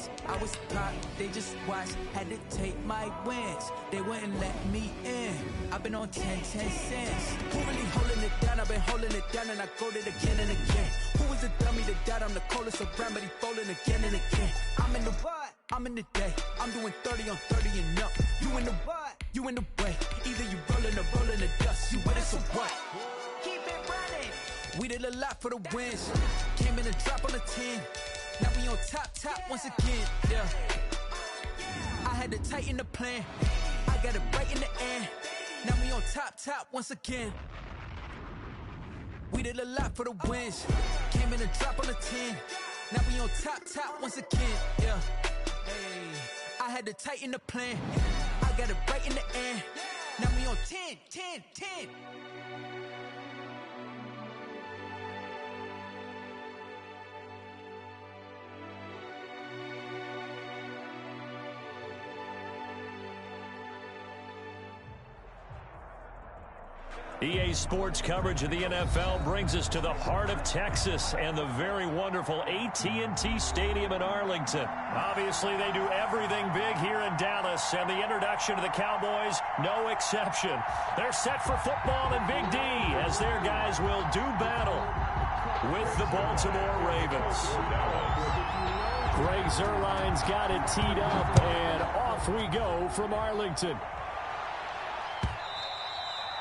wins. I was top, they just watched, had to take my wins. They wouldn't let me in. I've been on 10 cents. Who really holding it down? I've been holding it down and I go it again and again. Who was the dummy that died? I'm the coldest around, but he falling again and again. I'm in the what? I'm in the day. I'm doing 30 on 30 and up. You in the what? You in the way. Either you rolling or rolling the dust. You with us or what? Keep it running. We did a lot for the wins. Came in and drop on the 10. Now we on top once again. Yeah. I had to tighten the plan. I got it right in the end. Now we on top once again. We did a lot for the wins. Came in and drop on the 10. Now we on top once again. Yeah. Hey. I had to tighten the plan. I got it right in the end. Now we on 10. EA Sports coverage of the NFL brings us to the heart of Texas and the very wonderful AT&T Stadium in Arlington. Obviously, they do everything big here in Dallas, and the introduction to the Cowboys, no exception. They're set for football in Big D as their guys will do battle with the Baltimore Ravens. Greg Zuerlein's got it teed up, and off we go from Arlington.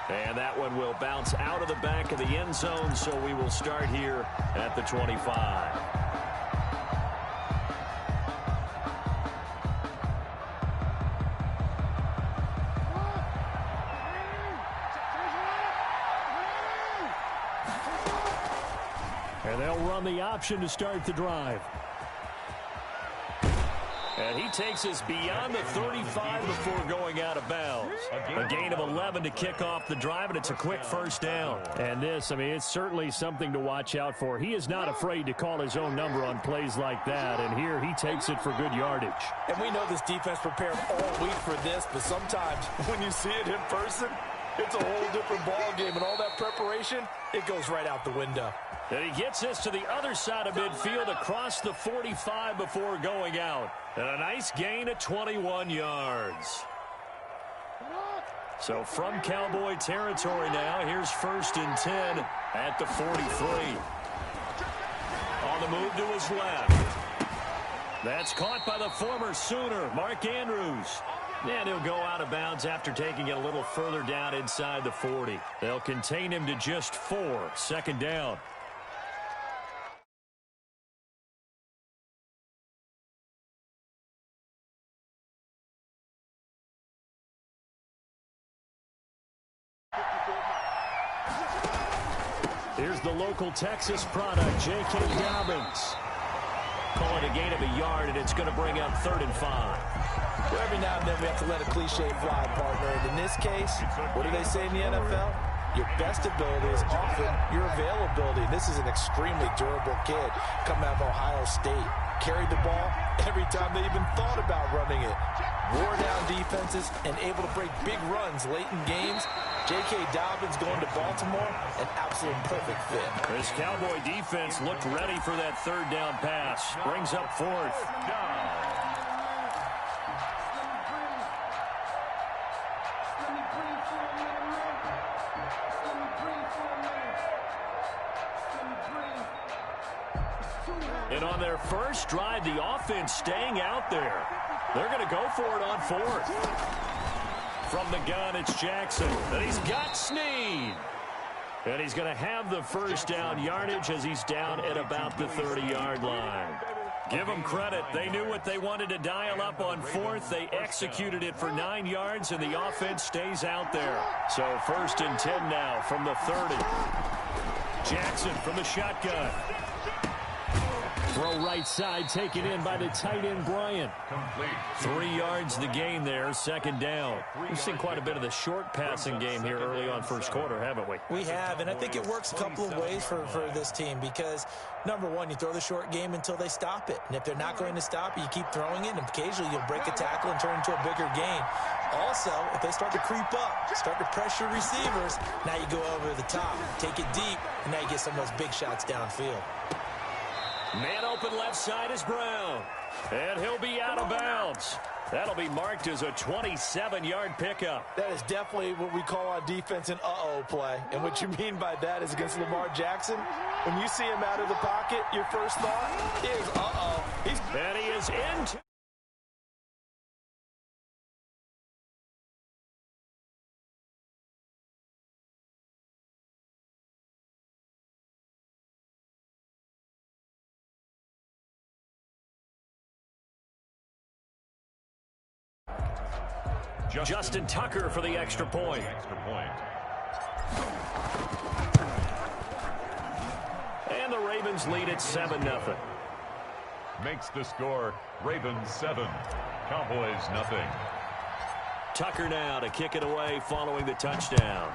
And that one will bounce out of the back of the end zone, so we will start here at the 25. And they'll run the option to start the drive. And he takes us beyond the 35 before going out of bounds. A gain of 11 to kick off the drive, and it's a quick first down. And this, I mean, it's certainly something to watch out for. He is not afraid to call his own number on plays like that, and here he takes it for good yardage. And we know this defense prepared all week for this, but sometimes when you see it in person, it's a whole different ball game, and all that preparation, it goes right out the window. And he gets us to the other side of midfield across the 45 before going out. And a nice gain of 21 yards. So from Cowboy territory now, here's 1st and 10 at the 43. On the move to his left. That's caught by the former Sooner, Mark Andrews. And he'll go out of bounds after taking it a little further down inside the 40. They'll contain him to just 4, 2nd down. Here's the local Texas product, J.K. Dobbins. Call it a gain of a yard, and it's going to bring up 3rd and 5. Well, every now and then we have to let a cliche fly, partner. And in this case, what do they say in the NFL? Your best ability is often your availability. And this is an extremely durable kid coming out of Ohio State. Carried the ball every time they even thought about running it. Wore down defenses and able to break big runs late in games. J.K. Dobbins going to Baltimore, an absolute perfect fit. This Cowboy defense looked ready for that 3rd down pass. Brings up 4th. And on their first drive, the offense staying out there. They're going to go for it on 4th. From the gun, it's Jackson. And he's got Snead. And he's going to have the first down yardage as he's down at about the 30-yard line. Give them credit. They knew what they wanted to dial up on 4th. They executed it for 9 yards, and the offense stays out there. So 1st and 10 now from the 30. Jackson from the shotgun. Throw right side, taken in by the tight end, Bryant. 3 yards the gain there, 2nd down. We've seen quite a bit of the short passing game here early on first quarter, haven't we? We have, and I think it works a couple of ways for this team because, number one, you throw the short game until they stop it. And if they're not going to stop it, you keep throwing it, and occasionally you'll break a tackle and turn into a bigger gain. Also, if they start to creep up, start to pressure receivers, now you go over the top, take it deep, and now you get some of those big shots downfield. Man open left side is Brown. And he'll be out of bounds. That'll be marked as a 27-yard pickup. That is definitely what we call on defense an uh-oh play. And what you mean by that is against Lamar Jackson, when you see him out of the pocket, your first thought is uh-oh. And he is into... Justin Tucker for the extra point. And the Ravens lead at 7-0. Makes the score Ravens 7, Cowboys nothing. Tucker now to kick it away following the touchdown.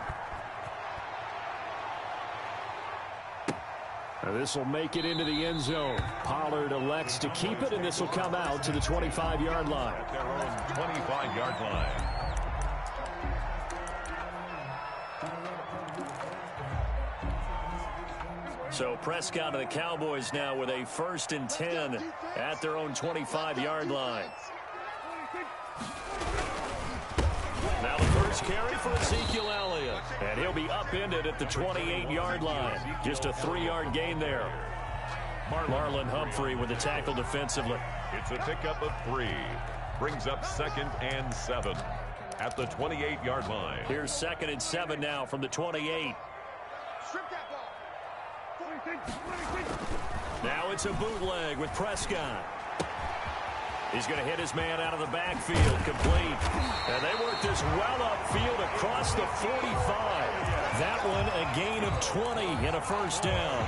This will make it into the end zone. Pollard elects to keep it, and this will come out to the 25-yard line. At their own 25-yard line. So Prescott and the Cowboys now with a 1st and 10 at their own 25-yard line. Now the first carry for Ezekiel Elliott. And he'll be upended at the 28-yard line. Just a 3-yard gain there. Marlon Humphrey with the tackle defensively. It's a pickup of 3. Brings up 2nd and 7 at the 28-yard line. Here's 2nd and 7 now from the 28. Now it's a bootleg with Prescott. He's going to hit his man out of the backfield, complete. And they work this well upfield across the 45. That one a gain of 20 and a first down.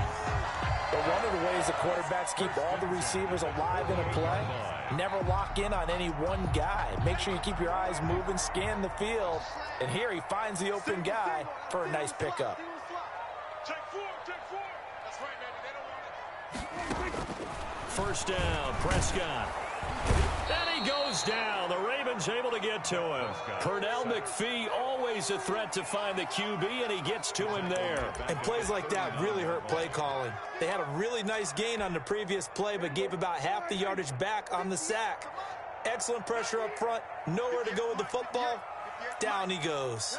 But one of the ways the quarterbacks keep all the receivers alive in a play, never lock in on any one guy. Make sure you keep your eyes moving, scan the field. And here he finds the open guy for a nice pickup. First down, Prescott. And he goes down. The Ravens able to get to him. Pernell McPhee always a threat to find the QB, and he gets to him there. And plays like that really hurt play calling. They had a really nice gain on the previous play, but gave about half the yardage back on the sack. Excellent pressure up front. Nowhere to go with the football. Down he goes.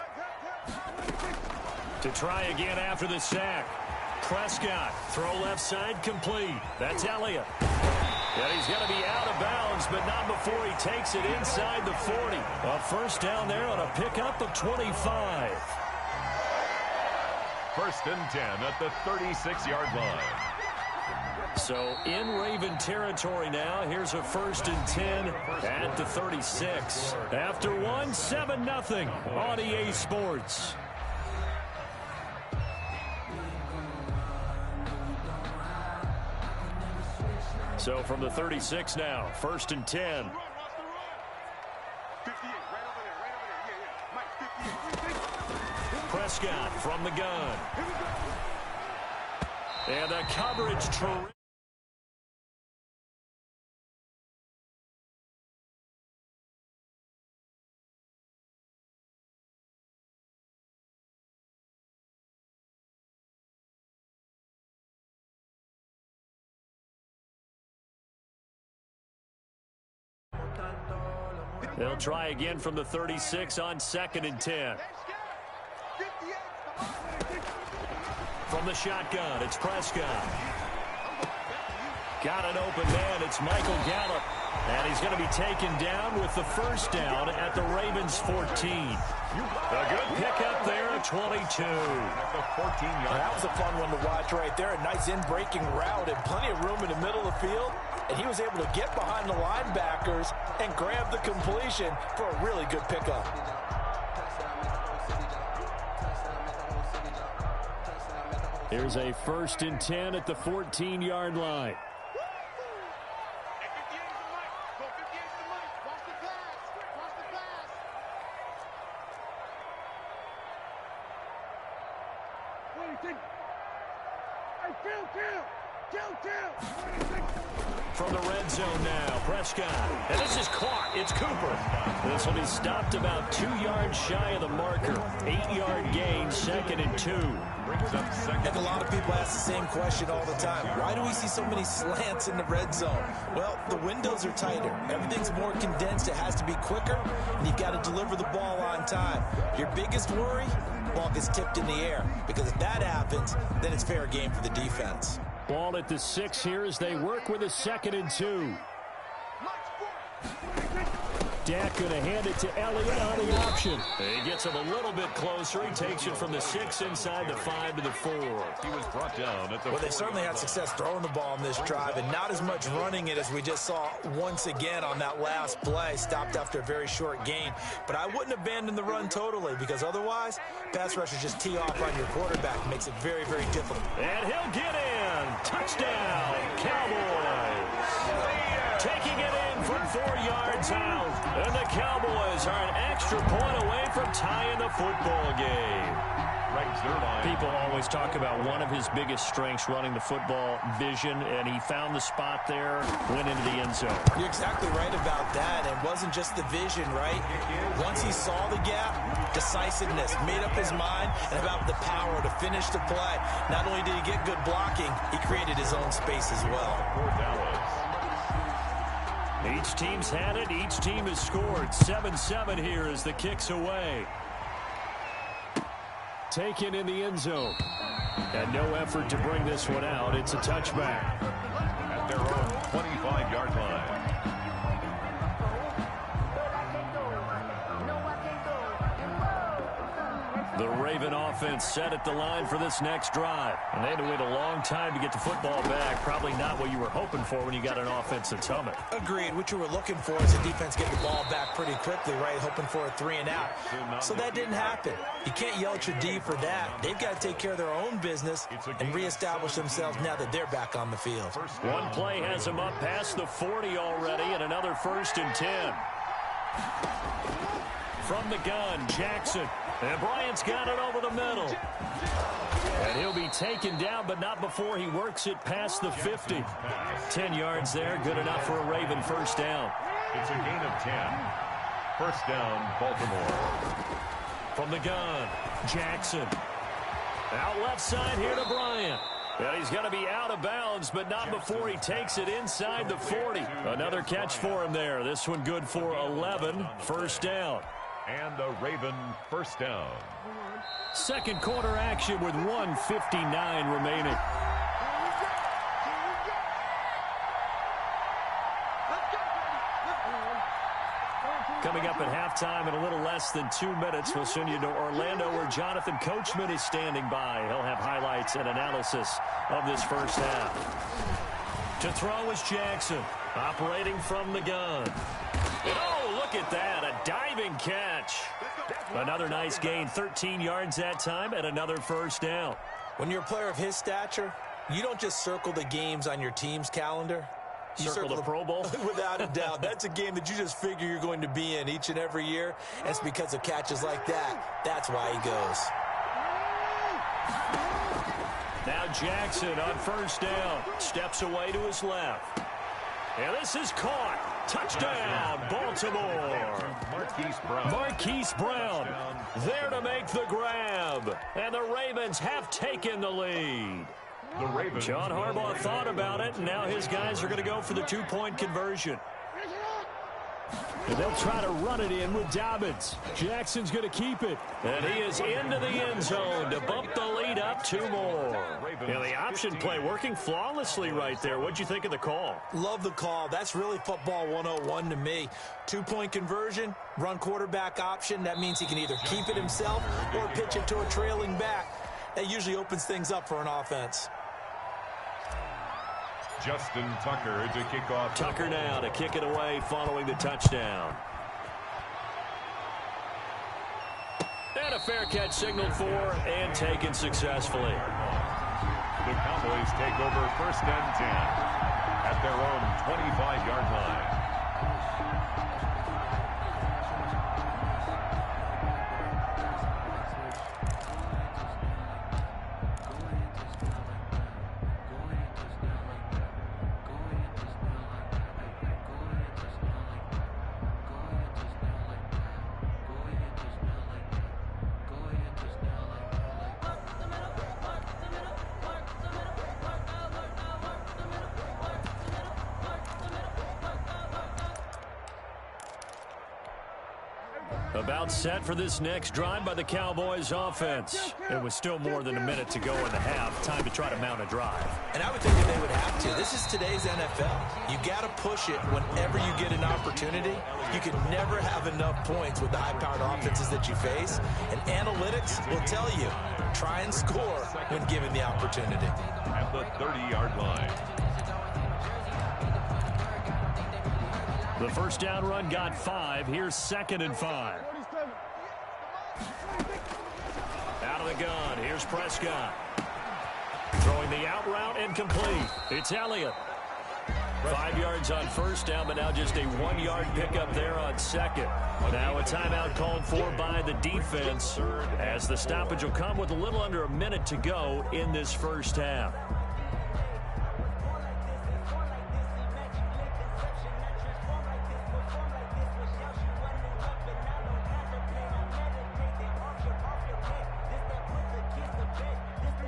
To try again after the sack. Prescott, throw left side, complete. That's Elliott. And he's going to be out of bounds, but not before he takes it inside the 40. A first down there on a pickup of 25. 1st and 10 at the 36-yard line. So in Raven territory now. Here's a 1st and 10 at the 36. After one, 7-0 on EA Sports. So from the 36 now, 1st and 10. Prescott from the gun. And the coverage terrific. They'll try again from the 36 on 2nd and 10. From the shotgun, it's Prescott. Got an open man, it's Michael Gallup. And he's going to be taken down with the first down at the Ravens 14. A good pickup there at 22. At the 14-yard line. That was a fun one to watch right there. A nice in-breaking route and plenty of room in the middle of the field. And he was able to get behind the linebackers and grab the completion for a really good pickup. Here's a 1st and 10 at the 14-yard line. From the red zone now, Prescott. And this is caught. It's Cooper. This will be stopped about 2 yards shy of the marker. 8-yard gain, 2nd and 2. Brings up second. And a lot of people ask the same question all the time. Why do we see so many slants in the red zone? Well, the windows are tighter. Everything's more condensed. It has to be quicker, and you've got to deliver the ball on time. Your biggest worry? Ball gets tipped in the air, because if that happens, then it's fair game for the defense. Ball at the 6 here as they work with a 2nd and 2. Dak going to hand it to Elliott on the option. He gets him a little bit closer. He takes it from the 6 inside the 5 to the 4. He was brought down at the Well, they certainly had success throwing the ball in this drive, and not as much running it as we just saw once again on that last play. Stopped after a very short gain. But I wouldn't abandon the run totally, because otherwise, pass rushers just tee off on your quarterback. Makes it very, very difficult. And he'll get in. Touchdown, Cowboys. Taking it in from 4 yards out. And the Cowboys are an extra point away from tying the football game. People always talk about one of his biggest strengths running the football, vision, and he found the spot there, went into the end zone. You're exactly right about that. It wasn't just the vision, right? Once he saw the gap, decisiveness, made up his mind, and about the power to finish the play. Not only did he get good blocking, he created his own space as well. Each team's had it. Each team has scored. 7-7 here as the kick's away. Taken in the end zone. And no effort to bring this one out. It's a touchback. At their own 25-yard line. The Raven offense set at the line for this next drive. And they had to wait a long time to get the football back. Probably not what you were hoping for when you got an offense that's humming. Agreed. What you were looking for is the defense getting the ball back pretty quickly, right? Hoping for a 3 and out. So that didn't happen. You can't yell at your D for that. They've got to take care of their own business and reestablish themselves now that they're back on the field. One play has them up past the 40 already, and another 1st and 10. From the gun, Jackson. And Bryant's got it over the middle. And he'll be taken down, but not before he works it past the 50. 10 yards there, good enough for a Raven first down. It's a gain of 10. First down, Baltimore. From the gun, Jackson. Out left side here to Bryant. And he's going to be out of bounds, but not before he takes it inside the 40. Another catch for him there. This one good for 11. First down. And a Raven first down. Second quarter action with 1:59 remaining. Coming up at halftime in a little less than 2 minutes, we'll send you to Orlando where Jonathan Coachman is standing by. He'll have highlights and analysis of this first half. To throw is Jackson, operating from the gun. Oh, look at that, a diving catch. Another nice gain, 13 yards that time, and another first down. When you're a player of his stature, you don't just circle the games on your team's calendar. You circle the Pro Bowl? Without a doubt. That's a game that you just figure you're going to be in each and every year. And it's because of catches like that. That's why he goes. Now Jackson on first down. Steps away to his left. And this is caught. Touchdown, Baltimore. Marquise Brown there to make the grab. And the Ravens have taken the lead. John Harbaugh thought about it, and now his guys are going to go for the 2-point conversion. And they'll try to run it in with Dobbins. Jackson's going to keep it. And he is into the end zone to bump the lead up 2 more. Yeah, the option play working flawlessly right there. What'd you think of the call? Love the call. That's really football 101 to me. 2-point conversion, run quarterback option. That means he can either keep it himself or pitch it to a trailing back. That usually opens things up for an offense. Justin Tucker to kick off. Tucker now to kick it away following the touchdown. And a fair catch signaled for and taken successfully. The Cowboys take over 1st and 10 at their own 25-yard line. About set for this next drive by the Cowboys offense. It was still more than a minute to go in the half. Time to try to mount a drive. And I would think that they would have to. This is today's NFL. You got to push it whenever you get an opportunity. You can never have enough points with the high-powered offenses that you face. And analytics will tell you, try and score when given the opportunity. At the 30-yard line. The first down run got 5. Here's 2nd and 5. Out of the gun. Here's Prescott. Throwing the out route and complete. It's Elliott. 5 yards on first down, but now just a 1-yard pickup there on second. Now a timeout called for by the defense as the stoppage will come with a little under a minute to go in this first half.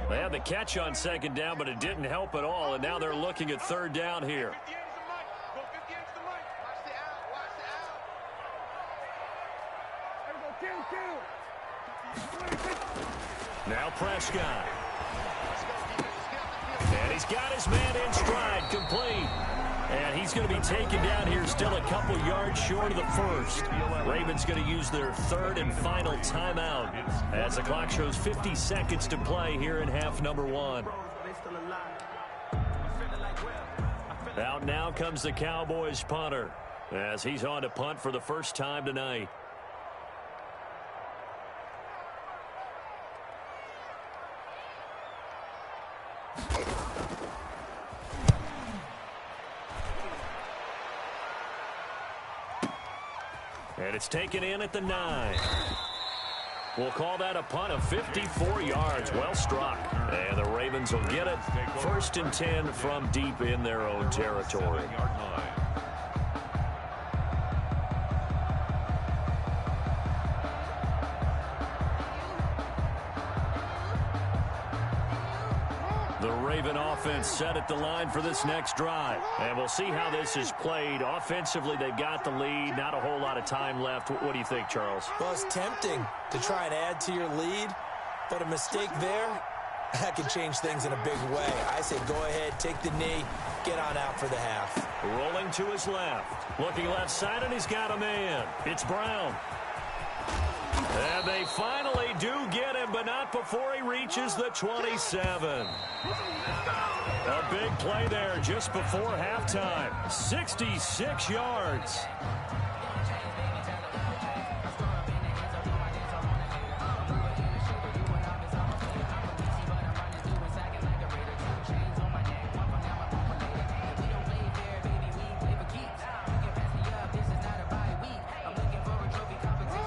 They had the catch on second down, but it didn't help at all, and now they're looking at third down here. Now Prescott. And he's got his man in stride, complete. And he's going to be taken down here still a couple yards short of the first. Ravens going to use their 3rd and final timeout as the clock shows 50 seconds to play here in half number 1. Out now comes the Cowboys punter as he's on to punt for the first time tonight. And it's taken in at the 9. We'll call that a punt of 54 yards. Well struck. And the Ravens will get it. 1st and 10 from deep in their own territory. The Raven offense set at the line for this next drive. And we'll see how this is played. Offensively, they got the lead. Not a whole lot of time left. What do you think, Charles? Well, it's tempting to try and add to your lead, but a mistake there, that can change things in a big way. I say go ahead, take the knee, get on out for the half. Rolling to his left. Looking left side, and he's got a man. It's Brown. And they finally do get him, but not before he reaches the 27. A big play there just before halftime. 66 yards.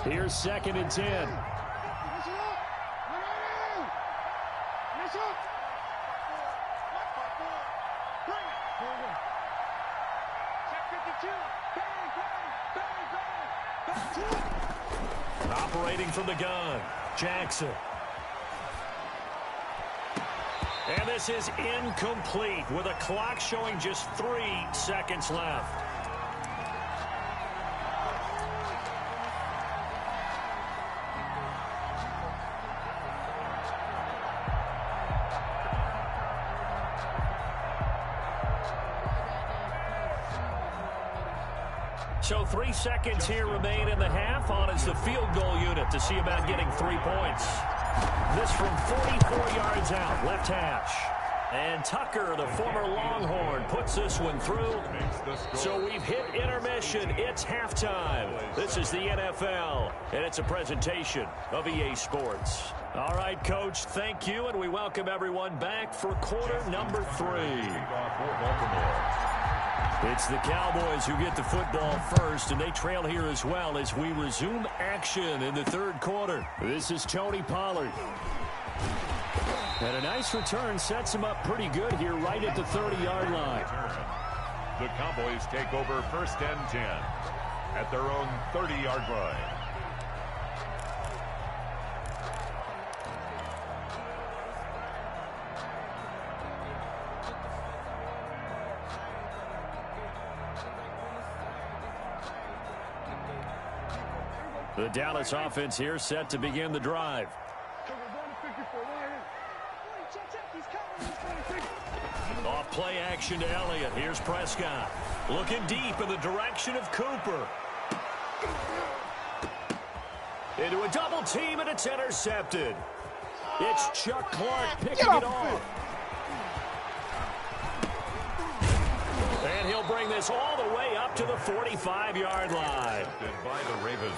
Here's 2nd and 10. Operating from the gun, Jackson. And this is incomplete with a clock showing just 3 seconds left. So 3 seconds here remain in the half. On is the field goal unit to see about getting 3 points. This from 44 yards out, left hash. And Tucker, the former Longhorn, puts this one through. So we've hit intermission. It's halftime. This is the NFL, and it's a presentation of EA Sports. All right, Coach, thank you, and we welcome everyone back for quarter number 3. It's the Cowboys who get the football first, and they trail here as well as we resume action in the 3rd quarter. This is Tony Pollard. And a nice return sets him up pretty good here right at the 30-yard line. The Cowboys take over 1st and 10 at their own 30-yard line. The Dallas offense here set to begin the drive. Off play action to Elliott. Here's Prescott. Looking deep in the direction of Cooper. Into a double team, and it's intercepted. It's Chuck Clark picking it off. And he'll bring this all the way up to the 45-yard line.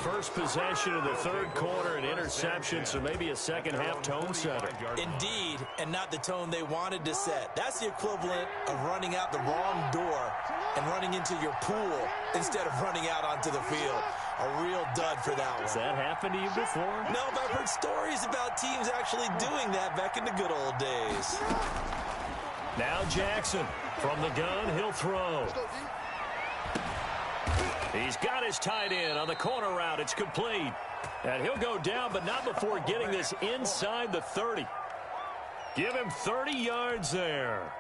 First possession of the third quarter, an interception, so maybe a second-half tone setter. Indeed, and not the tone they wanted to set. That's the equivalent of running out the wrong door and running into your pool instead of running out onto the field. A real dud for that one. Has that happened to you before? No, but I've heard stories about teams actually doing that back in the good old days. Now Jackson. From the gun, he'll throw. He's got his tight end on the corner route. It's complete. And he'll go down, but not before getting this inside the 30. Give him 30 yards there.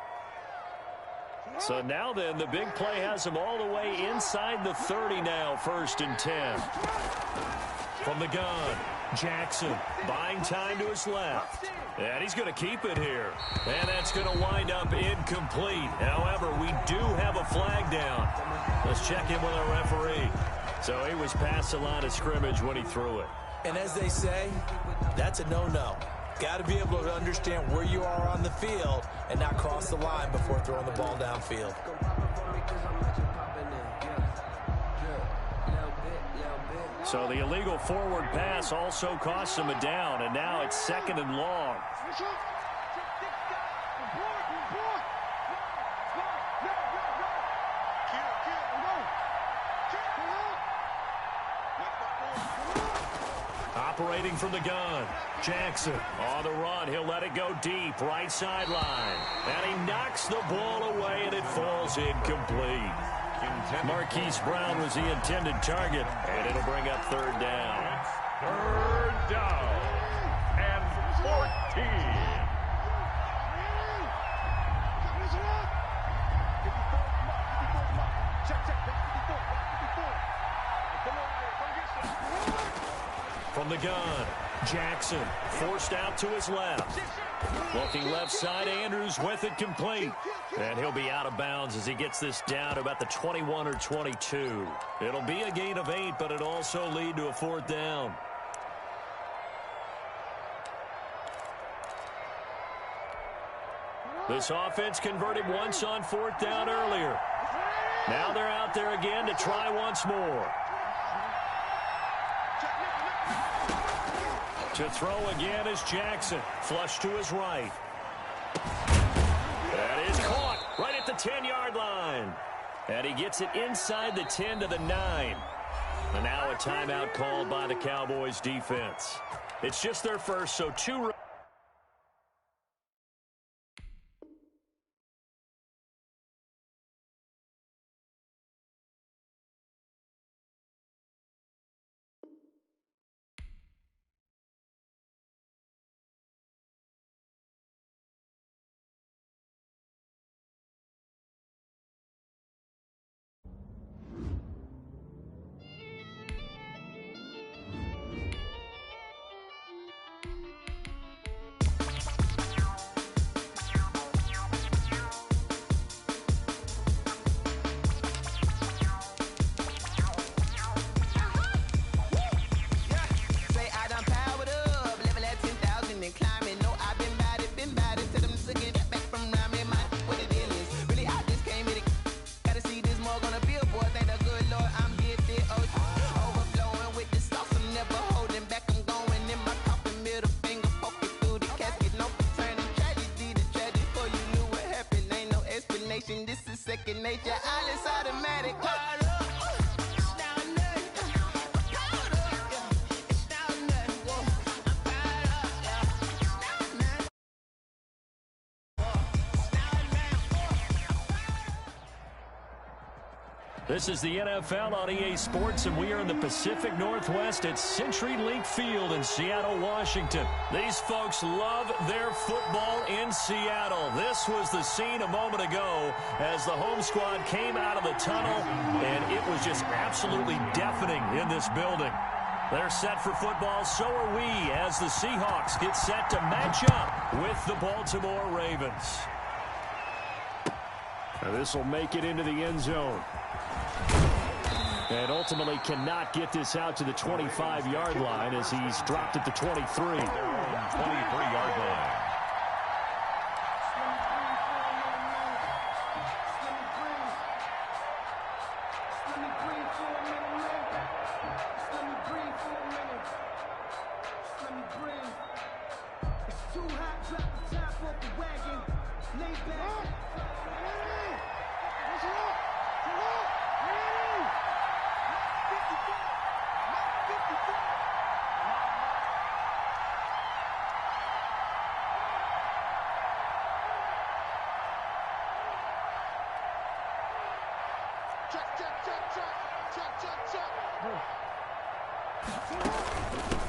So now then, the big play has him all the way inside the 30 now, 1st and 10. From the gun, Jackson buying time to his left. And he's going to keep it here. And that's going to wind up incomplete. However, we do have a flag down. Let's check in with our referee. So he was past the line of scrimmage when he threw it. And as they say, that's a no-no. Got to be able to understand where you are on the field and not cross the line before throwing the ball downfield. So the illegal forward pass also costs him a down, and now it's 2nd and long. Operating from the gun, Jackson on the run. He'll let it go deep, right sideline. And he knocks the ball away, and it falls incomplete. Marquise Brown was the intended target, and it'll bring up 3rd down. It's 3rd down and 14. From the gun, Jackson forced out to his left. Looking left side, Andrews with it complete. And he'll be out of bounds as he gets this down to about the 21 or 22. It'll be a gain of 8, but it'll also lead to a 4th down. This offense converted once on 4th down earlier. Now they're out there again to try once more. To throw again is Jackson. Flush to his right. That is caught right at the 10-yard line. And he gets it inside the 10 to the 9. And now a timeout called by the Cowboys defense. It's just their first, so 2. This is the NFL on EA Sports, and we are in the Pacific Northwest at CenturyLink Field in Seattle, Washington. These folks love their football in Seattle. This was the scene a moment ago as the home squad came out of the tunnel, and it was just absolutely deafening in this building. They're set for football, so are we, as the Seahawks get set to match up with the Baltimore Ravens. This will make it into the end zone. And ultimately cannot get this out to the 25-yard line as he's dropped at the 23. 23-yard line.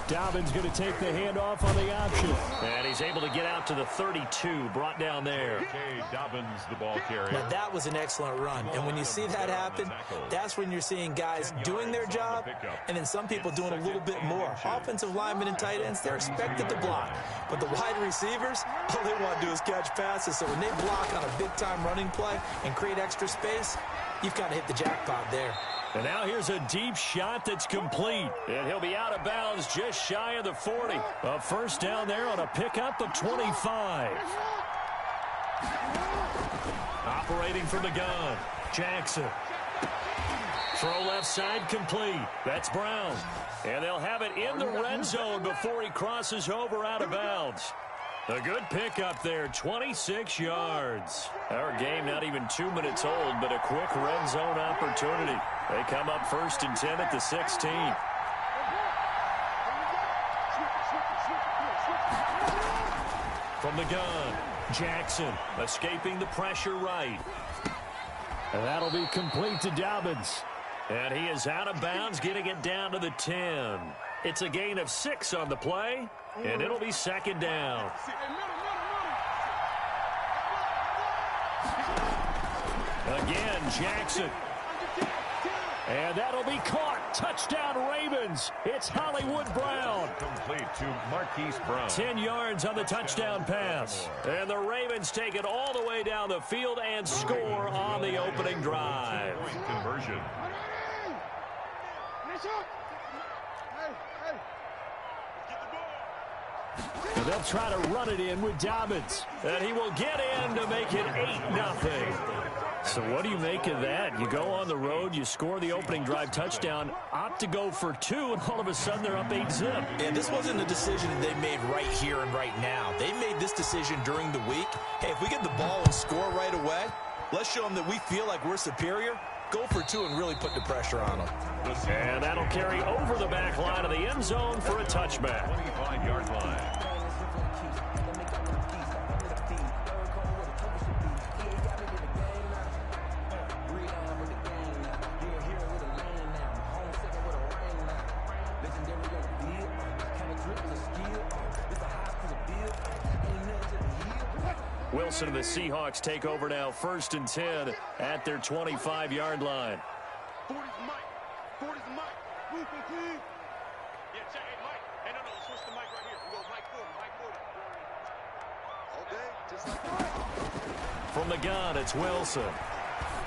Dobbins going to take the handoff on the option. And he's able to get out to the 32, brought down there. Okay, Dobbins, the ball carrier. Now, that was an excellent run. And when you see that happen, that's when you're seeing guys doing their job and then some people doing a little bit more. Offensive linemen and tight ends, they're expected to block. But the wide receivers, all they want to do is catch passes. So when they block on a big-time running play and create extra space, you've got to hit the jackpot there. And now here's a deep shot that's complete. And he'll be out of bounds just shy of the 40. A first down there on a pickup of 25. Operating from the gun, Jackson. Throw left side complete. That's Brown. And they'll have it in the red zone before he crosses over out of bounds. A good pickup there, 26 yards. Our game not even 2 minutes old, but a quick red zone opportunity. They come up 1st and 10 at the 16. From the gun, Jackson escaping the pressure right. And that'll be complete to Dobbins. And he is out of bounds, getting it down to the 10. It's a gain of 6 on the play, and it'll be 2nd down. Again, Jackson. And that'll be caught. Touchdown, Ravens. It's Hollywood Brown. Complete to Marquise Brown. 10 yards on the touchdown pass. And the Ravens take it all the way down the field and score on the opening drive. Point conversion. And they'll try to run it in with Dobbins. And he will get in to make it 8-0. So what do you make of that? You go on the road, you score the opening drive touchdown, opt to go for 2, and all of a sudden they're up 8-zip. And this wasn't a decision they made right here and right now. They made this decision during the week. Hey, if we get the ball and score right away, let's show them that we feel like we're superior. Go for 2 and really put the pressure on them. And that'll carry over the back line of the end zone for a touchback. 25-yard line. Wilson and the Seahawks take over now, 1st and 10 at their 25-yard line. 40's Mike. 40's Mike. Move, please. Yeah, check. Hey, Mike. Hey, no, switch the mic right here. We go Mike 40, Mike 40. Okay, just like that. From the gun, it's Wilson.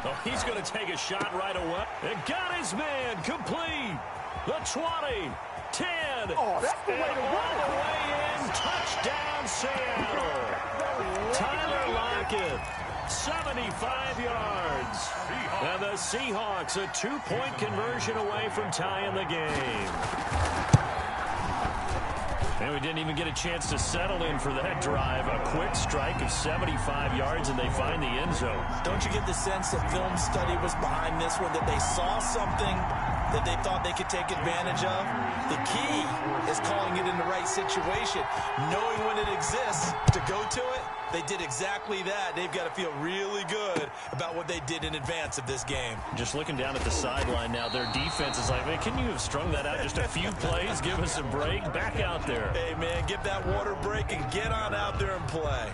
Oh, he's going to take a shot right away. And got his man complete. The 20, 10. Oh, that's the way to all the way in. Touchdown, Seattle. Tyler Lockett, 75 yards. And the Seahawks a 2-point conversion away from tying the game. And we didn't even get a chance to settle in for that drive. A quick strike of 75 yards, and they find the end zone. Don't you get the sense that film study was behind this one, that they saw something that they thought they could take advantage of? The key is calling it in the right situation, knowing when it exists to go to it. They did exactly that. They've got to feel really good about what they did in advance of this game. Just looking down at the sideline now, their defense is like, man, can you have strung that out just a few plays? Give us a break. Back out there. Hey, man, get that water break and get on out there and play.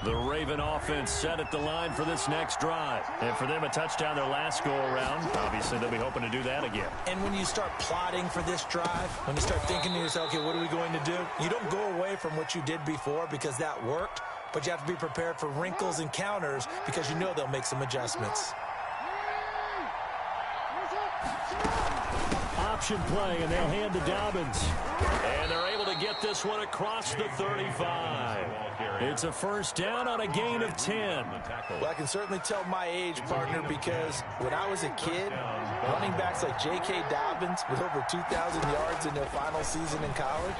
The Raven offense set at the line for this next drive. And for them, a touchdown their last go-around. Obviously, they'll be hoping to do that again. And when you start plotting for this drive, when you start thinking to yourself, okay, what are we going to do? You don't go away from what you did before because that worked, but you have to be prepared for wrinkles and counters because you know they'll make some adjustments. Option play, and they'll hand to Dobbins. And they're able to get this one across the 35. It's a first down on a gain of 10. Well, I can certainly tell my age, partner, because when I was a kid, running backs like J.K. Dobbins with over 2,000 yards in their final season in college,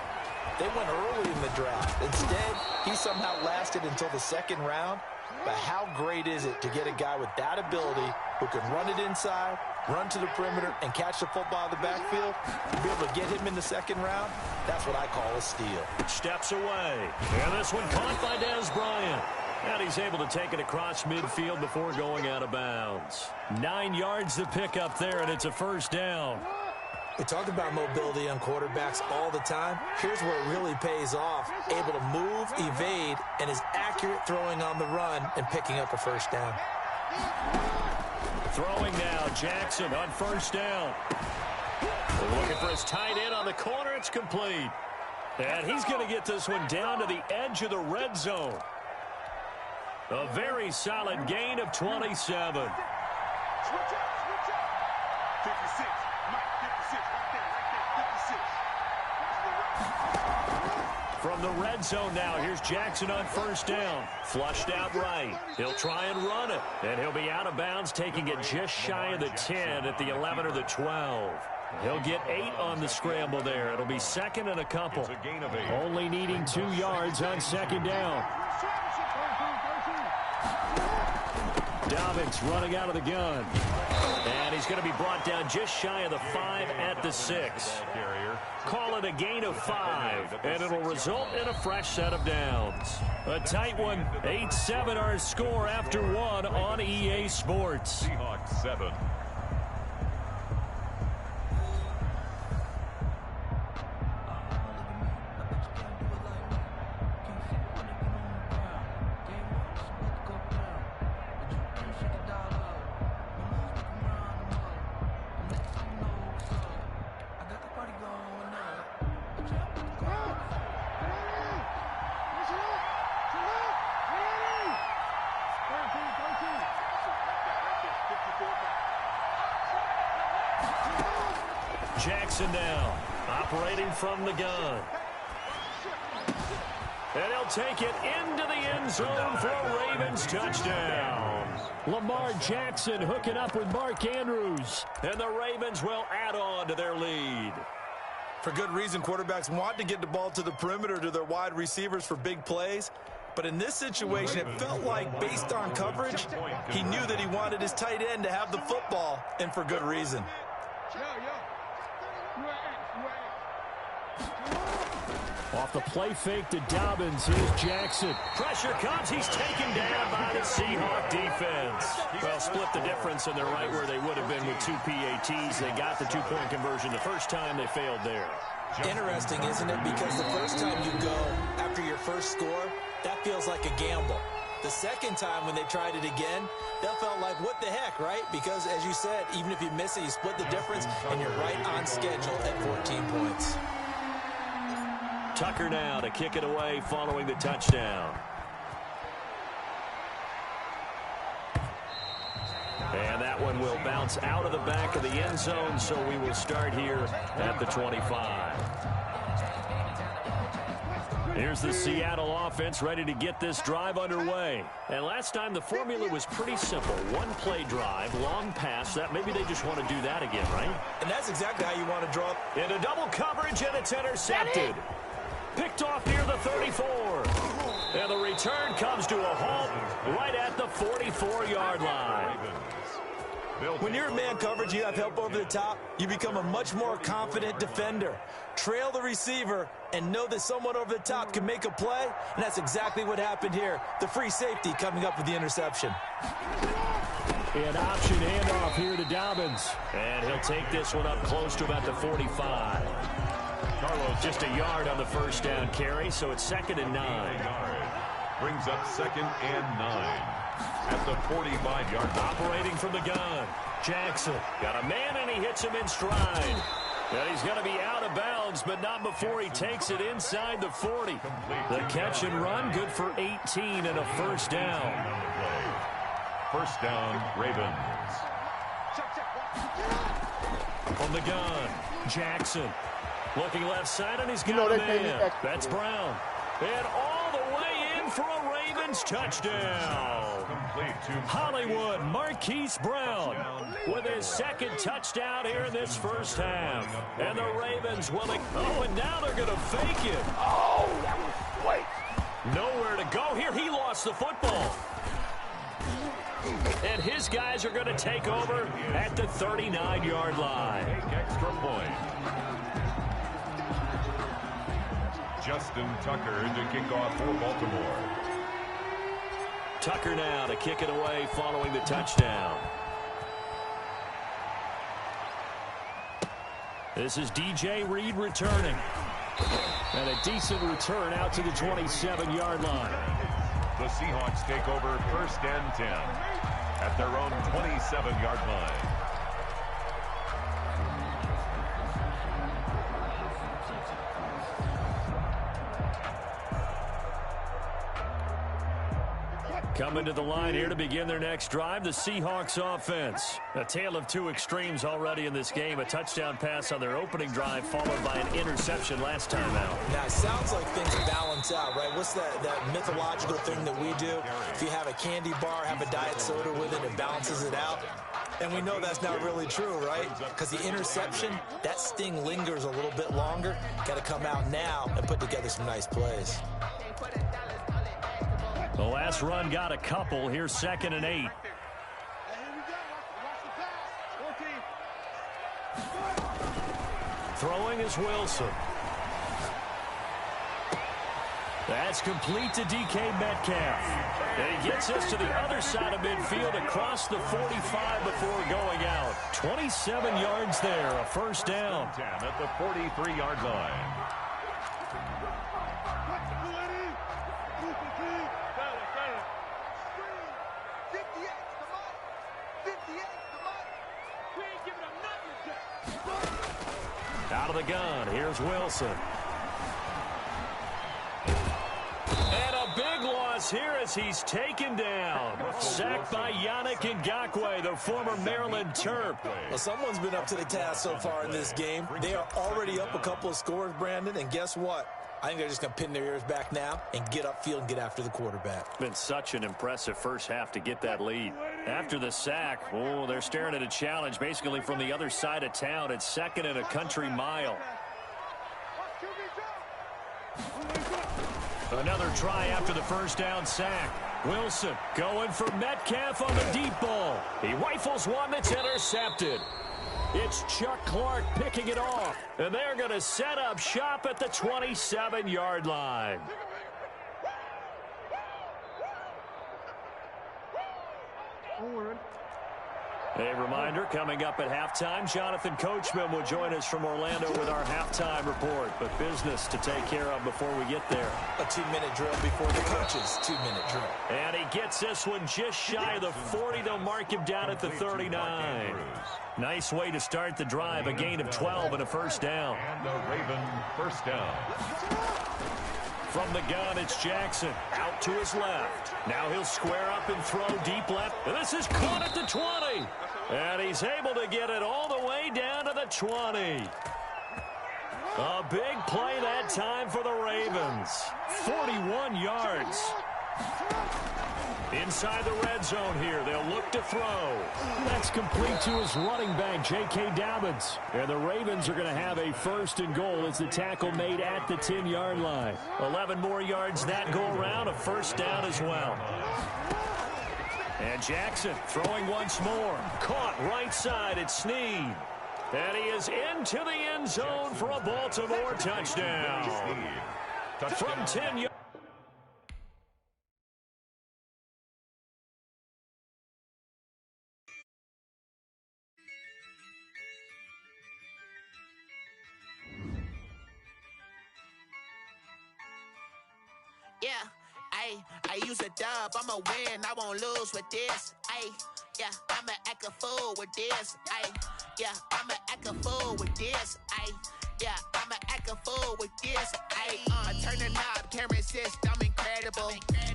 they went early in the draft. Instead, he somehow lasted until the second round. But how great is it to get a guy with that ability who can run it inside, run to the perimeter, and catch the football in the backfield? To be able to get him in the second round, that's what I call a steal. Steps away. And this one caught by Dez Bryant. And he's able to take it across midfield before going out of bounds. 9 yards to pick up there, and it's a first down. We talk about mobility on quarterbacks all the time. Here's where it really pays off. Able to move, evade, and is accurate throwing on the run and picking up a first down. Throwing now, Jackson on first down. Looking for his tight end on the corner. It's complete. And he's going to get this one down to the edge of the red zone. A very solid gain of 27. Switch out. 56. Mike, 56. Right there. 56. From the red zone now, here's Jackson on first down. Flushed out right. He'll try and run it. And he'll be out of bounds, taking it just shy of the 10 at the 11 or the 12. He'll get 8 on the scramble there. It'll be second and a couple. It's a gain of 8. Only needing 2 yards on second down. Dobbins running out of the gun. And he's going to be brought down just shy of the 5 at the 6. Call it a gain of 5, and it'll result in a fresh set of downs. A tight one, 8-7 our score after 1 on EA Sports. Seahawks 7. Jackson now, operating from the gun. And he'll take it into the end zone for a Ravens touchdown. Lamar Jackson hooking up with Mark Andrews. And the Ravens will add on to their lead. For good reason, quarterbacks want to get the ball to the perimeter to their wide receivers for big plays. But in this situation, it felt like, based on coverage, he knew that he wanted his tight end to have the football, and for good reason. Off the play fake to Dobbins, here's Jackson. Pressure comes, he's taken down by the Seahawk defense. Well, split the difference, and they're right where they would have been with 2 PATs. They got the 2-point conversion the first time, they failed there. Interesting, isn't it? Because the first time you go after your first score, that feels like a gamble. The second time when they tried it again, that felt like, what the heck, right? Because, as you said, even if you miss it, you split the difference, and you're right on schedule at 14 points. Tucker now to kick it away following the touchdown. And that one will bounce out of the back of the end zone, so we will start here at the 25. Here's the Seattle offense ready to get this drive underway. And last time the formula was pretty simple. One-play drive, long pass. That maybe they just want to do that again, right? And that's exactly how you want to draw up. Into double coverage, and it's intercepted. Picked off near the 34. And the return comes to a halt right at the 44-yard line. When you're in man coverage, you have help over the top, you become a much more confident defender. Trail the receiver and know that someone over the top can make a play, and that's exactly what happened here. The free safety coming up with the interception. An option handoff here to Dobbins. And he'll take this one up close to about the 45. Carlos just a yard on the first down carry, so it's 2nd and 9. Brings up 2nd and 9 at the 45-yard line. Operating from the gun. Jackson got a man, and he hits him in stride. And he's going to be out of bounds, but not before he takes it inside the 40. The catch and run, good for 18 and a first down. First down, Ravens. From the gun, Jackson. Looking left side, and he's got a man. That's Brown. And all the way in for a Ravens touchdown. Hollywood Marquise Brown with his second touchdown here in this first half. And the Ravens willing. Oh, and now they're going to fake it. Oh, that was great. Nowhere to go here. He lost the football. And his guys are going to take over at the 39-yard line. Take extra point. Justin Tucker to kick off for Baltimore. Tucker now to kick it away following the touchdown. This is DJ Reed returning. And a decent return out to the 27-yard line. The Seahawks take over 1st and 10 at their own 27-yard line. Coming to the line here to begin their next drive, the Seahawks offense. A tale of two extremes already in this game. A touchdown pass on their opening drive, followed by an interception last time out. Now, it sounds like things balance out, right? What's that mythological thing that we do? If you have a candy bar, have a diet soda with it, it balances it out. And we know that's not really true, right? Because the interception, that sting lingers a little bit longer. Got to come out now and put together some nice plays. The last run got a couple. Here's 2nd and 8. Throwing is Wilson. That's complete to DK Metcalf. And he gets us to the other side of midfield across the 45 before going out. 27 yards there, a first down. At the 43-yard line. Out of the gun, here's Wilson. And a big loss here as he's taken down. Sacked by Yannick Ngakoue, the former Maryland Terp. Well, someone's been up to the task so far in this game. They are already up a couple of scores, Brandon, and guess what? I think they're just going to pin their ears back now and get upfield and get after the quarterback. Been such an impressive first half to get that lead. After the sack, oh, they're staring at a challenge basically from the other side of town. It's 2nd and a country mile. Another try after the first down sack. Wilson going for Metcalf on the deep ball. He rifles one that's intercepted. It's Chuck Clark picking it off. And they're going to set up shop at the 27-yard line. A reminder, coming up at halftime, Jonathan Coachman will join us from Orlando with our halftime report. But business to take care of before we get there. A 2-minute drill before the coaches' 2-minute drill. And he gets this one just shy of the 40. They'll mark him down at the 39. Nice way to start the drive, a gain of 12 and a first down. And a Raven first down. From the gun, it's Jackson. Out to his left. Now he'll square up and throw deep left. And this is caught at the 20. And he's able to get it all the way down to the 20. A big play that time for the Ravens. 41 yards. Inside the red zone here, they'll look to throw. That's complete to his running back, J.K. Dobbins. And the Ravens are going to have a first and goal as the tackle made at the 10-yard line. 11 more yards that go around, a first down as well. And Jackson throwing once more. Caught right side at Snead. And he is into the end zone for a Baltimore touchdown. From 10 yards. Yeah, Ayy, I use a dub, I'ma win, I won't lose with this. Ayy, yeah, I'ma act a fool with this. Ayy, yeah, I'ma act a fool with this. Ayy, yeah, I'ma act a fool with this. Ayy, I turn the knob, can't resist, I'm incredible.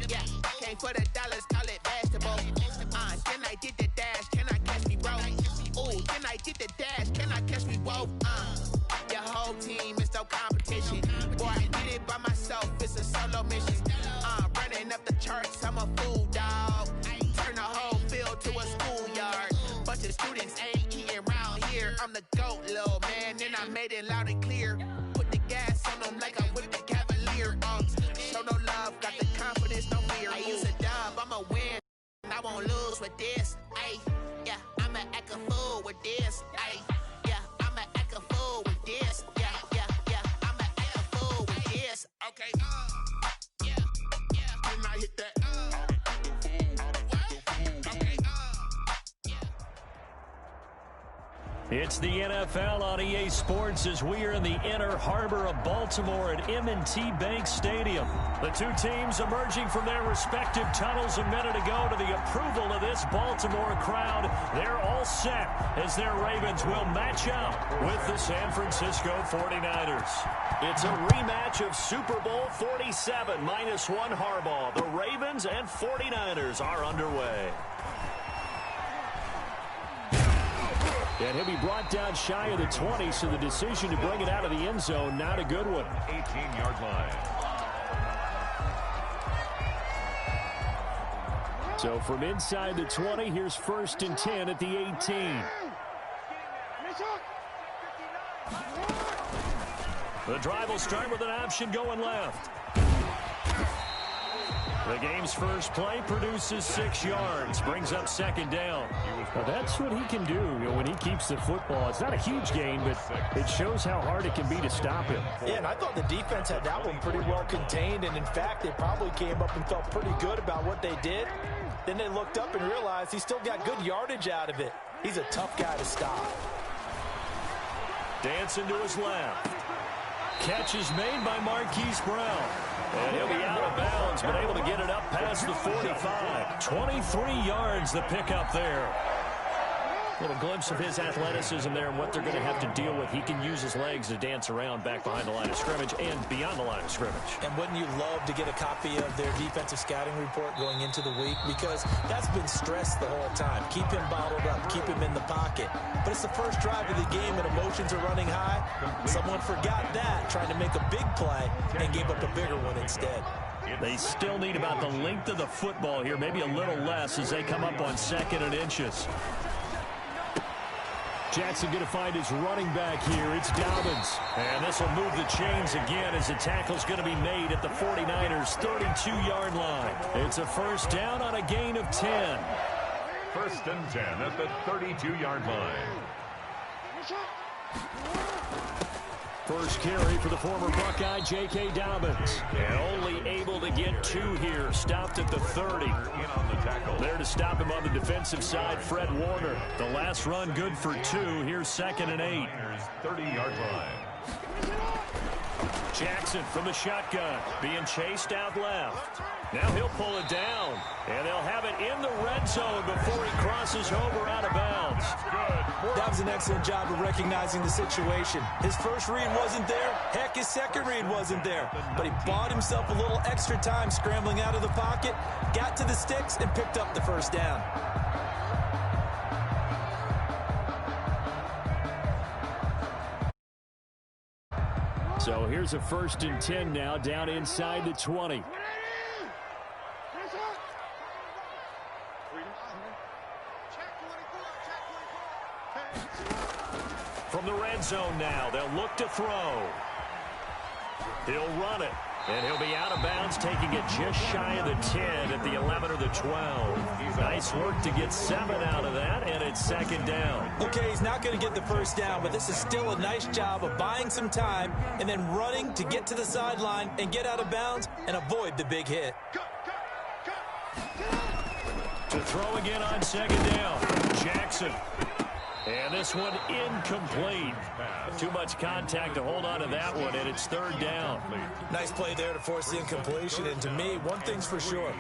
Yeah, came for the dollars, call it basketball. Then I did the dash, can I catch me, bro? Ooh, then I did the dash, can I catch me, whoa? Your whole team is no competition. Boy, I did it by myself, it's a solo mission. Running up the charts, I'm a fool, dog. Turn the whole field to a schoolyard. Bunch of students ain't eating around here. I'm the GOAT, little man, and I made it loud and clear. Put the gas on them like I'm with the Cavalier. Show no love, got the confidence, no fear. I use a dub, I'ma win, I won't lose with this. Ayy, yeah, I'ma act a fool with this. Ayy, yeah, I'ma act a fool with this. Yeah, yeah, yeah, I'ma act a fool with this. Okay, yeah, yeah, then I hit that. It's the NFL on EA Sports as we are in the inner harbor of Baltimore at M&T Bank Stadium. The two teams emerging from their respective tunnels a minute ago to the approval of this Baltimore crowd. They're all set as their Ravens will match up with the San Francisco 49ers. It's a rematch of Super Bowl 47 -1 Harbaugh. The Ravens and 49ers are underway. And he'll be brought down shy of the 20, so the decision to bring it out of the end zone, not a good one. 18-yard line. So from inside the 20, here's 1st and 10 at the 18. The drive will start with an option going left. The game's first play produces 6 yards, brings up 2nd down. Well, that's what he can do, when he keeps the football. It's not a huge gain, but it shows how hard it can be to stop him. Yeah, and I thought the defense had that one pretty well contained, and in fact, they probably came up and felt pretty good about what they did. Then they looked up and realized he still got good yardage out of it. He's a tough guy to stop. Dancing to his left. Catch is made by Marquise Brown. And he'll be out of bounds, but able to get it up past the 45. 23 yards the pickup there. A little glimpse of his athleticism there and what they're going to have to deal with. He can use his legs to dance around back behind the line of scrimmage and beyond the line of scrimmage. And wouldn't you love to get a copy of their defensive scouting report going into the week? Because that's been stressed the whole time. Keep him bottled up. Keep him in the pocket. But it's the first drive of the game and emotions are running high. Someone forgot that, trying to make a big play and gave up a bigger one instead. They still need about the length of the football here, maybe a little less as they come up on 2nd and inches. Jackson going to find his running back here. It's Dobbins. And this will move the chains again as the tackle's going to be made at the 49ers' 32-yard line. It's a 1st down on a gain of 10. 1st and 10 at the 32-yard line. First carry for the former Buckeye, J.K. Dobbins. And only able to get 2 here. Stopped at the 30. There to stop him on the defensive side, Fred Warner. The last run good for 2. Here's 2nd and 8. 30-yard line. Jackson from the shotgun, being chased out left. Now he'll pull it down, and they'll have it in the red zone before he crosses over out of bounds. That was an excellent job of recognizing the situation. His first read wasn't there. Heck, his second read wasn't there. But he bought himself a little extra time scrambling out of the pocket, got to the sticks, and picked up the 1st down. So here's a 1st and 10 now, down inside the 20. From the red zone now, they'll look to throw. He'll run it, and he'll be out of bounds, taking it just shy of the 10 at the 11 or the 12. Nice work to get 7 out of that, and it's 2nd down. Okay, he's not going to get the 1st down, but this is still a nice job of buying some time and then running to get to the sideline and get out of bounds and avoid the big hit. To throw again on 2nd down, Jackson. And this one incomplete. Too much contact to hold on to that one, and it's third down. Nice play there to force the incompletion. And to me, one thing's for sure.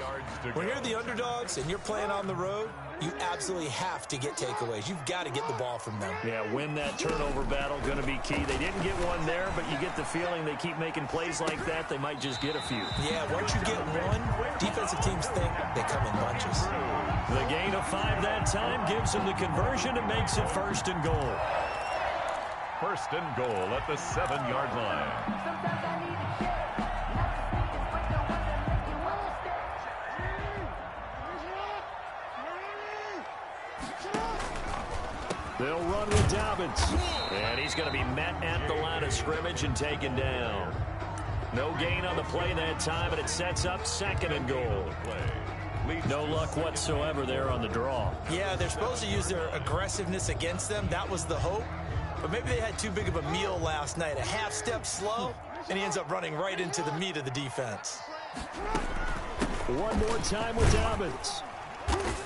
When you're the underdogs and you're playing on the road, you absolutely have to get takeaways. You've got to get the ball from them. Yeah, win that turnover battle, going to be key. They didn't get one there, but you get the feeling they keep making plays like that, they might just get a few. Yeah, once you get one, defensive teams think they come in bunches. The gain of 5 that time gives them the conversion and makes it first and goal. First and goal at the 7-yard line. They'll run with Dobbins. And he's going to be met at the line of scrimmage and taken down. No gain on the play that time, and it sets up second and goal. No luck whatsoever there on the draw. Yeah, they're supposed to use their aggressiveness against them. That was the hope. But maybe they had too big of a meal last night. A half step slow, and he ends up running right into the meat of the defense. One more time with Dobbins.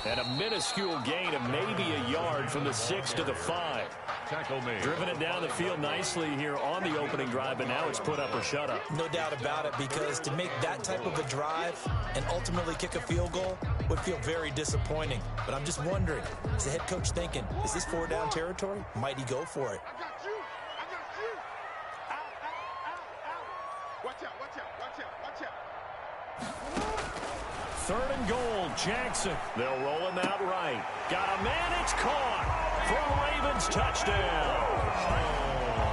And a minuscule gain of maybe a yard from the 6 to the 5. Tackle made. Driven it down the field nicely here on the opening drive, but now it's put up or shut up. No doubt about it, because to make that type of a drive and ultimately kick a field goal would feel very disappointing. But I'm just wondering, is the head coach thinking, is this 4-down territory? Might he go for it? I got you. Watch out, watch out, watch out, watch out. Third and goal, Jackson. They'll roll him out right. Got a man, it's caught for a Ravens touchdown.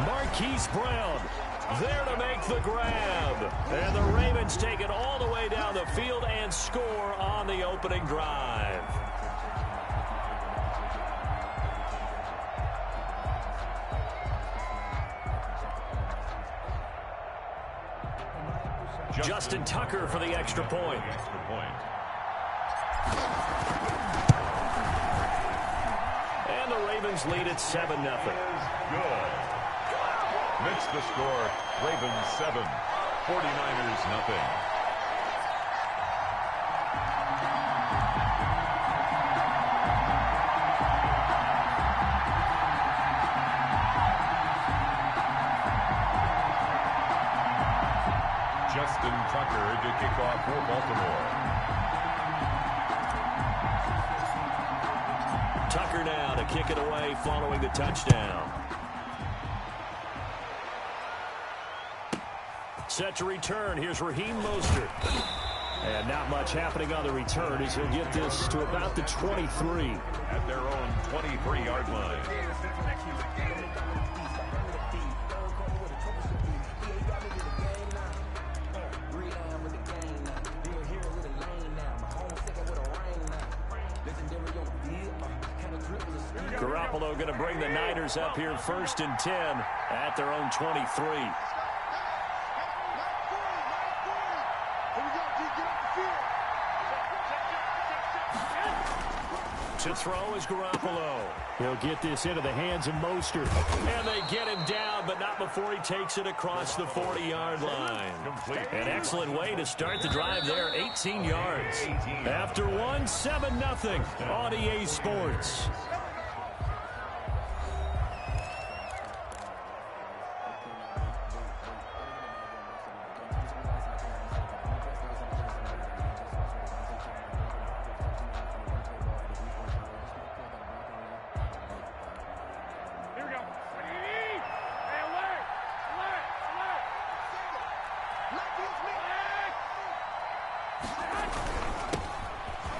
Marquise Brown there to make the grab. And the Ravens take it all the way down the field and score on the opening drive. Justin Tucker for the extra point. And the Ravens lead at 7-0. Good. Mixed the score. Ravens 7, 49ers nothing. Justin Tucker to kick off for Baltimore. Tucker now to kick it away following the touchdown. Set to return. Here's Raheem Mostert. And not much happening on the return as he'll get this to about the 23. At their own 23-yard line. Garoppolo going to bring the Niners up here 1st and 10 at their own 23. To throw is Garoppolo. He'll get this into the hands of Mostert. And they get him down, but not before he takes it across the 40-yard line. An excellent way to start the drive there, 18 yards. After one, 7-0 on EA Sports.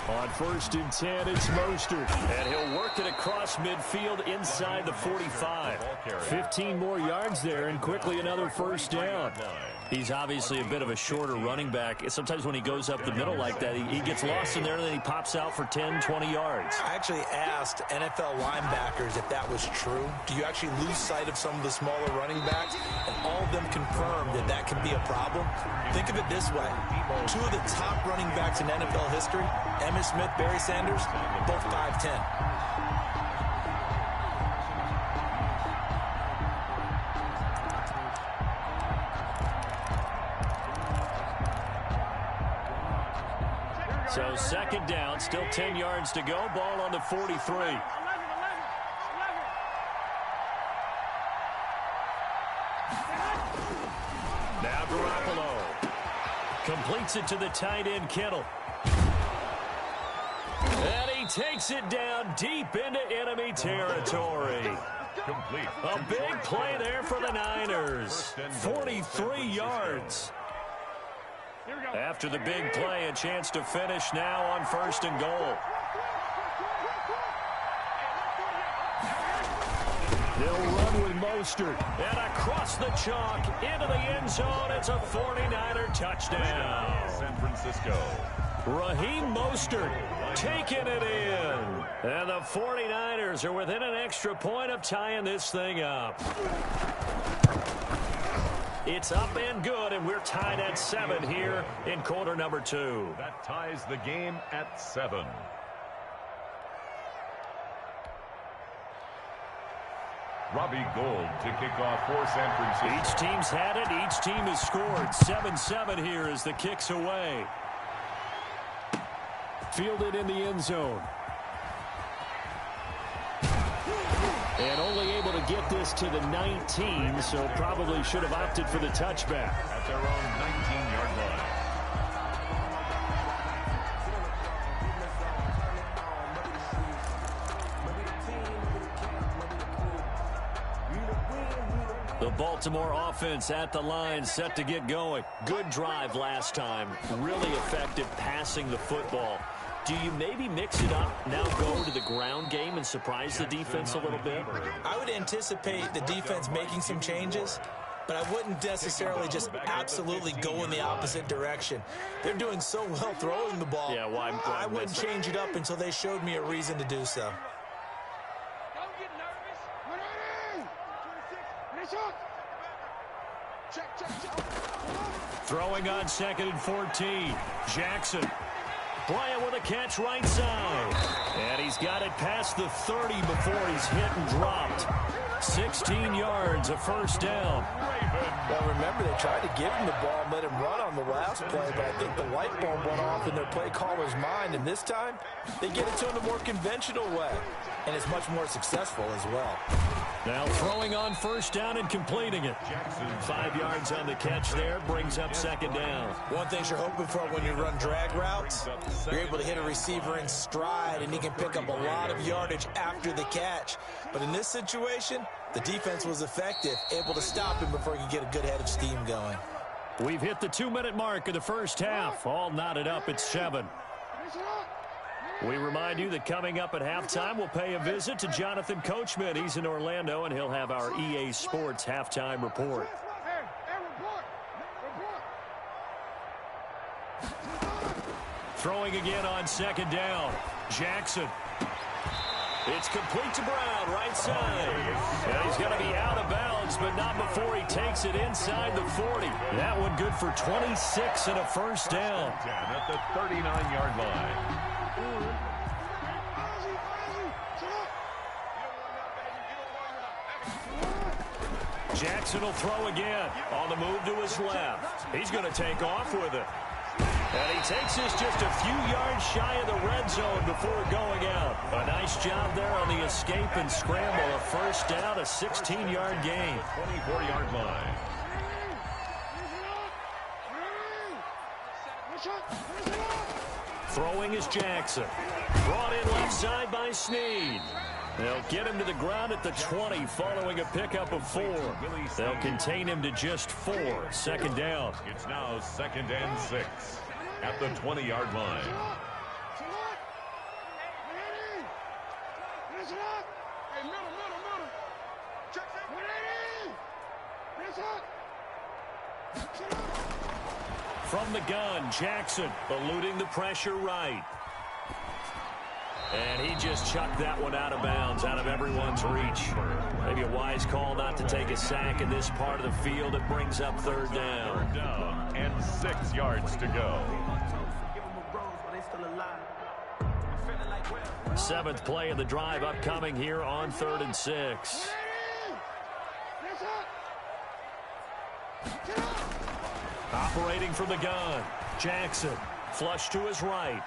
On 1st and 10, it's Mostert. And he'll work it across midfield inside the 45. 15 more yards there and quickly another first down. He's obviously a bit of a shorter running back. Sometimes when he goes up the middle like that, he gets lost in there and then he pops out for 10, 20 yards. I actually asked NFL linebackers if that was true. Do you actually lose sight of some of the smaller running backs? And all of them confirmed that that can be a problem. Think of it this way. 2 of the top running backs in NFL history, Emmitt Smith, Barry Sanders, both 5'10". So 2nd down, still 10 yards to go. Ball on the 43. Garoppolo completes it to the tight end, Kittle. And he takes it down deep into enemy territory. Complete. A big play there for the Niners. 43 yards. After the big play, a chance to finish now on 1st and goal. They'll run with Mostert. And across the chalk into the end zone. It's a 49er touchdown. San Francisco. Raheem Mostert taking it in. And the 49ers are within an extra point of tying this thing up. It's up and good, and we're tied at 7 here in quarter number 2. That ties the game at 7. Robbie Gould to kick off for San Francisco. Each team's had it. Each team has scored. 7-7 here as the kick's away. Fielded in the end zone. And only able to get this to the 19, so probably should have opted for the touchback. At their own 19-yard line. The Baltimore offense at the line, set to get going. Good drive last time. Really effective passing the football. Do you maybe mix it up, now go to the ground game and surprise the defense a little bit? I would anticipate the defense making some changes, but I wouldn't necessarily just absolutely go in the opposite direction. They're doing so well throwing the ball. Yeah, why I wouldn't change it up until they showed me a reason to do so. Don't get nervous. Check. Throwing on 2nd and 14. Jackson. Bryant with a catch right side. And he's got it past the 30 before he's hit and dropped. 16 yards, a first down. Well, remember, they tried to give him the ball and let him run on the last play, but I think the light bulb went off in their play caller's mind, and this time they get it to him the more conventional way, and it's much more successful as well. Now throwing on 1st down and completing it. 5 yards on the catch there, brings up 2nd down. One thing you're hoping for when you run drag routes, you're able to hit a receiver in stride, and he can pick up a lot of yardage after the catch. But in this situation, the defense was effective, able to stop him before he could get a good head of steam going. We've hit the 2-minute mark of the first half. All knotted up at 7. We remind you that coming up at halftime, we'll pay a visit to Jonathan Coachman. He's in Orlando, and he'll have our EA Sports halftime report. Throwing again on 2nd down. Jackson. It's complete to Brown, right side. And he's going to be out of bounds, but not before he takes it inside the 40. That one good for 26 and a first down. At the 39-yard line. Jackson will throw again. On the move to his left. He's going to take off with it. And he takes this just a few yards shy of the red zone before going out. A nice job there on the escape and scramble. A first down, a 16-yard gain. 24-yard line. Throwing is Jackson. Brought in left side by Snead. They'll get him to the ground at the 20 following a pickup of 4. They'll contain him to just 4. 2nd down. It's now 2nd and 6 at the 20-yard line. From the gun, Jackson eluding the pressure right. And he just chucked that one out of bounds, out of everyone's reach. Maybe a wise call not to take a sack in this part of the field. It brings up 3rd down. 3rd down and 6 yards to go. 7th play of the drive upcoming here on 3rd and 6. Operating from the gun, Jackson, flush to his right.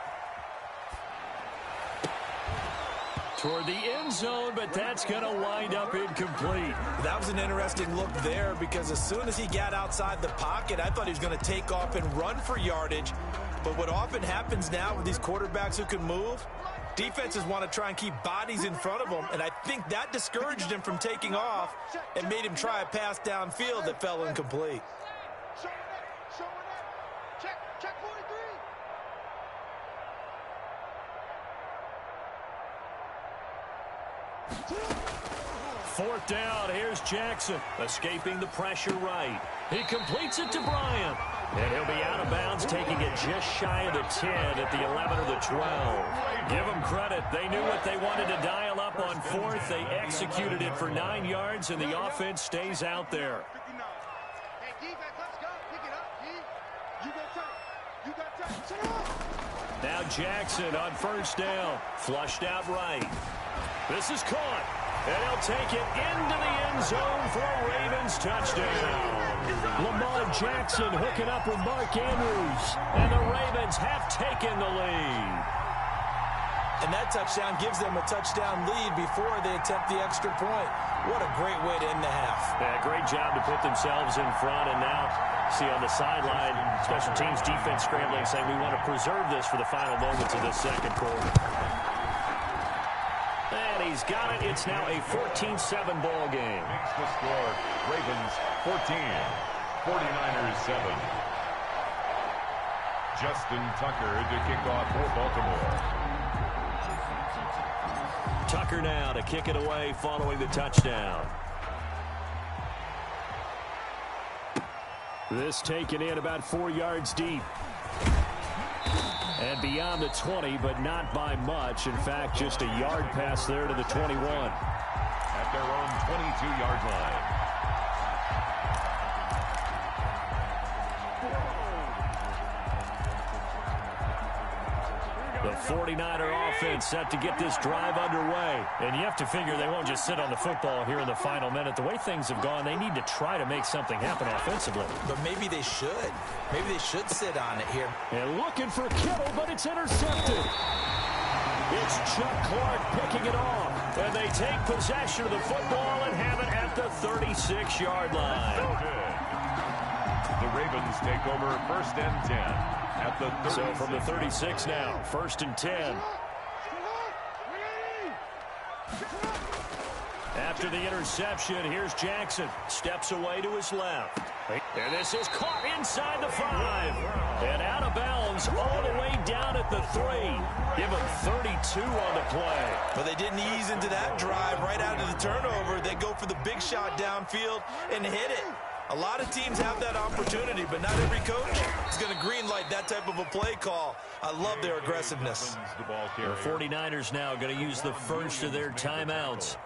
toward the end zone, but that's going to wind up incomplete. That was an interesting look there because as soon as he got outside the pocket, I thought he was going to take off and run for yardage. But what often happens now with these quarterbacks who can move, defenses want to try and keep bodies in front of them, and I think that discouraged him from taking off and made him try a pass downfield that fell incomplete. Check 43. Fourth down, here's Jackson, escaping the pressure right. He completes it to Bryant, and he'll be out of bounds, taking it just shy of the 10 at the 11 or the 12. Give them credit. They knew what they wanted to dial up on fourth. They executed it for 9 yards, and the offense stays out there. Hey, defense, let's go. Pick it up, G. You got time. Now Jackson on first down, flushed out right. This is caught, and he'll take it into the end zone for a Ravens touchdown. Lamar Jackson hooking up with Mark Andrews, and the Ravens have taken the lead. And that touchdown gives them a touchdown lead before they attempt the extra point. What a great way to end the half. Yeah, great job to put themselves in front, and now see on the sideline, special teams defense scrambling, saying we want to preserve this for the final moments of this second quarter. And he's got it. It's now a 14-7 ball game. Makes the score. Ravens 14, 49ers 7. Justin Tucker to kick off for Baltimore. Tucker now to kick it away following the touchdown. This taken in about 4 yards deep. And beyond the 20, but not by much. In fact, just a yard pass there to the 21. At their own 22-yard line. The 49er offense set to get this drive underway. And you have to figure they won't just sit on the football here in the final minute. The way things have gone, they need to try to make something happen offensively. But maybe they should. Maybe they should sit on it here. And looking for Kittle, but it's intercepted. It's Chuck Clark picking it off. And they take possession of the football and have it at the 36-yard line. The Ravens take over first and 10. At the 36. So from the 36 now, first and 10. After the interception, here's Jackson. Steps away to his left. And this is caught inside the 5. And out of bounds all the way down at the 3. Give him 32 on the play. But they didn't ease into that drive right out of the turnover. They go for the big shot downfield and hit it. A lot of teams have that opportunity, but not every coach is going to greenlight that type of a play call. I love their aggressiveness. The 49ers now going to use the first of their timeouts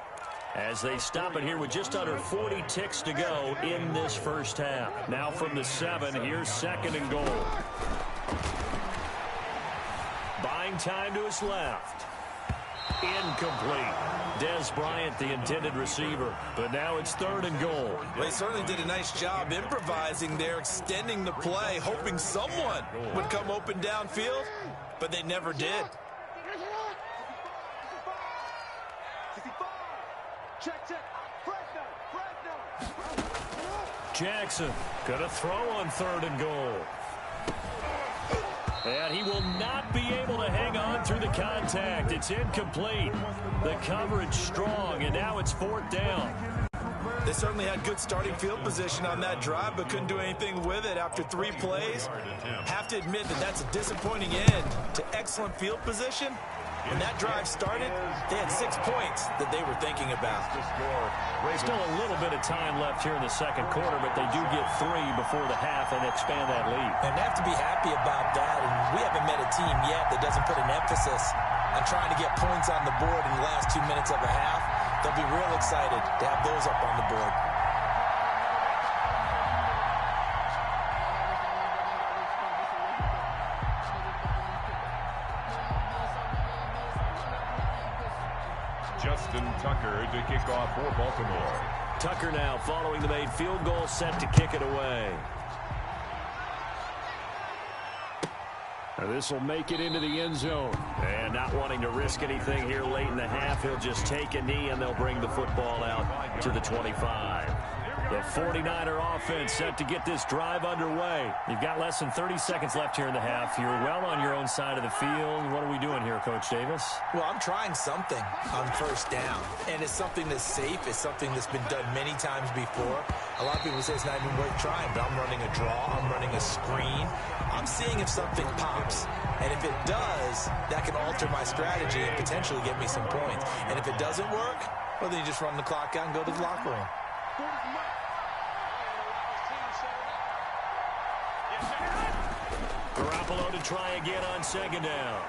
as they stop it here with just under 40 ticks to go in this first half. Now from the 7, here's second and goal. Buying time to his left. Incomplete. Des Bryant, the intended receiver. But now it's third and goal. Well, they certainly did a nice job improvising there, extending the play, hoping someone would come open downfield, but they never did. Jackson gonna throw on third and goal. And he will not be able to hang on through the contact. It's incomplete. The coverage strong, and now it's fourth down. They certainly had good starting field position on that drive, but couldn't do anything with it after 3 plays. Have to admit that that's a disappointing end to excellent field position. When that drive started, they had 6 points that they were thinking about. Still a little bit of time left here in the second quarter, but they do get 3 before the half and expand that lead. And they have to be happy about that. And we haven't met a team yet that doesn't put an emphasis on trying to get points on the board in the last 2 minutes of a half. They'll be real excited to have those up on the board. Justin Tucker to kick off for Baltimore. Tucker now following the made field goal, set to kick it away. This will make it into the end zone. And not wanting to risk anything here late in the half, he'll just take a knee and they'll bring the football out to the 25. The 49er offense set to get this drive underway. You've got less than 30 seconds left here in the half. You're well on your own side of the field. What are we doing here, Coach Davis? Well, I'm trying something on first down, and it's something that's safe. It's something that's been done many times before. A lot of people say it's not even worth trying, but I'm running a draw. I'm running a screen. I'm seeing if something pops, and if it does, that can alter my strategy and potentially get me some points. And if it doesn't work, well, then you just run the clock out and go to the locker room. Garoppolo to try again on second down.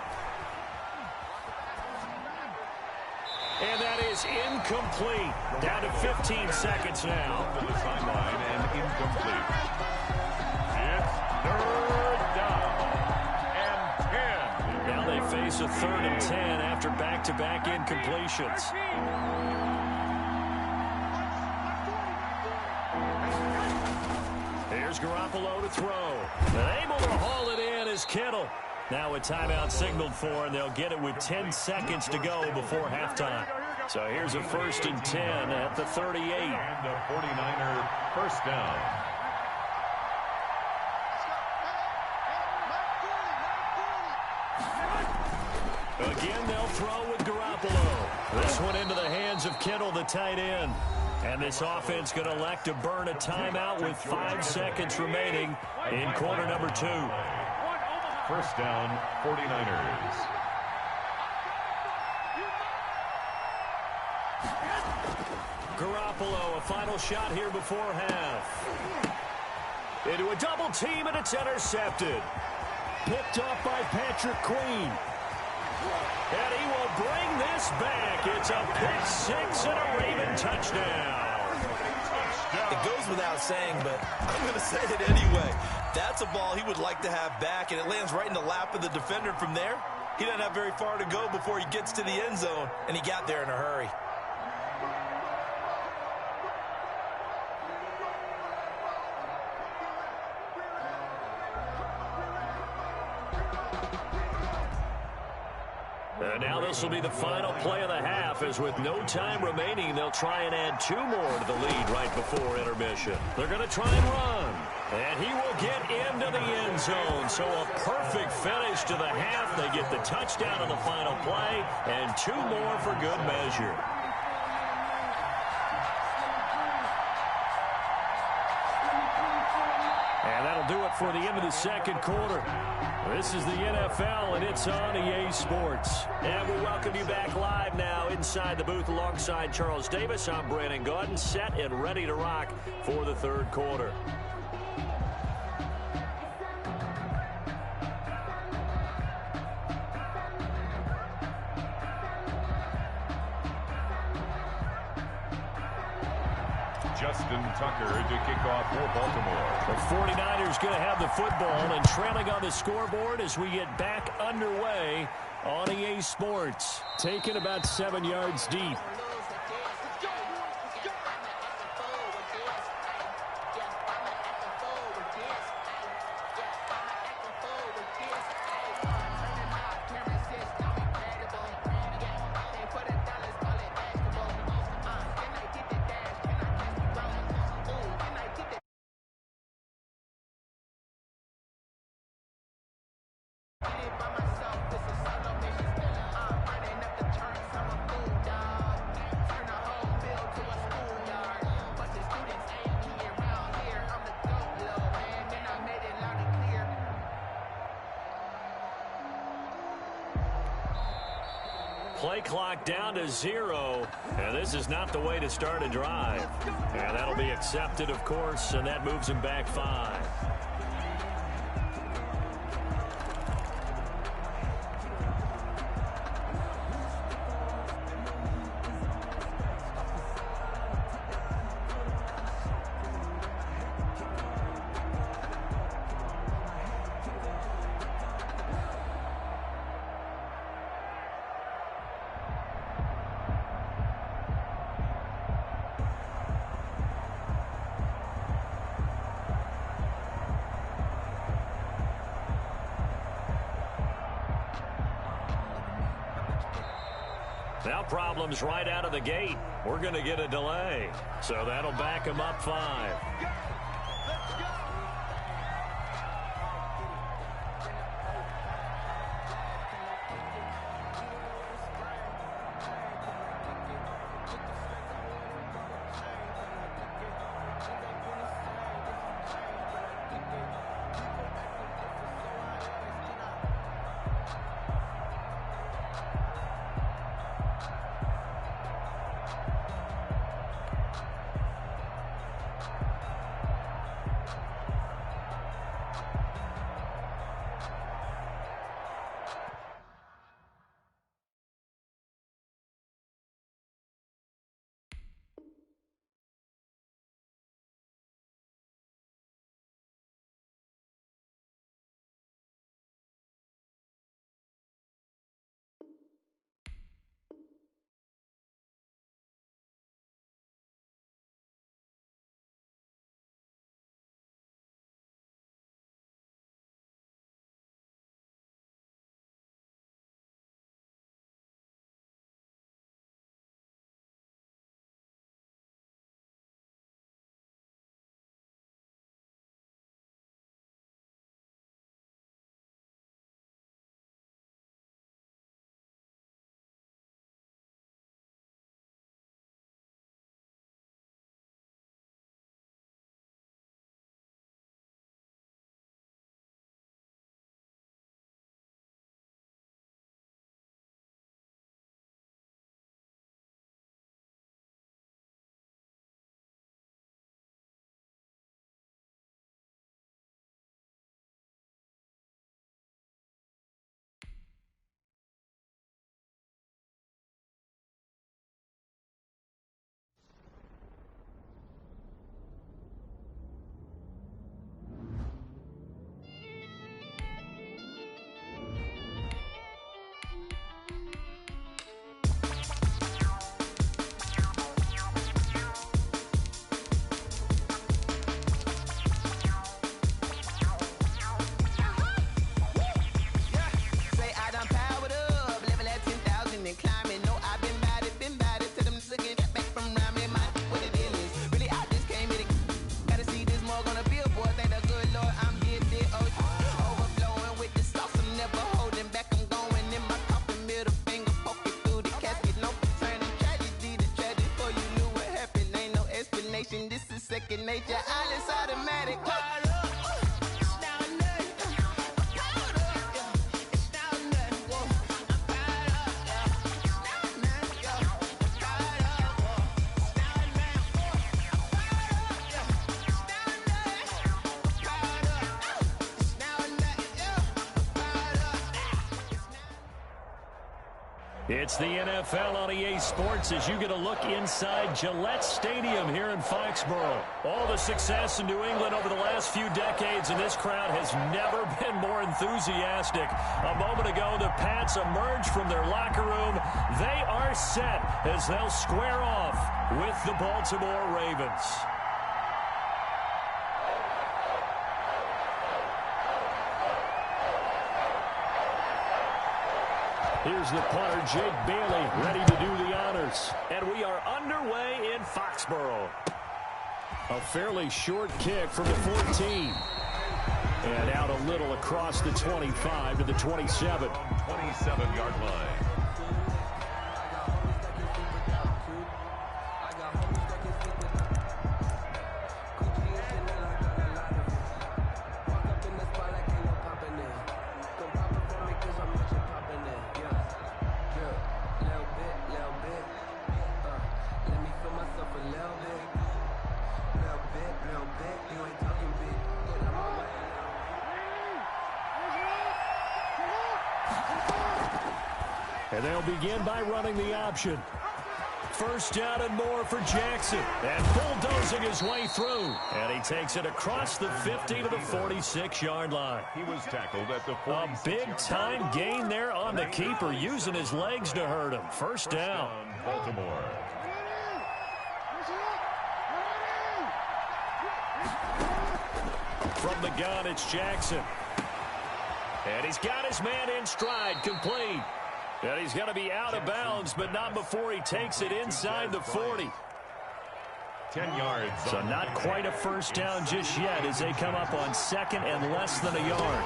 And that is incomplete. Down to 15 seconds now. To the sideline and incomplete. It's third down and 10. Now they face a 3rd and 10 after back-to-back incompletions. Here's Garoppolo to throw. And able to haul it in is Kittle. Now a timeout signaled for, and they'll get it with 10 seconds to go before halftime. So here's a 1st and 10 at the 38. And a 49er first down. Again, they'll throw with Garoppolo. This one into the hands of Kittle, the tight end. And this offense going to elect to burn a timeout with 5 seconds remaining in quarter number 2. First down, 49ers. Garoppolo, a final shot here before half. Into a double team, and it's intercepted. Picked off by Patrick Queen. And he will bring this back. It's a pick 6 and a Raven touchdown. It goes without saying, but I'm going to say it anyway. That's a ball he would like to have back, and it lands right in the lap of the defender from there. He doesn't have very far to go before he gets to the end zone, and he got there in a hurry. And now this will be the final play of the half, as with no time remaining, they'll try and add 2 more to the lead right before intermission. They're going to try and run. And he will get into the end zone. So a perfect finish to the half. They get the touchdown on the final play, and 2 more for good measure. And that'll do it for the end of the second quarter. This is the NFL, and it's on EA Sports. And we welcome you back live now inside the booth alongside Charles Davis. I'm Brandon Gaudin, set and ready to rock for the third quarter. Justin Tucker to kick off for Baltimore. The 49ers going to have the football and trailing on the scoreboard as we get back underway on EA Sports. Taken about 7 yards deep. Play clock down to 0, and this is not the way to start a drive. And that'll be accepted, of course, and that moves him back 5. Now problems right out of the gate. We're going to get a delay. So that'll back him up 5. second nature. All is automatic. It's the NFL on EA Sports as you get a look inside Gillette Stadium here in Foxborough. All the success in New England over the last few decades, and this crowd has never been more enthusiastic. A moment ago, the Pats emerged from their locker room. They are set as they'll square off with the Baltimore Ravens. Here's the punter, Jake Bailey, ready to do the honors. And we are underway in Foxborough. A fairly short kick from the 14. And out a little across the 25 to the 27. 27-yard line. And they'll begin by running the option. First down and more for Jackson. And bulldozing his way through. And he takes it across the 50 to the 46-yard line. He was tackled at the 46. A big-time gain there on the keeper, using his legs to hurt him. First down. Baltimore. From the gun, it's Jackson. And he's got his man in stride, complete. And he's going to be out of bounds, but not before he takes it inside the 40. 10 yards. So not quite a first down just yet as they come up on second and less than a yard.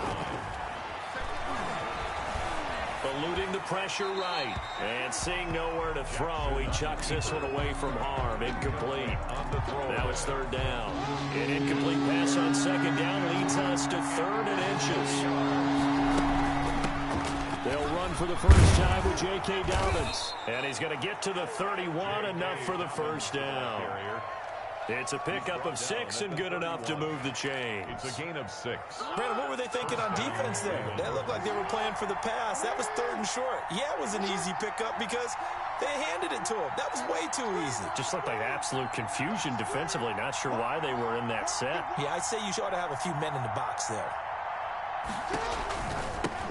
Eluding the pressure right. And seeing nowhere to throw, he chucks this one away from harm. Incomplete. Now it's third down. An incomplete pass on second down leads us to 3rd and inches. They'll run for the first time with J.K. Dobbins. And he's going to get to the 31, enough for the first down. It's a pickup of 6 and good enough to move the chains. It's a gain of 6. Brandon, what were they thinking on defense there? They looked like they were playing for the pass. That was 3rd and short. Yeah, it was an easy pickup because they handed it to him. That was way too easy. Just looked like absolute confusion defensively. Not sure why they were in that set. Yeah, I'd say you ought to have a few men in the box there.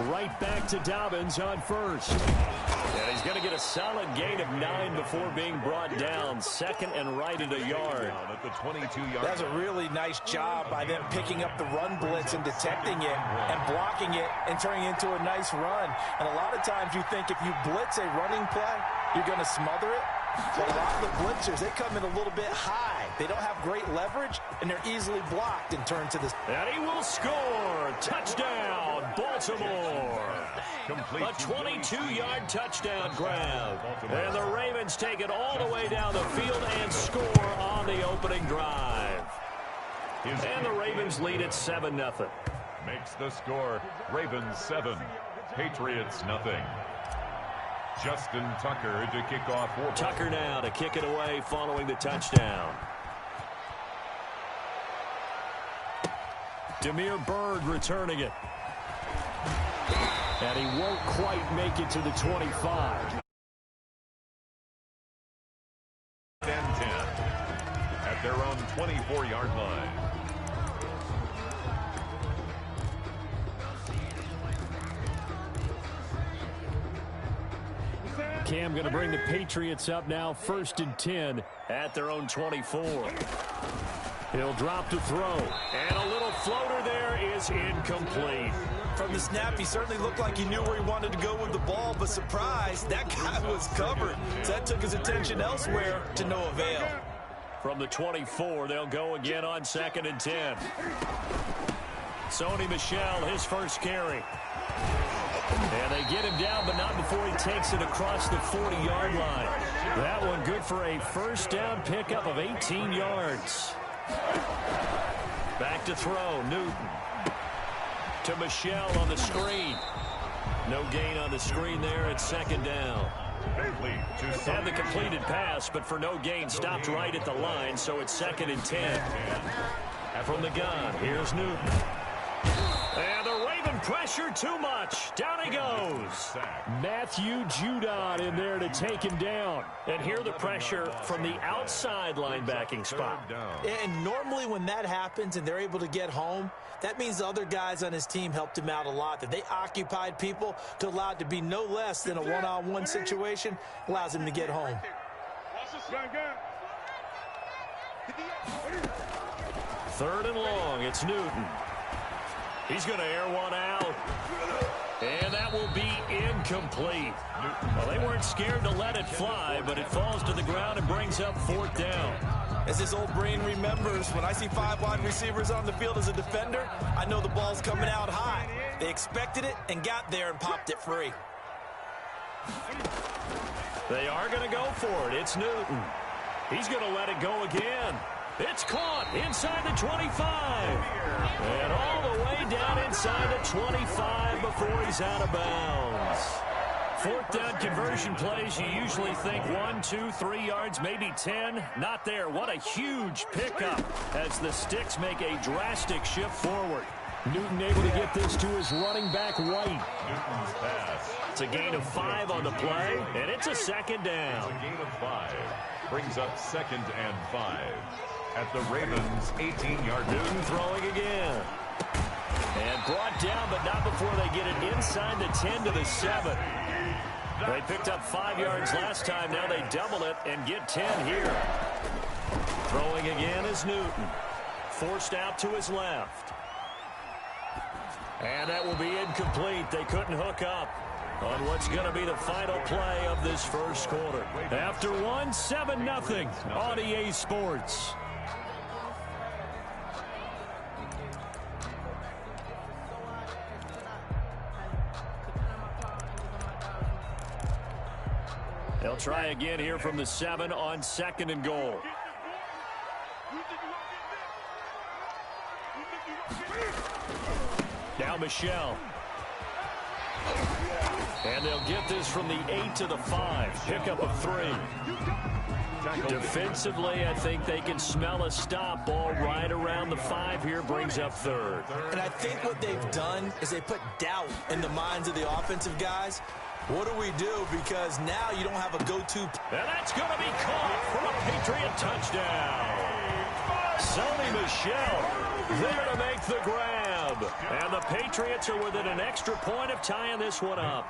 Right back to Dobbins on first. And he's going to get a solid gain of 9 before being brought down. 2nd and right at a yard. At the 22-yard. That's a really nice job by them picking up the run blitz and detecting it and blocking it and turning it into a nice run. And a lot of times you think if you blitz a running play, you're going to smother it. But a lot of the blitzers, they come in a little bit high. They don't have great leverage, and they're easily blocked and turn to this. And he will score. Touchdown, Baltimore. Complete. A 22-yard touchdown grab. And the Ravens take it all the way down the field and score on the opening drive. And the Ravens lead at 7-0. Makes the score. Ravens 7. Patriots nothing. Justin Tucker to kick off. Tucker now to kick it away following the touchdown. Damiere Byrd returning it. And he won't quite make it to the 25. And 10 at their own 24-yard line. Cam going to bring the Patriots up now, 1st and 10 at their own 24. He'll drop to throw. And a little floater there is incomplete. From the snap, he certainly looked like he knew where he wanted to go with the ball, but surprise, that guy was covered. So that took his attention elsewhere to no avail. From the 24, they'll go again on 2nd and 10. Sony Michel, his first carry. And they get him down, but not before he takes it across the 40-yard line. That one good for a first down pickup of 18 yards. Back to throw, Newton. To Michel on the screen. No gain on the screen there at 2nd down. Had the completed pass, but for no gain, stopped right at the line, so it's 2nd and 10. From the gun, here's Newton. And the Raven pressure too much. Down he goes. Matthew Judon in there to take him down. And here the pressure from the outside linebacking spot. And normally when that happens and they're able to get home, that means the other guys on his team helped him out a lot. That they occupied people to allow it to be no less than a one-on-one situation allows him to get home. 3rd and long, it's Newton. He's going to air one out. And that will be incomplete. Well, they weren't scared to let it fly, but it falls to the ground and brings up 4th down. As his old brain remembers, when I see 5 wide receivers on the field as a defender, I know the ball's coming out high. They expected it and got there and popped it free. They are going to go for it. It's Newton. He's going to let it go again. It's caught inside the 25. And all the way down inside the 25 before he's out of bounds. 4th down conversion plays, you usually think 1, 2, 3 yards, maybe 10. Not there. What a huge pickup as the Sticks make a drastic shift forward. Newton able to get this to his running back White. Newton's pass. It's a gain of 5 on the play, and it's a 2nd down. It's a gain of 5. Brings up 2nd and 5. At the Ravens' 18-yard line. Newton throwing again. And brought down, but not before they get it inside the 10 to the 7. They picked up 5 yards last time. Now they double it and get 10 here. Throwing again is Newton. Forced out to his left. And that will be incomplete. They couldn't hook up. on what's going to be the final play of this first quarter. After one, 7-0 on EA Sports. They'll try again here from the 7 on 2nd and goal. Now Michelle. And they'll get this from the 8 to the 5. Pickup of 3. Defensively, I think they can smell a stop. Ball right around the 5 here, brings up 3rd. And I think what they've done is they put doubt in the minds of the offensive guys. What do we do? Because now you don't have a go-to. And that's going to be caught for a Patriot touchdown. Sonny Michel there to make the grab. And the Patriots are within an extra point of tying this one up.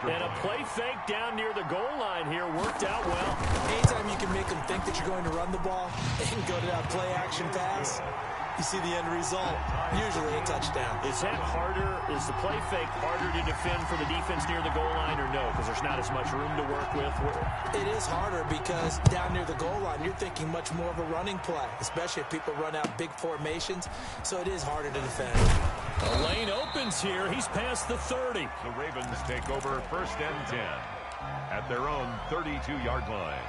And a play fake down near the goal line here worked out well. Anytime you can make them think that you're going to run the ball and go to that play-action pass, you see the end result, usually a touchdown. Is that harder? Is the play fake harder to defend for the defense near the goal line or no? Because there's not as much room to work with? It is harder because down near the goal line, you're thinking much more of a running play, especially if people run out big formations. So it is harder to defend. The lane opens here. He's past the 30. The Ravens take over 1st and 10 at their own 32-yard line.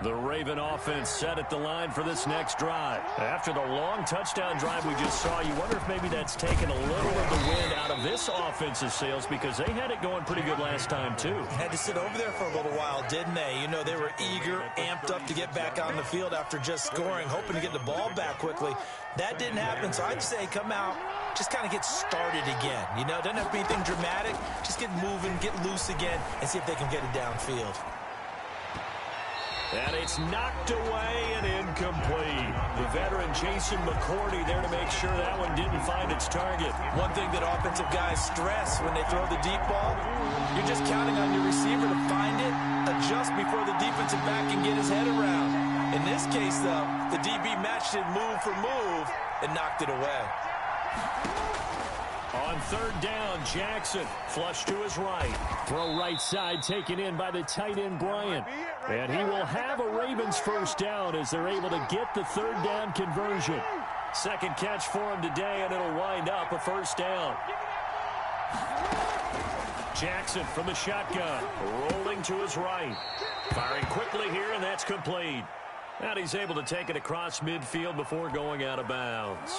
The Raven offense set at the line for this next drive. After the long touchdown drive we just saw, you wonder if maybe that's taken a little of the wind out of this offense's sails because they had it going pretty good last time, too. Had to sit over there for a little while, didn't they? You know, they were eager, amped up to get back on the field after just scoring, hoping to get the ball back quickly. That didn't happen, so I'd say come out, just kind of get started again. You know, doesn't have to be anything dramatic. Just get moving, get loose again, and see if they can get it downfield. And it's knocked away and incomplete. The veteran Jason McCourty there to make sure that one didn't find its target. One thing that offensive guys stress when they throw the deep ball, you're just counting on your receiver to find it, adjust before the defensive back can get his head around. In this case, though, the DB matched it move for move and knocked it away. On 3rd down, Jackson flush to his right. Throw right side taken in by the tight end Bryant. And he will have a Ravens 1st down as they're able to get the 3rd down conversion. 2nd catch for him today, and it'll wind up a 1st down. Jackson from the shotgun, rolling to his right. Firing quickly here, and that's complete. And he's able to take it across midfield before going out of bounds.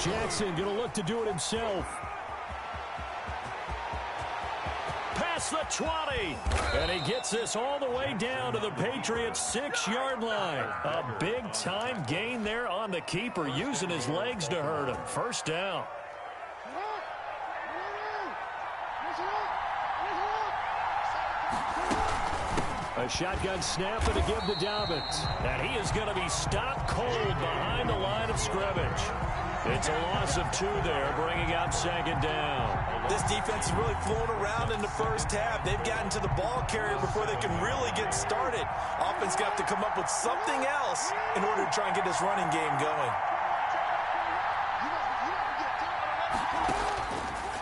Jackson going to look to do it himself. Past the 20. And he gets this all the way down to the Patriots' 6-yard line. A big-time gain there on the keeper, using his legs to hurt him. 1st down. A shotgun snap and a give to Dobbins. And he is going to be stopped cold behind the line of scrimmage. It's a loss of 2 there, bringing up 2nd down. This defense is really flown around in the first half. They've gotten to the ball carrier before they can really get started. Offense got to come up with something else in order to try and get this running game going.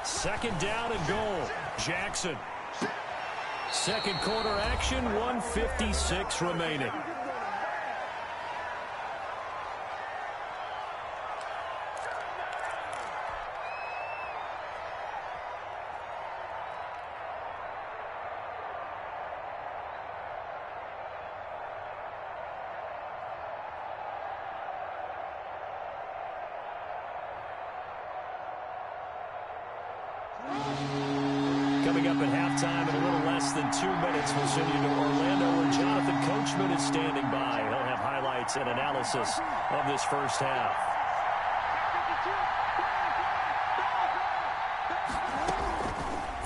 2nd down and goal. Jackson. 2nd quarter action, 1:56 remaining. Coming up at halftime in a little less than 2 minutes, we'll send you to Orlando where Jonathan Coachman is standing by. He'll have highlights and analysis of this first half.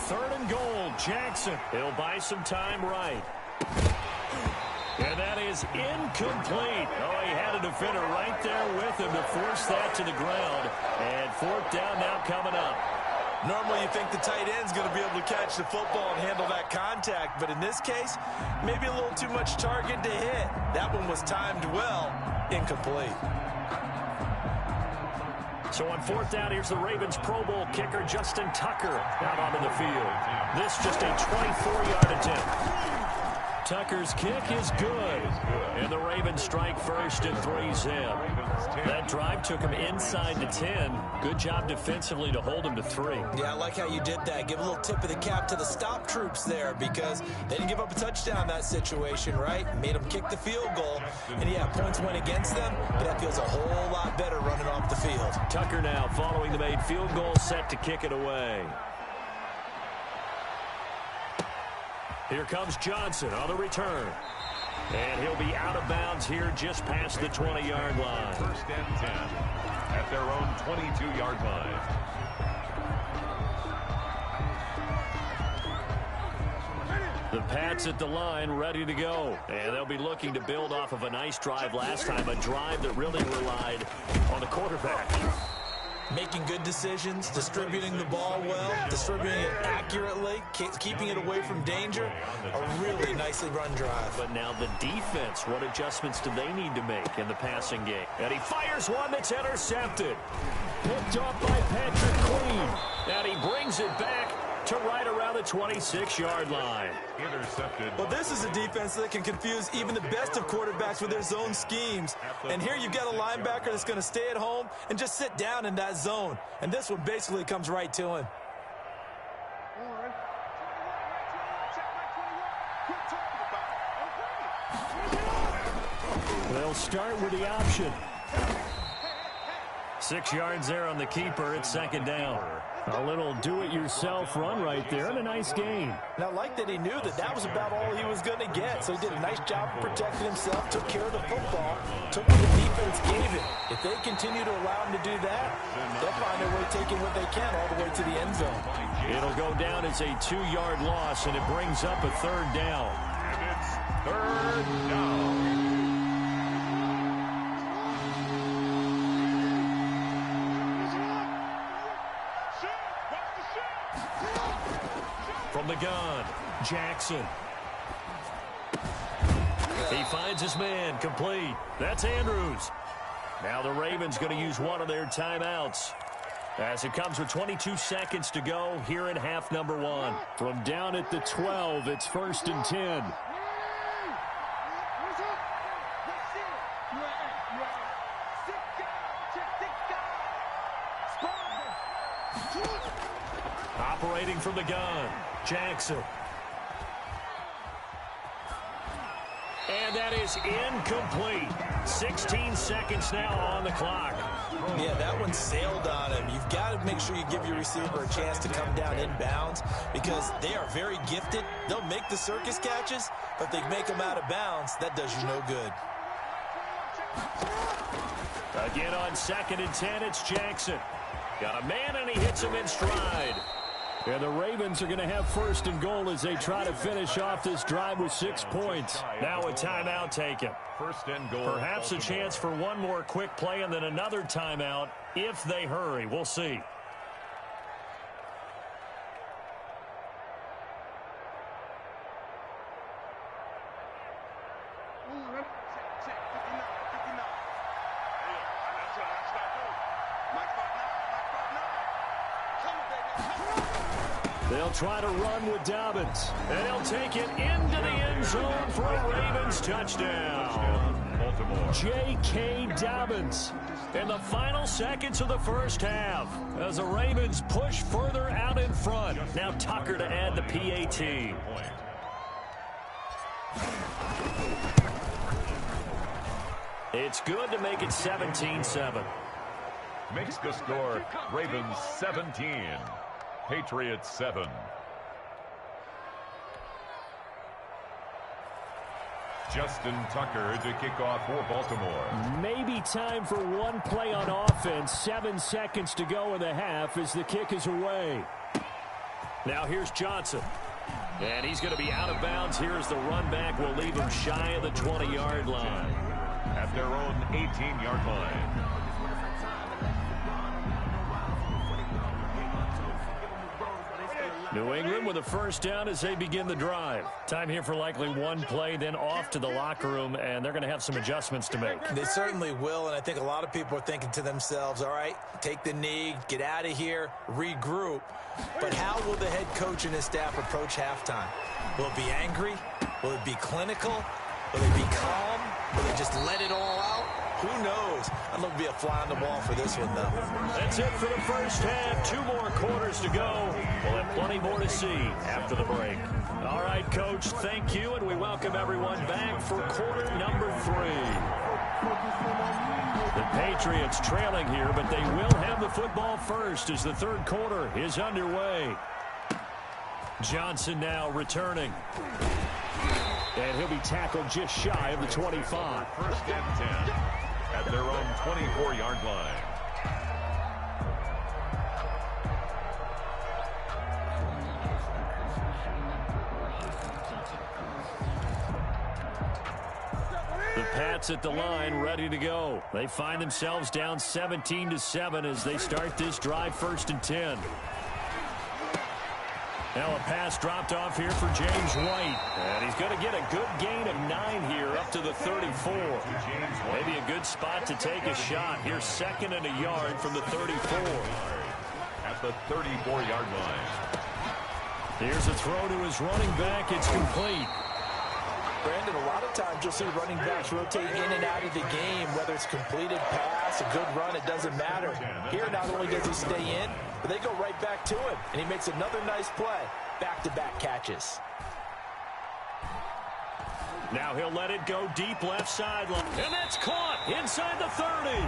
Third and goal, Jackson. He'll buy some time right. And that is incomplete. Oh, he had a defender right there with him to force that to the ground. And 4th down now coming up. Normally you think the tight end's going to be able to catch the football and handle that contact, but in this case, maybe a little too much target to hit. That one was timed well, incomplete. So on fourth down, here's the Ravens Pro Bowl kicker, Justin Tucker, out onto the field. This just a 24-yard attempt. Tucker's kick is good. And the Ravens strike first and 3-zip. That drive took him inside the 10. Good job defensively to hold him to 3. Yeah, I like how you did that. Give a little tip of the cap to the stop troops there because they didn't give up a touchdown in that situation, right? Made them kick the field goal. And, yeah, points went against them, but that feels a whole lot better running off the field. Tucker now following the made field goal, set to kick it away. Here comes Johnson on the return. And he'll be out of bounds here just past the 20-yard line. First and 10 at their own 22-yard line. The Pats at the line ready to go. And they'll be looking to build off of a nice drive last time, a drive that really relied on the quarterback. Making good decisions, distributing the ball well, distributing it accurately, keeping it away from danger. A really nicely run drive. But now the defense, what adjustments do they need to make in the passing game? And he fires one that's intercepted. Picked off by Patrick Queen. And he brings it back to right around the 26-yard line. Intercepted. Well, this is a defense that can confuse even the best of quarterbacks with their zone schemes. And here you've got a linebacker that's going to stay at home and just sit down in that zone. And this one basically comes right to him. They'll start with the option. 6 yards there on the keeper. It's second down. A little do-it-yourself run right there and a nice gain. And I like that he knew that that was about all he was going to get. So he did a nice job of protecting himself, took care of the football, took what the defense gave him. If they continue to allow him to do that, they'll find their way taking what they can all the way to the end zone. It'll go down as a 2-yard loss, and it brings up a third down. And it's third down. From the gun, Jackson. He finds his man, complete. That's Andrews. Now the Ravens going to use one of their timeouts as it comes with 22 seconds to go here in half number 1. From down at the 12, it's first and 10. Operating from the gun, Jackson. And that is incomplete. 16 seconds now on the clock. Yeah, that one sailed on him. You've got to make sure you give your receiver a chance to come down inbounds because they are very gifted. They'll make the circus catches, but if they make them out of bounds, that does you no good. Again on second and 10, it's Jackson. Got a man, and he hits him in stride. And the Ravens are going to have first and goal as they try to finish off this drive with 6 points. Now a timeout taken. First and goal. Perhaps a chance for one more quick play and then another timeout if they hurry. We'll see. They'll try to run with Dobbins, and he'll take it into the end zone for a Ravens touchdown. Baltimore. J.K. Dobbins in the final seconds of the first half as the Ravens push further out in front. Now Tucker to add the PAT. It's good to make it 17-7. Makes the score Ravens 17. Patriots 7. Justin Tucker to kick off for Baltimore. Maybe time for one play on offense. 7 seconds to go in the half as the kick is away. Now here's Johnson. And he's going to be out of bounds. Here's the run back. Will leave him shy of the 20-yard line. At their own 18-yard line. New England with a first down as they begin the drive. Time here for likely one play, then off to the locker room, and they're going to have some adjustments to make. They certainly will, and I think a lot of people are thinking to themselves, all right, take the knee, get out of here, regroup. But how will the head coach and his staff approach halftime? Will it be angry? Will it be clinical? Will it be calm? Will they just let it all out? Who knows? I'd love to be a fly on the wall for this one, though. That's it for the first half. 2 more quarters to go. We'll have plenty more to see after the break. All right, Coach, thank you, and we welcome everyone back for quarter number 3. The Patriots trailing here, but they will have the football first as the third quarter is underway. Johnson now returning. And he'll be tackled just shy of the 25. First and 10 at their own 24-yard line. The Pats at the line ready to go. They find themselves down 17-7 as they start this drive first and 10. Now a pass dropped off here for James White. And he's going to get a good gain of 9 here up to the 34. Maybe a good spot to take a shot. Here's 2nd and a yard from the 34. At the 34-yard line. Here's a throw to his running back. It's complete. Brandon, a lot of times you'll see running backs rotate in and out of the game, whether it's completed pass, a good run, it doesn't matter. Here, not only does he stay in, but they go right back to him, and he makes another nice play. Back-to-back catches. Now he'll let it go deep left sideline. And that's caught inside the 30.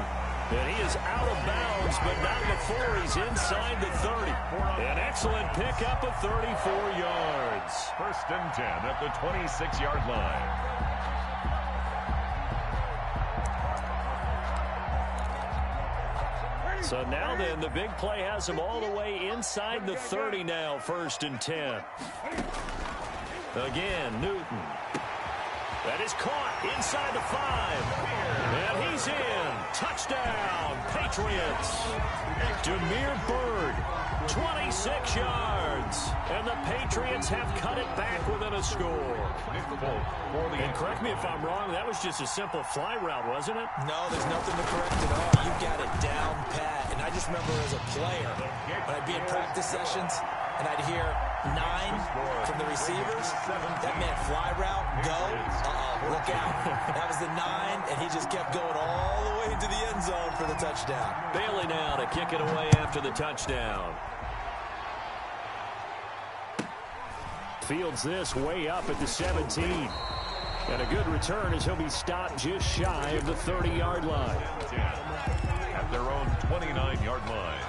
And he is out of bounds, but not before he's inside the 30. An excellent pickup of 34 yards. First and 10 at the 26-yard line. So now then, the big play has him all the way inside the 30 now, 1st and 10. Again, Newton. That is caught inside the 5. And he's in. Touchdown, Patriots. Demir Bird, 26 yards. And the Patriots have cut it back within a score. And correct me if I'm wrong, that was just a simple fly route, wasn't it? No, there's nothing to correct at all. You got it down pat. And I just remember as a player, when I'd be in practice sessions, and I'd hear 9 from the receivers. That meant fly route, go. Look out. That was the 9, and he just kept going all the way into the end zone for the touchdown. Bailey now to kick it away after the touchdown. Fields this way up at the 17. And a good return as he'll be stopped just shy of the 30-yard line. At their own 29-yard line.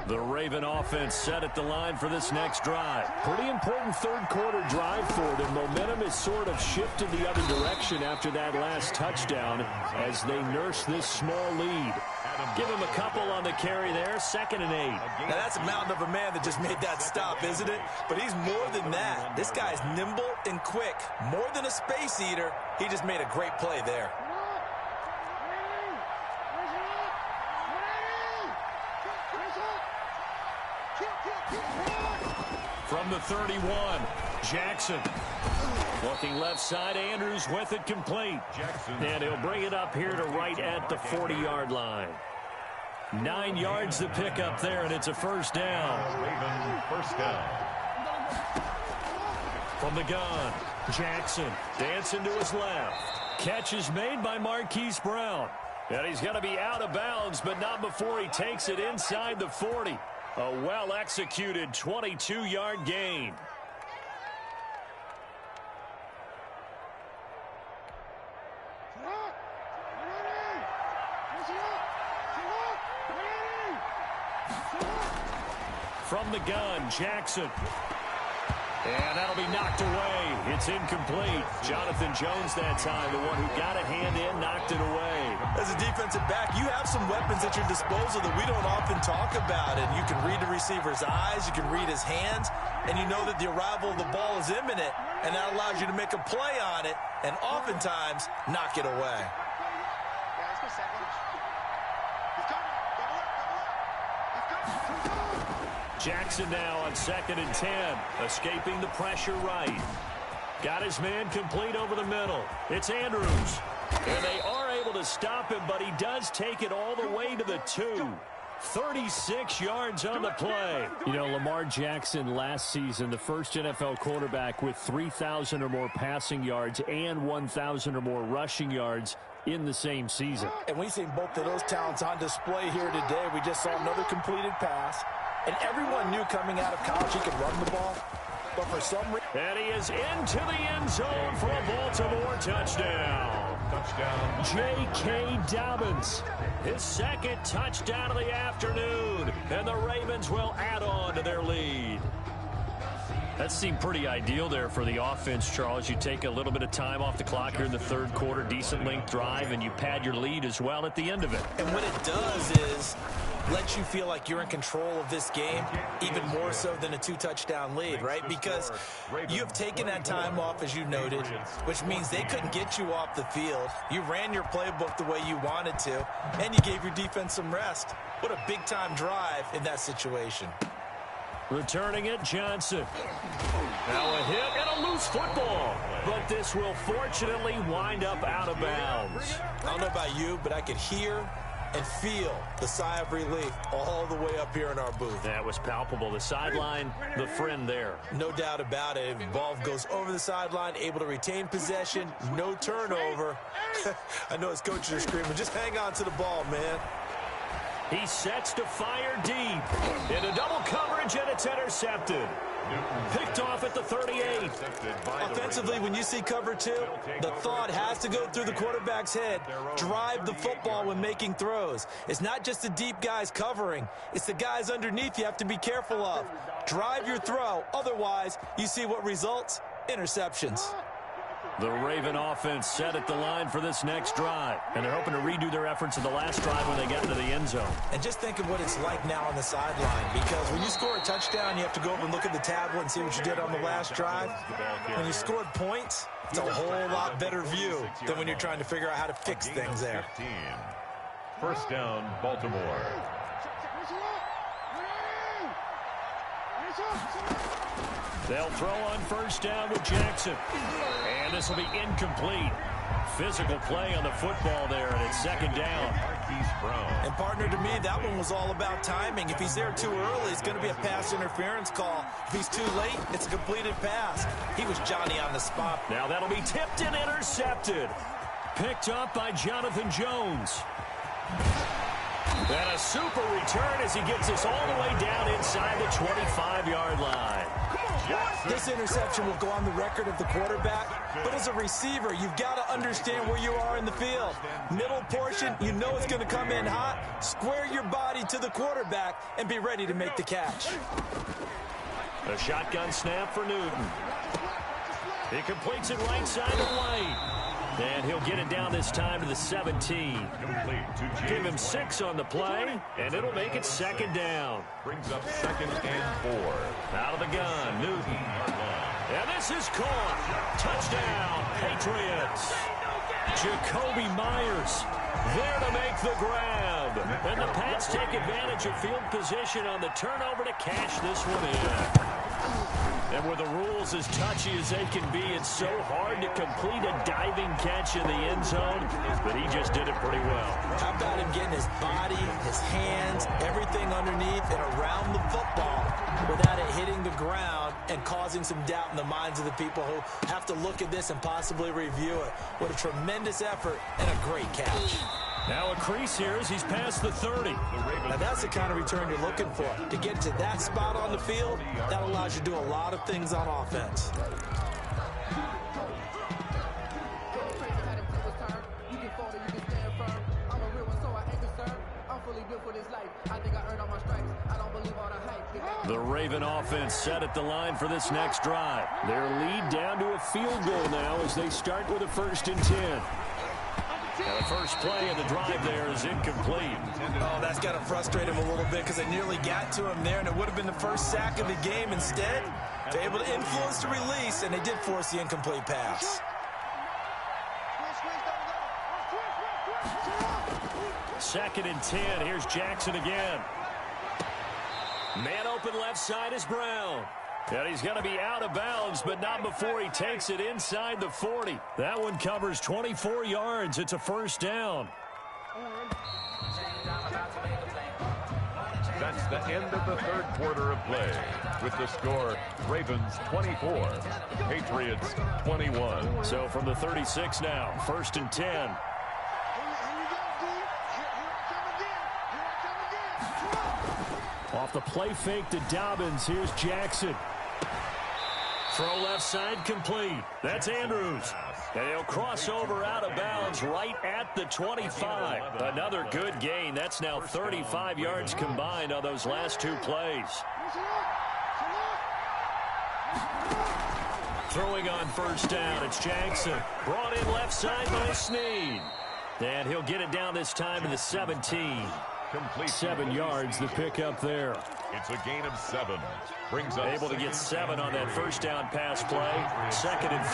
The Raven offense set at the line for this next drive. Pretty important third quarter drive for them. Momentum has sort of shifted the other direction after that last touchdown as they nurse this small lead. Give him a couple on the carry there, 2nd and 8. Now that's a mountain of a man that just made that stop, isn't it? But he's more than that. This guy's nimble and quick. More than a space eater, he just made a great play there. From the 31, Jackson. Looking left side, Andrews with it complete. And he'll bring it up here to right at the 40-yard line. 9 yards to pick up there, and it's a first down. Raven, first down. From the gun, Jackson dancing to his left. Catch is made by Marquise Brown. And he's going to be out of bounds, but not before he takes it inside the 40. A well-executed 22-yard gain. From the gun, Jackson. And that'll be knocked away. It's incomplete. Jonathan Jones that time, the one who got a hand in, knocked it away. As a defensive back, you have some weapons at your disposal that we don't often talk about. And you can read the receiver's eyes, you can read his hands, and you know that the arrival of the ball is imminent, and that allows you to make a play on it and oftentimes knock it away. Jackson now on 2nd and 10, escaping the pressure right. Got his man complete over the middle. It's Andrews. And they are able to stop him, but he does take it all the way to the 2. 36 yards on the play. You know, Lamar Jackson last season, the first NFL quarterback with 3,000 or more passing yards and 1,000 or more rushing yards in the same season. And we've seen both of those talents on display here today. We just saw another completed pass. And everyone knew coming out of college he could run the ball. But for some reason... And he is into the end zone for a Baltimore touchdown. Touchdown. J.K. Dobbins. His second touchdown of the afternoon. And the Ravens will add on to their lead. That seemed pretty ideal there for the offense, Charles. You take a little bit of time off the clock here in the third quarter, decent length drive, and you pad your lead as well at the end of it. And what it does is let you feel like you're in control of this game, even more so than a 2-touchdown lead, right? Because you have taken that time off, as you noted, which means they couldn't get you off the field. You ran your playbook the way you wanted to, and you gave your defense some rest. What a big-time drive in that situation. Returning it, Johnson. Now a hit and a loose football. But this will fortunately wind up out of bounds. I don't know about you, but I could hear and feel the sigh of relief all the way up here in our booth. That was palpable. The sideline, the friend there. No doubt about it. Ball goes over the sideline, able to retain possession, no turnover. I know his coaches are screaming, just hang on to the ball, man. He sets to fire deep. Into double coverage, and it's intercepted. Picked off at the 38. Offensively, when you see cover 2, the thought has to go through the quarterback's head. Drive the football when making throws. It's not just the deep guys covering. It's the guys underneath you have to be careful of. Drive your throw. Otherwise, you see what results? Interceptions. The Raven offense set at the line for this next drive. And they're hoping to redo their efforts in the last drive when they got into the end zone. And just think of what it's like now on the sideline. Because when you score a touchdown, you have to go over and look at the tablet and see what you did on the last drive. When you scored points, it's a whole lot better view than when you're trying to figure out how to fix things there. First down, Baltimore. They'll throw on first down with Jackson. And this will be incomplete. Physical play on the football there, and it's second down. And partner, to me, that one was all about timing. If he's there too early, it's going to be a pass interference call. If he's too late, it's a completed pass. He was Johnny on the spot. Now that'll be tipped and intercepted. Picked up by Jonathan Jones. And a super return as he gets us all the way down inside the 25-yard line. This interception will go on the record of the quarterback, but as a receiver, you've got to understand where you are in the field. Middle portion, you know it's going to come in hot. Square your body to the quarterback and be ready to make the catch. A shotgun snap for Newton. He completes it right side to White. And he'll get it down this time to the 17. Give him 6 on the play, and it'll make it second down. Brings up 2nd and 4. Out of the gun, Newton. And this is caught. Touchdown, Patriots. Jacoby Myers there to make the grab. And the Pats take advantage of field position on the turnover to cash this one in. And with the rules as touchy as they can be, it's so hard to complete a diving catch in the end zone, but he just did it pretty well. How about him getting his body, his hands, everything underneath and around the football without it hitting the ground and causing some doubt in the minds of the people who have to look at this and possibly review it. What a tremendous effort and a great catch. Now a crease here as he's past the 30. Now that's the kind of return you're looking for. To get to that spot on the field, that allows you to do a lot of things on offense. The Raven offense set at the line for this next drive. Their lead down to a field goal now as they start with a 1st and 10. And the first play of the drive there is incomplete. Oh, that's got to frustrate him a little bit because they nearly got to him there, and it would have been the first sack of the game. Instead, they're able to influence the release, and they did force the incomplete pass. 2nd and 10. Here's Jackson again. Man open left side is Brown. And he's going to be out of bounds, but not before he takes it inside the 40. That one covers 24 yards. It's a 1st down. That's the end of the 3rd quarter of play. With the score, Ravens 24, Patriots 21. So from the 36 now, 1st and 10. Off the play fake to Dobbins. Here's Jackson. Throw left side complete. That's Andrews. And he'll cross over out of bounds right at the 25. Another good gain. That's now 35 yards combined on those last 2 plays. Throwing on 1st down, it's Jackson. Brought in left side by Snead. And he'll get it down this time to the 17. 7 yards the pick up there. It's a gain of 7. Brings up able to get 7 on that 1st down pass play. 2nd and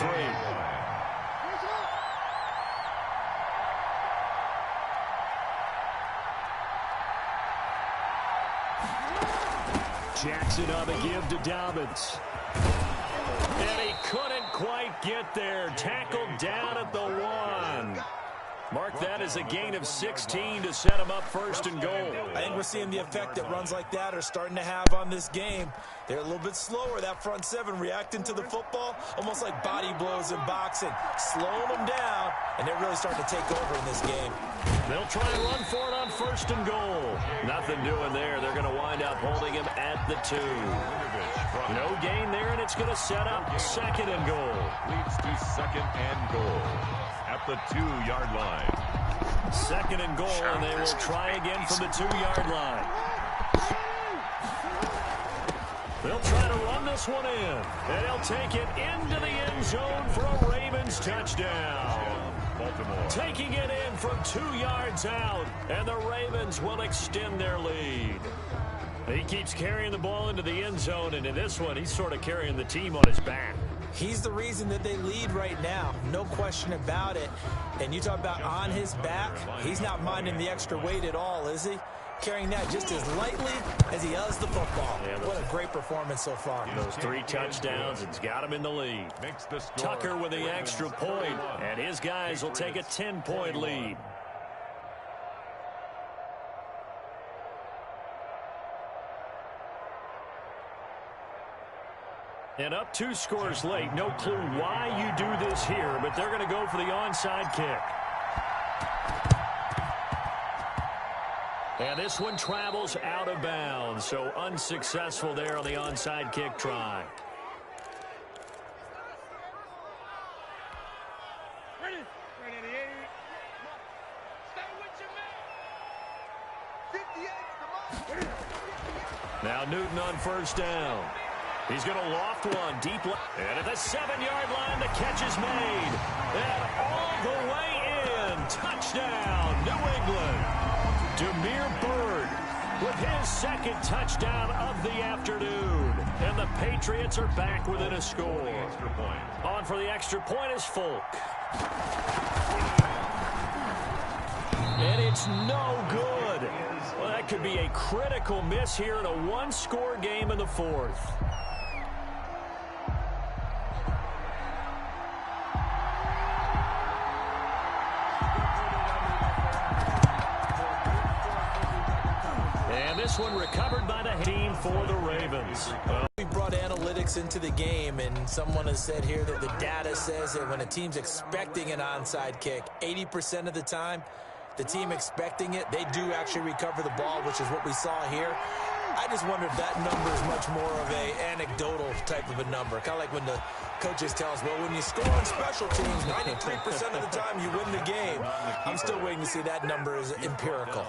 3. Jackson on the give to Dobbins. And he couldn't quite get there. Tackled down at the 1. Mark that as a gain of 16 to set him up 1st and goal. I think we're seeing the effect that runs like that are starting to have on this game. They're a little bit slower, that front 7, reacting to the football, almost like body blows in boxing, slowing them down, and they're really starting to take over in this game. They'll try and run for it on 1st and goal. Nothing doing there. They're going to wind up holding him at the 2. No gain there, and it's going to set up 2nd and goal. Leads to 2nd and goal at the 2-yard line. 2nd and goal, and they will try again from the 2-yard line. They'll try to run this one in, and he'll take it into the end zone for a Ravens touchdown. Baltimore. Taking it in from 2 yards out, and the Ravens will extend their lead. He keeps carrying the ball into the end zone, and in this one, he's sort of carrying the team on his back. He's the reason that they lead right now, no question about it. And you talk about on his back, he's not minding the extra weight at all, is he? Carrying that just as lightly as he does the football. Yeah, what a great performance so far. Those 3 touchdowns, it's got him in the lead. Tucker with the extra point, and his guys will take a 10-point lead. And up 2 scores late. No clue why you do this here, but they're going to go for the onside kick. And this one travels out of bounds, so unsuccessful there on the onside kick try. Now Newton on 1st down. He's going to loft one deep left. And at the 7-yard line, the catch is made. And all the way in. Touchdown, New England. Demir Bird with his 2nd touchdown of the afternoon. And the Patriots are back within a score. On for the extra point is Folk. And it's no good. Well, that could be a critical miss here in a 1-score game in the 4th. This one recovered by the team for the Ravens. We brought analytics into the game, and someone has said here that the data says that when a team's expecting an onside kick, 80% of the time, the team expecting it, they do actually recover the ball, which is what we saw here. I just wonder if that number is much more of a anecdotal type of a number. Kind of like when the coaches tell us, well, when you score on special teams, 93% of the time you win the game. I'm still waiting to see that number is empirical.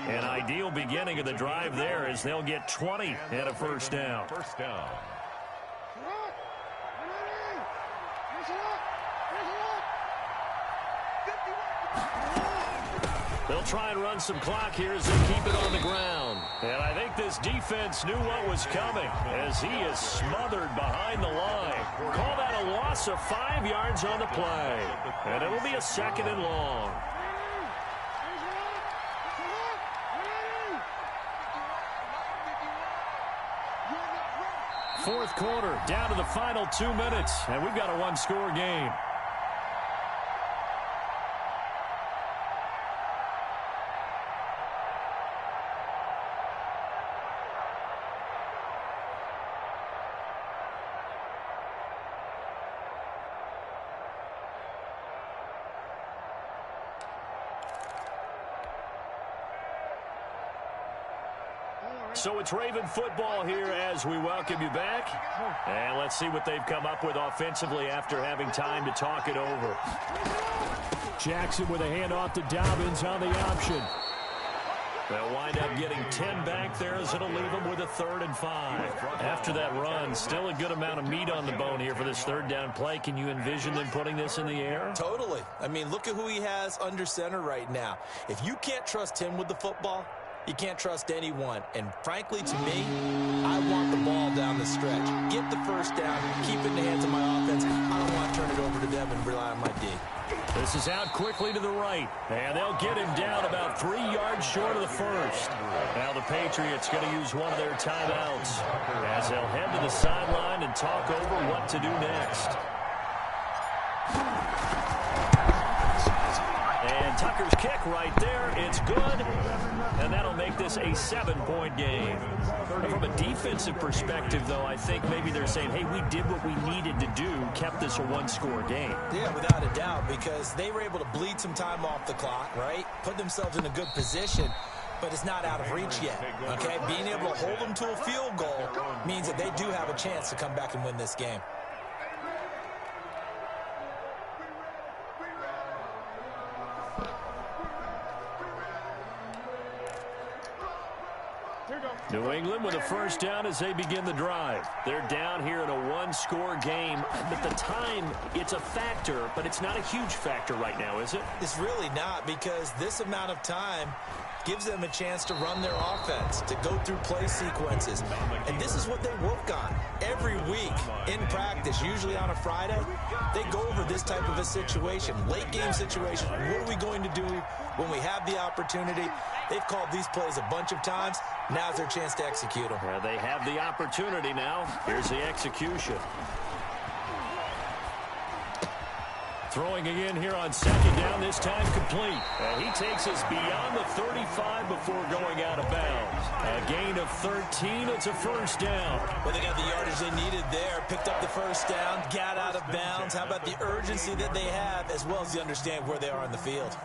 An ideal beginning of the drive there as they'll get 20 and a first down. First down. They'll try and run some clock here as they keep it on the ground. And I think this defense knew what was coming as he is smothered behind the line. Call that a loss of 5 yards on the play. And it'll be a 2nd and long. Fourth quarter, down to the final 2 minutes, and we've got a one-score game. So it's Raven football here as we welcome you back. And let's see what they've come up with offensively after having time to talk it over. Jackson with a handoff to Dobbins on the option. They'll wind up getting 10 back there as it'll leave them with a 3rd and 5. After that run, still a good amount of meat on the bone here for this 3rd down play. Can you envision them putting this in the air? Totally. I mean, look at who he has under center right now. If you can't trust him with the football, you can't trust anyone. And frankly, to me, I want the ball down the stretch. Get the first down, keep it in the hands of my offense. I don't want to turn it over to them and rely on my D. This is out quickly to the right, and they'll get him down about 3 yards short of the first. Now the Patriots going to use one of their timeouts as they'll head to the sideline and talk over what to do next. And Tucker's kick right there, it's good, and that'll make this a 7-point game. From a defensive perspective, though, I think maybe they're saying, hey, we did what we needed to do, kept this a one-score game. Yeah, without a doubt, because they were able to bleed some time off the clock, right? Put themselves in a good position, but it's not out of reach yet, okay? Being able to hold them to a field goal means that they do have a chance to come back and win this game. New England with a first down as they begin the drive. They're down here in a one-score game. But the time, it's a factor, but it's not a huge factor right now, is it? It's really not, because this amount of time gives them a chance to run their offense, to go through play sequences. And this is what they work on every week in practice, usually on a Friday. They go over this type of a situation, late game situation. What are we going to do when we have the opportunity? They've called these plays a bunch of times. Now's their chance to execute them. Well, they have the opportunity now. Here's the execution. Throwing again here on second down, this time complete. And he takes us beyond the 35 before going out of bounds. A gain of 13, it's a first down. Well, they got the yardage they needed there, picked up the first down, got out of bounds. How about the urgency that they have, as well as the understand where they are on the field?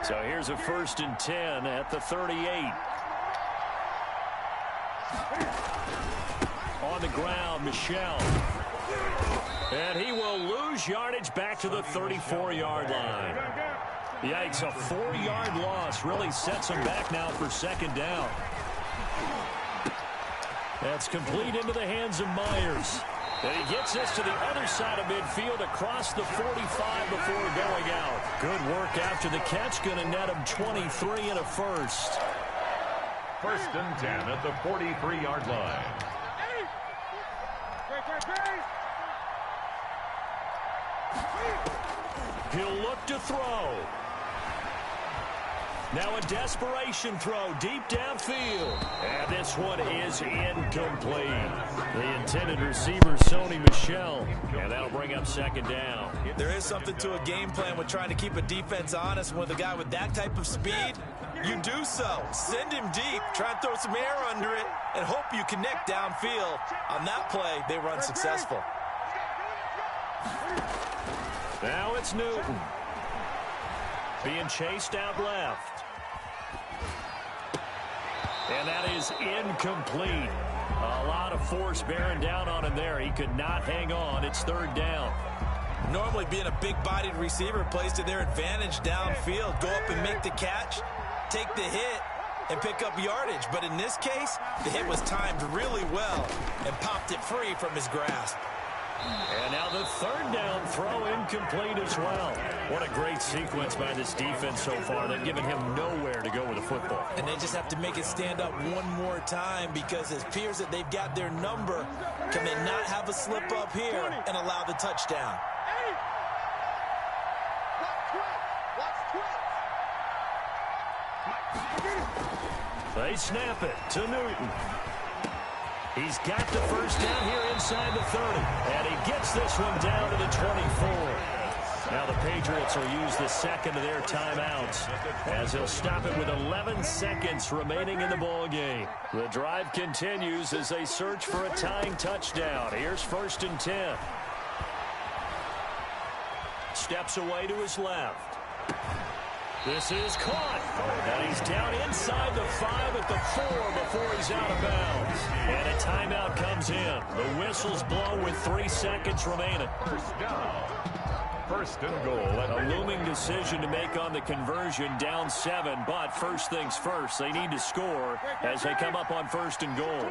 So here's a 1st and 10 at the 38. On the ground, Michel. And he will lose yardage back to the 34-yard line. Yikes, a 4-yard loss really sets him back now for second down. That's complete into the hands of Myers. And he gets this to the other side of midfield across the 45 before going out. Good work after the catch. Going to net him 23 and a first. 1st and 10 at the 43-yard line. He'll look to throw. Now a desperation throw deep downfield. And this one is incomplete. The intended receiver, Sony Michel. And that'll bring up second down. There is something to a game plan with trying to keep a defense honest. With a guy with that type of speed, you do so. Send him deep. Try and throw some air under it and hope you connect downfield. On that play, they run successful. Now it's Newton. Being chased out left. And that is incomplete. A lot of force bearing down on him there. He could not hang on. It's third down. Normally being a big-bodied receiver plays to their advantage downfield. Go up and make the catch, take the hit, and pick up yardage. But in this case, the hit was timed really well and popped it free from his grasp. And now the third down throw incomplete as well. What a great sequence by this defense so far. They've given him nowhere to go with the football. And they just have to make it stand up one more time because it appears that they've got their number. Can they not have a slip up here and allow the touchdown? They snap it to Newton. He's got the first down here inside the 30. And he gets this one down to the 24. Now the Patriots will use the second of their timeouts as he'll stop it with 11 seconds remaining in the ball game. The drive continues as they search for a tying touchdown. Here's 1st and 10. Steps away to his left. This is caught. And he's down inside the 5 at the 4 before he's out of bounds. And a timeout comes in. The whistle's blown with 3 seconds remaining. First down. 1st and goal. A looming decision to make on the conversion, down 7. But first things first, they need to score as they come up on 1st and goal.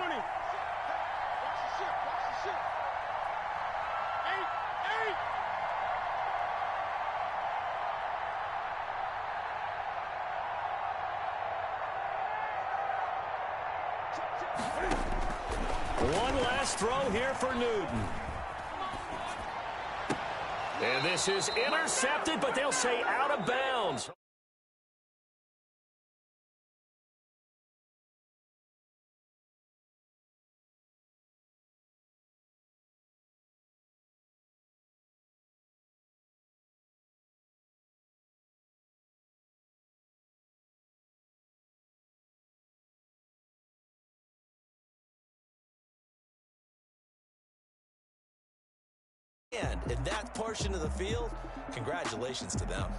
One last throw here for Newton. And this is intercepted, but they'll say out of bounds. And in that portion of the field, congratulations to them.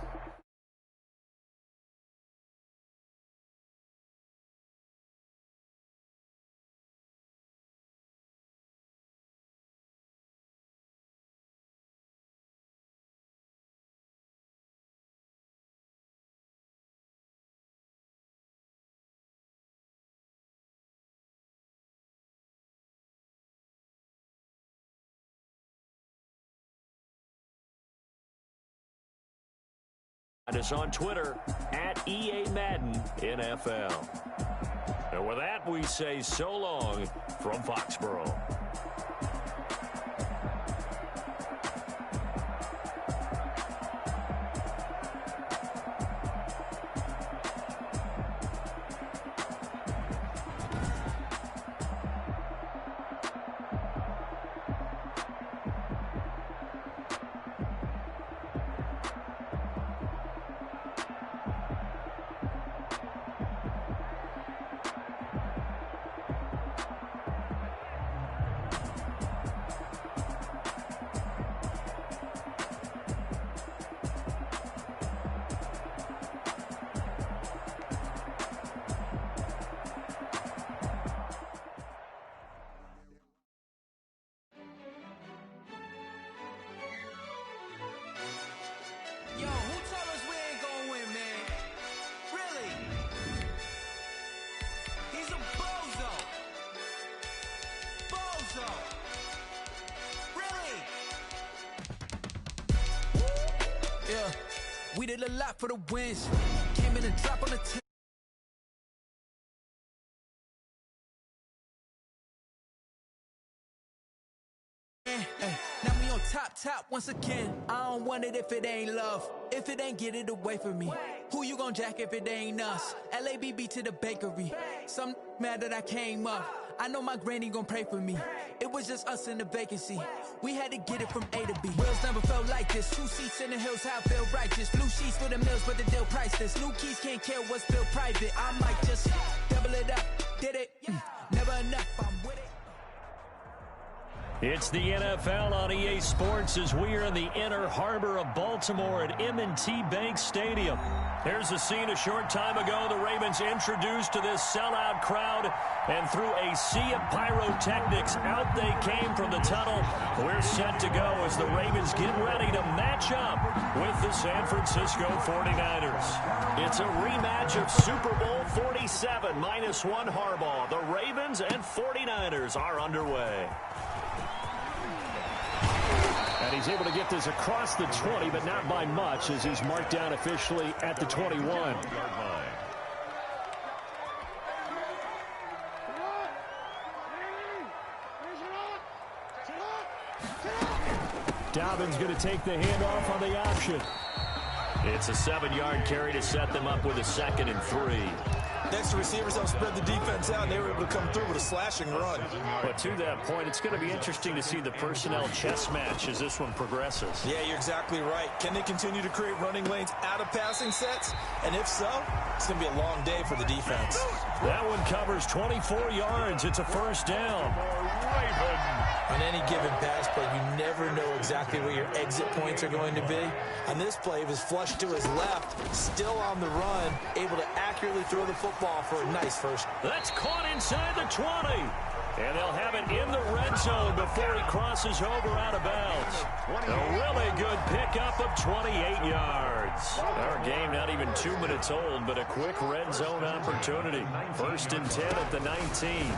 And it's on Twitter at EA Madden NFL. And with that, we say so long from Foxborough. Yo, who told us we ain't gonna win, man? Really? He's a bozo. Bozo. Really? Yeah, we did a lot for the wins. Came in and dropped on the team. Now we on top once again. I don't want it if it ain't love. If it ain't, get it away from me. Who you gon' jack if it ain't us? LABB to the bakery. Some mad that I came up. I know my granny gon' pray for me. It was just us in the vacancy. We had to get it from A to B. Wheels never felt like this. 2 seats in the hills, how I feel righteous. Blue sheets for the mills, but the deal priceless. New keys can't care what's still private. I might just double it up. Did it? Never enough. I'm with it. It's the NFL on EA Sports as we are in the inner harbor of Baltimore at M&T Bank Stadium. Here's a scene a short time ago. The Ravens introduced to this sellout crowd, and through a sea of pyrotechnics, out they came from the tunnel. We're set to go as the Ravens get ready to match up with the San Francisco 49ers. It's a rematch of Super Bowl 47 -1 Harbaugh. The Ravens and 49ers are underway. And he's able to get this across the 20, but not by much, as he's marked down officially at the 21. Dobbins going to take the handoff on the option. It's a 7-yard carry to set them up with a 2nd and 3. Next, receivers help spread the defense out, and they were able to come through with a slashing run. But to that point, it's going to be interesting to see the personnel chess match as this one progresses. Yeah, you're exactly right. Can they continue to create running lanes out of passing sets? And if so, it's going to be a long day for the defense. That one covers 24 yards. It's a 1st down. On any given pass play, you never know exactly where your exit points are going to be. On this play, it was flushed to his left, still on the run, able to accurately throw the football for a nice first. That's caught inside the 20. And they'll have it in the red zone before he crosses over out of bounds. A really good pickup of 28 yards. Our game not even 2 minutes old, but a quick red zone opportunity. 1st and 10 at the 19.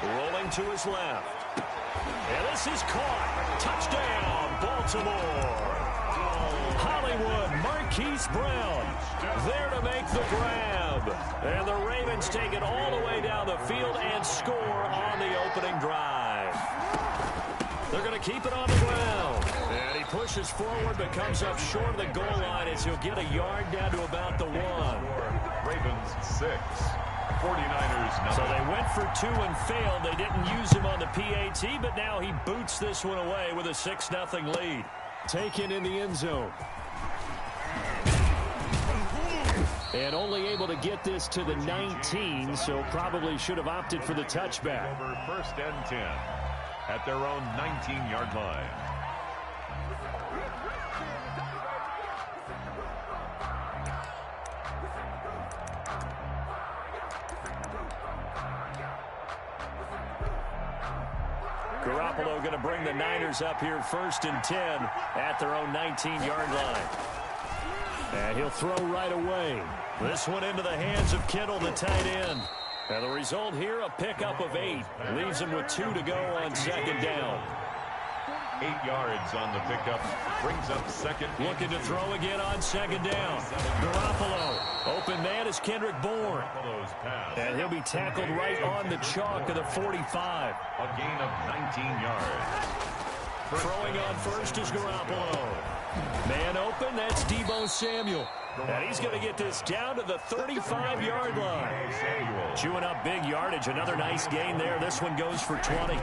Rolling to his left. And this is caught. Touchdown, Baltimore. Hollywood, Marquise Brown there to make the grab. And the Ravens take it all the way down the field and score on the opening drive. They're going to keep it on the ground. And he pushes forward but comes up short of the goal line as he'll get a yard down to about the 1. Ravens 6. 49ers So they went for 2 and failed. They didn't use him on the PAT, but now he boots this one away with a 6-0 lead. Taken in the end zone. And only able to get this to the 19, so probably should have opted for the touchback. over 1st and 10 at their own 19-yard line. Garoppolo going to bring the Niners up here 1st and 10 at their own 19-yard line. And he'll throw right away. This one into the hands of Kittle, the tight end. And the result here, a pickup of 8. Leaves him with 2 to go on 2nd down. 8 yards on the pickup. Brings up 2nd. Looking to throw again on 2nd down. Garoppolo. Open man is Kendrick Bourne. And he'll be tackled right on the chalk of the 45. A gain of 19 yards. Throwing on 1st is Garoppolo. Man open, that's Deebo Samuel. And he's going to get this down to the 35-yard line. Chewing up big yardage. Another nice gain there. This one goes for 20.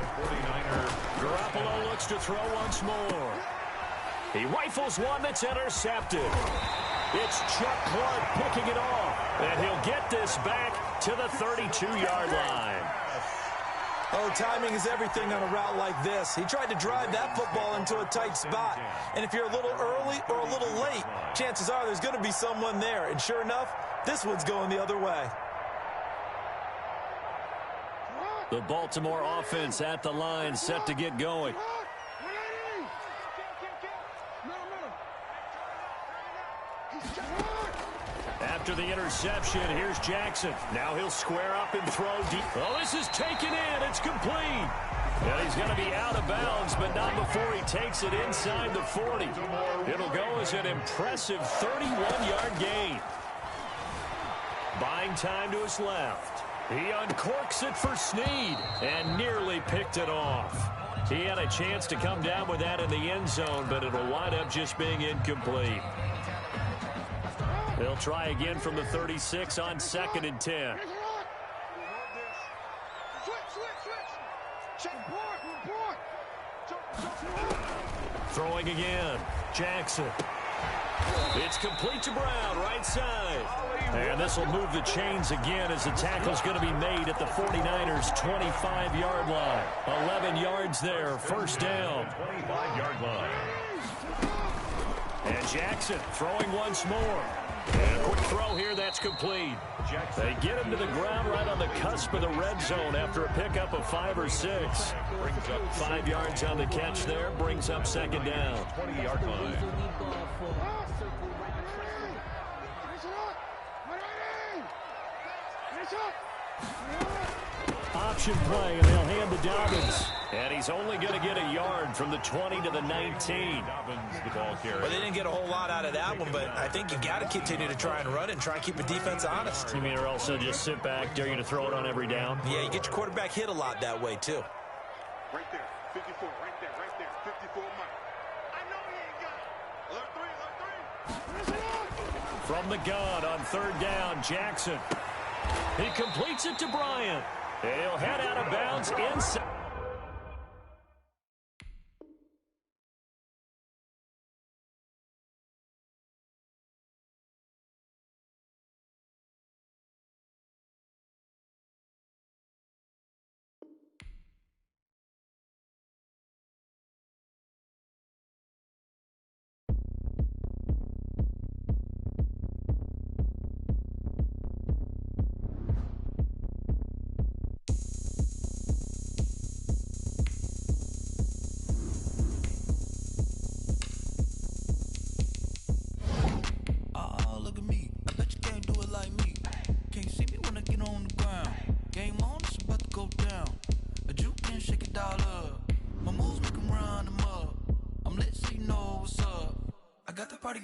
Garoppolo looks to throw once more. He rifles one that's intercepted. It's Chuck Clark picking it off. And he'll get this back to the 32-yard line. Oh, timing is everything on a route like this. He tried to drive that football into a tight spot. And if you're a little early or a little late, chances are there's going to be someone there. And sure enough, this one's going the other way. The Baltimore offense at the line, set to get going. After the interception, here's Jackson. Now he'll square up and throw deep. Oh, this is taken in. It's complete. And he's going to be out of bounds, but not before he takes it inside the 40. It'll go as an impressive 31-yard gain. Buying time to his left. He uncorks it for Snead and nearly picked it off. He had a chance to come down with that in the end zone, but it'll wind up just being incomplete. They'll try again from the 36 on 2nd and 10. Throwing again. Jackson. It's complete to Brown, right side. And this will move the chains again as the tackle's going to be made at the 49ers' 25-yard line. 11 yards there, first down. 25-yard line. And Jackson throwing once more. And a quick throw here, that's complete. They get him to the ground right on the cusp of the red zone after a pickup of 5 or 6. 5 yards on the catch there, brings up second down. 20-yard line. Option play, and they'll hand to Dobbins. And he's only going to get a yard from the 20 to the 19. Dobbins, the ball carrier. Well, they didn't get a whole lot out of that one, but I think you got to continue to try and run it and try and keep the defense honest. You mean or also just sit back, dare you to throw it on every down? Yeah, you get your quarterback hit a lot that way, too. Right there, 54, right there, 54 Mike. I know he ain't got it. Alert three. From the gun on third down, Jackson. He completes it to Bryant. And he'll head out of bounds inside.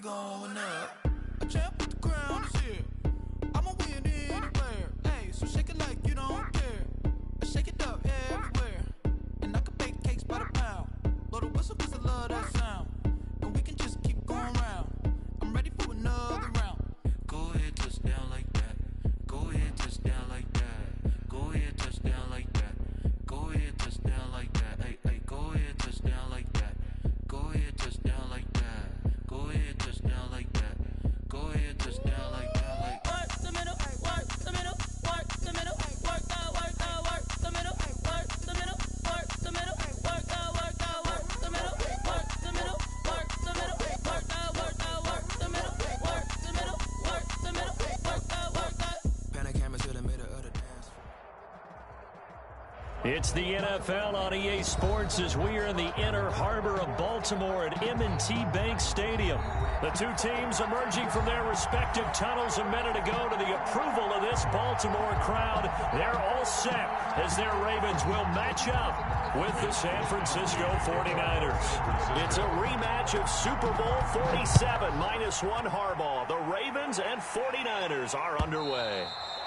Going up, a champ with the crown is here. I'ma win anywhere. Hey, so shake it like you don't care. I shake it up everywhere. And I can bake cakes by the pound. Blow the whistle cause I love that sound. And we can just keep going round. I'm ready for another round. Go ahead, touch down like that. Go ahead, touch down like that. Go ahead, touch down like that. Go ahead, touch down like that. Hey, hey, go ahead, touch down like that. Go ahead, touch down like that. Go ahead, touch down like that. Go ahead, touch down like that. Like work the middle, work the middle, work the middle, work the middle, work the middle, work the middle, work the middle, work the middle, work the middle, work the middle, work the middle, work the middle, work the. Pan the camera to the middle of the dance. It's the NFL on EA Sports as we are in the inner harbor of Baltimore at M&T Bank Stadium. The two teams emerging from their respective tunnels a minute ago to the approval of this Baltimore crowd. They're all set as their Ravens will match up with the San Francisco 49ers. It's a rematch of Super Bowl 47 -1 Harbaugh. The Ravens and 49ers are underway.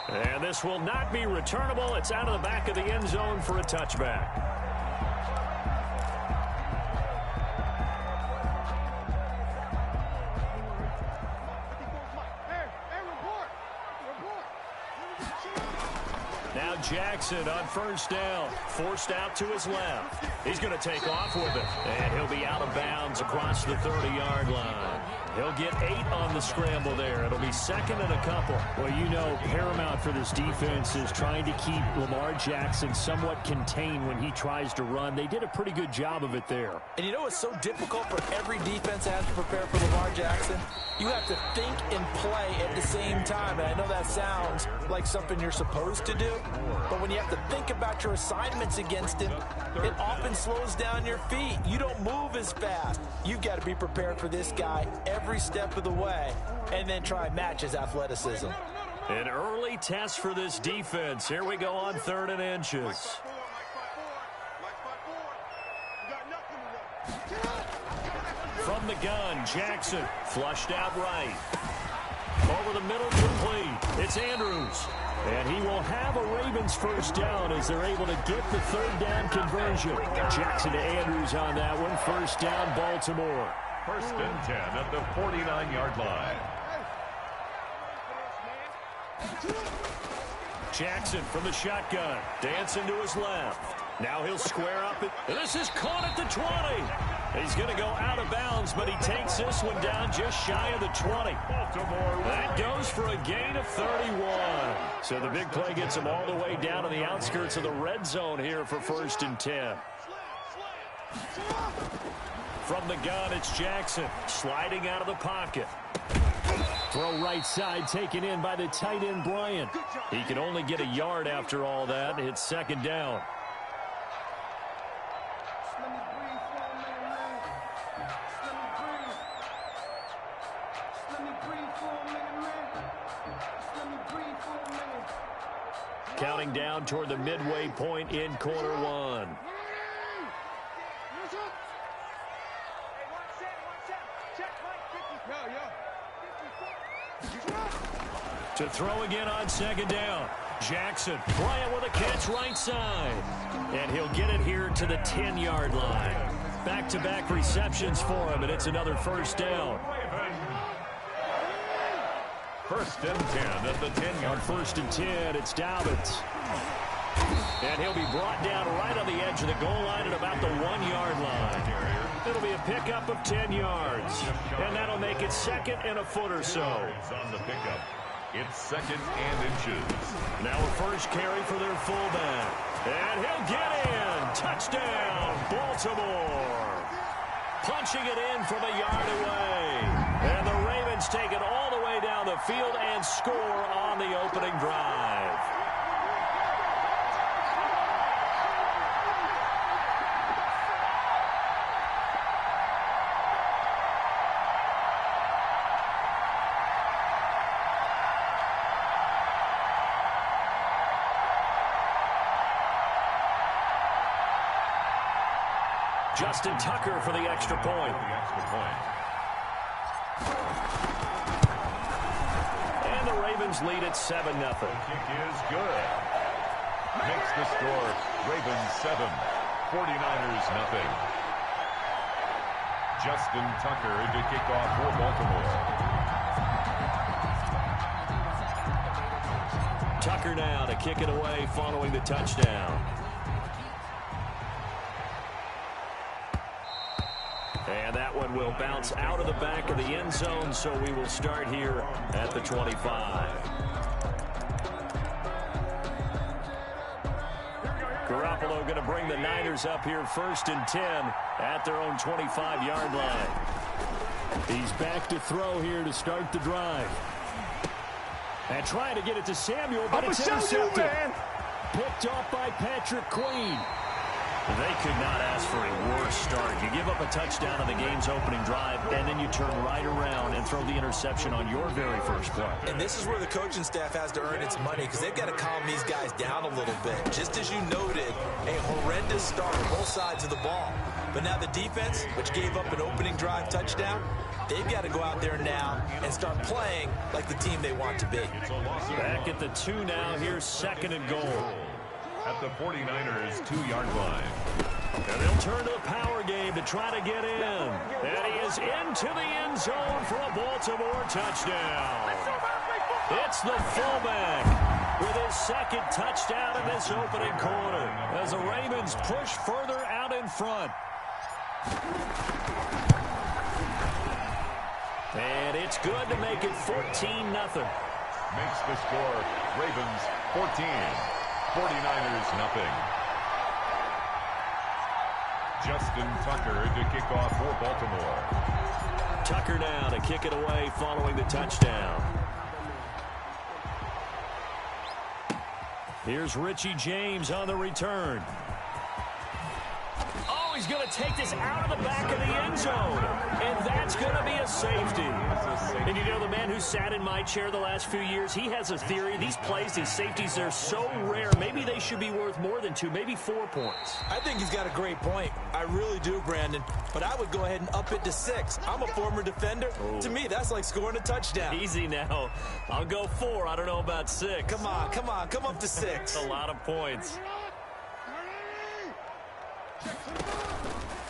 And this will not be returnable. It's out of the back of the end zone for a touchback. Now Jackson on first down, forced out to his left. He's going to take off with it, and he'll be out of bounds across the 30-yard line. He'll get 8 on the scramble there. It'll be second and a couple. Well, you know, paramount for this defense is trying to keep Lamar Jackson somewhat contained when he tries to run. They did a pretty good job of it there. And you know what's so difficult for every defense has to prepare for Lamar Jackson? You have to think and play at the same time. And I know that sounds like something you're supposed to do, but when you have to think about your assignments against him, it often slows down your feet. You don't move as fast. You've got to be prepared for this guy every step of the way and then try and match his athleticism. An early test for this defense. Here we go on 3rd and inches. From the gun, Jackson flushed out right. Over the middle, complete. It's Andrews. And he will have a Ravens first down as they're able to get the 3rd down conversion. Jackson to Andrews on that one. First down, Baltimore. 1st and 10 at the 49-yard line. Jackson from the shotgun. Dancing to his left. Now he'll square up. This is caught at the 20. He's going to go out of bounds, but he takes this one down just shy of the 20. That goes for a gain of 31. So the big play gets him all the way down to the outskirts of the red zone here for 1st and 10. From the gun, it's Jackson sliding out of the pocket. Throw right side taken in by the tight end, Bryant. He can only get a yard after all that. It's 2nd down. Counting down toward the midway point in quarter 1. To throw again on 2nd down. Jackson, Bryant with a catch right side. And he'll get it here to the 10-yard line. Back-to-back receptions for him, and it's another 1st down. 1st and 10 at the 10-yard. On 1st and 10, it's Dobbins. And he'll be brought down right on the edge of the goal line at about the 1-yard line. It'll be a pickup of 10 yards. And that'll make it 2nd and a foot or so. On the pickup. It's 2nd and inches. Now a first carry for their fullback. And he'll get in. Touchdown, Baltimore. Punching it in from a yard away. And the Ravens take it all the way down the field and score on the opening drive. Justin Tucker for the extra point. And the Ravens lead at 7-0. Kick is good. Makes the score Ravens 7, 49ers nothing. Justin Tucker to kick off for Baltimore. Tucker now to kick it away following the touchdown. And that one will bounce out of the back of the end zone, so we will start here at the 25. Garoppolo going to bring the Niners up here 1st and 10 at their own 25-yard line. He's back to throw here to start the drive. And trying to get it to Samuel, but it's intercepted. Picked off by Patrick Queen. They could not ask for a worse start. You give up a touchdown on the game's opening drive, and then you turn right around and throw the interception on your very first play. And this is where the coaching staff has to earn its money, because they've got to calm these guys down a little bit. Just as you noted, a horrendous start on both sides of the ball. But now the defense, which gave up an opening drive touchdown, they've got to go out there now and start playing like the team they want to be. Back at the 2 now. Here's 2nd and goal. At the 49ers 2-yard line. And they'll turn to the power game to try to get in. And he is into the end zone for a Baltimore touchdown. It's the fullback with his 2nd touchdown in this opening quarter as the Ravens push further out in front. And it's good to make it 14-0. Makes the score Ravens 14, 49ers nothing. Justin Tucker to kick off for Baltimore. Tucker now to kick it away following the touchdown. Here's Richie James on the return. Oh, he's going to take this out of the back of the end zone. And that's going to be a safety. And you know, the man who sat in my chair the last few years, he has a theory. These plays, these safeties, they're so rare. Maybe they should be worth more than 2, maybe 4 points. I think he's got a great point. I really do, Brandon. But I would go ahead and up it to 6. I'm a former defender. To me, that's like scoring a touchdown. Easy now. I'll go 4. I don't know about 6. Come on. Come up to 6. That's a lot of points.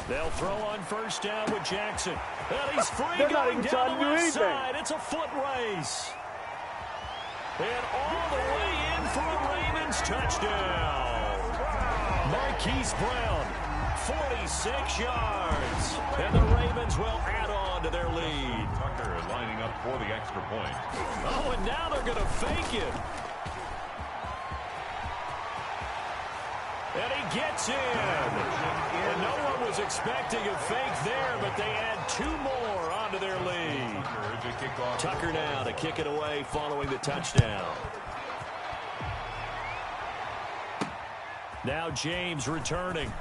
They'll throw on first down with Jackson. And he's free going down the left side. It's a foot race. And all the way in for a Ravens touchdown. Marquise Brown, 46 yards. And the Ravens will add on to their lead. Tucker lining up for the extra point. Oh, and now they're going to fake it. And he gets in. And no one was expecting a fake there, but they add 2 more onto their lead. Tucker now to kick it away following the touchdown. Now James returning.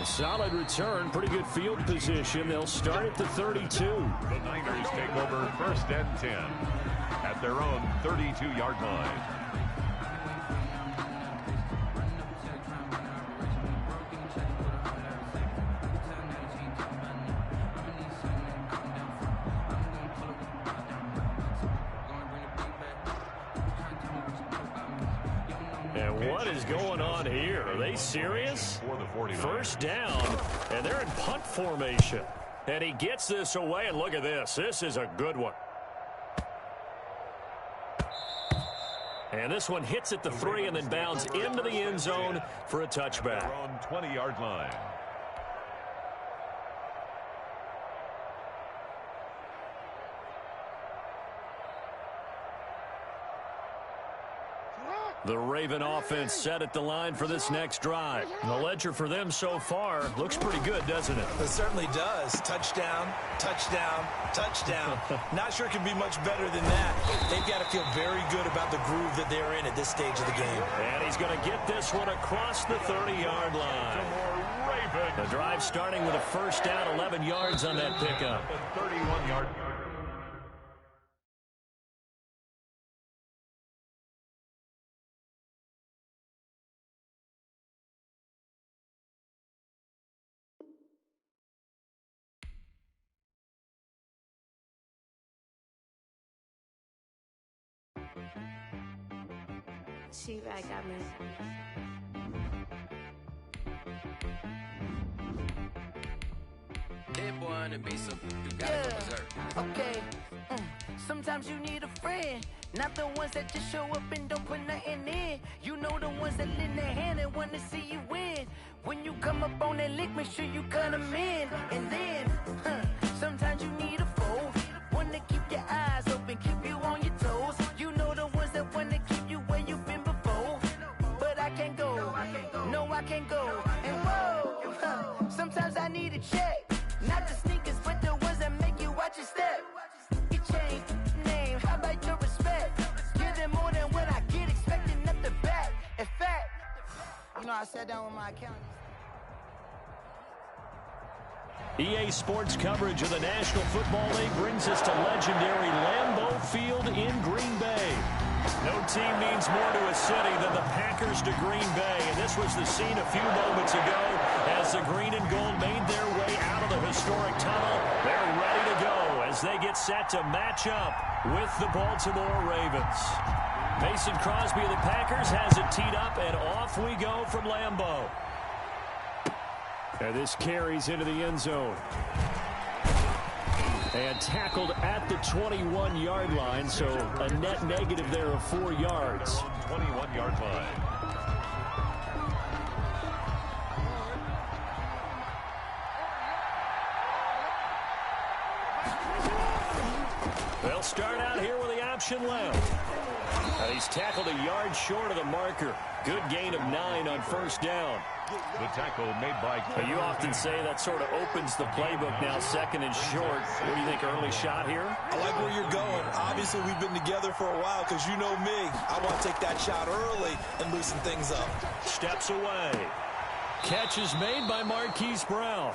A solid return, pretty good field position. They'll start at the 32. The Niners take over 1st and 10 at their own 32-yard line. And what is going on here? Are they serious? First down, and they're in punt formation. And he gets this away, and look at this. This is a good one. And this one hits at the 3 and then bounds into the end zone for a touchback. Their own 20-yard line. The Raven offense set at the line for this next drive. The ledger for them so far looks pretty good, doesn't it? It certainly does. Touchdown, touchdown, touchdown. Not sure it can be much better than that. They've got to feel very good about the groove that they're in at this stage of the game. And he's going to get this one across the 30-yard line. The drive starting with a first down, 11 yards on that pickup. 31-yard. She-Rag got me. That boy on the beat, so you gotta go berserk. Okay. Sometimes you need a friend, not the ones that just show up and don't put nothing in. You know the ones that lend their hand and want to see you win. When you come up on that lick, make sure you cut them in. And then, sometimes you need a foe, one to keep your eyes open, keep you on your toes. You know the ones that want to keep you where you've been before. But I can't go, no I can't go. And whoa, sometimes I need a check. Not the sneakers, but the ones that make you watch your step. You change name, how about your respect? Give them more than what I get, expecting nothing back. In fact, you know, I sat down with my accountant. EA Sports coverage of the National Football League brings us to legendary Lambeau Field in Green Bay. No team means more to a city than the Packers to Green Bay, and this was the scene a few moments ago as the green and gold made their way out of the historic tunnel. They're ready to go as they get set to match up with the Baltimore Ravens. Mason Crosby of the Packers has it teed up, and off we go from Lambeau. And this carries into the end zone. And tackled at the 21-yard line, so a net negative there of 4 yards. 21-yard line. They'll start out here with the option left. And he's tackled a yard short of the marker. Good gain of 9 on first down. The tackle made by... You often say that sort of opens the playbook now, second and short. What do you think, early shot here? I like where you're going. Obviously, we've been together for a while because you know me. I want to take that shot early and loosen things up. Steps away. Catch is made by Marquise Brown.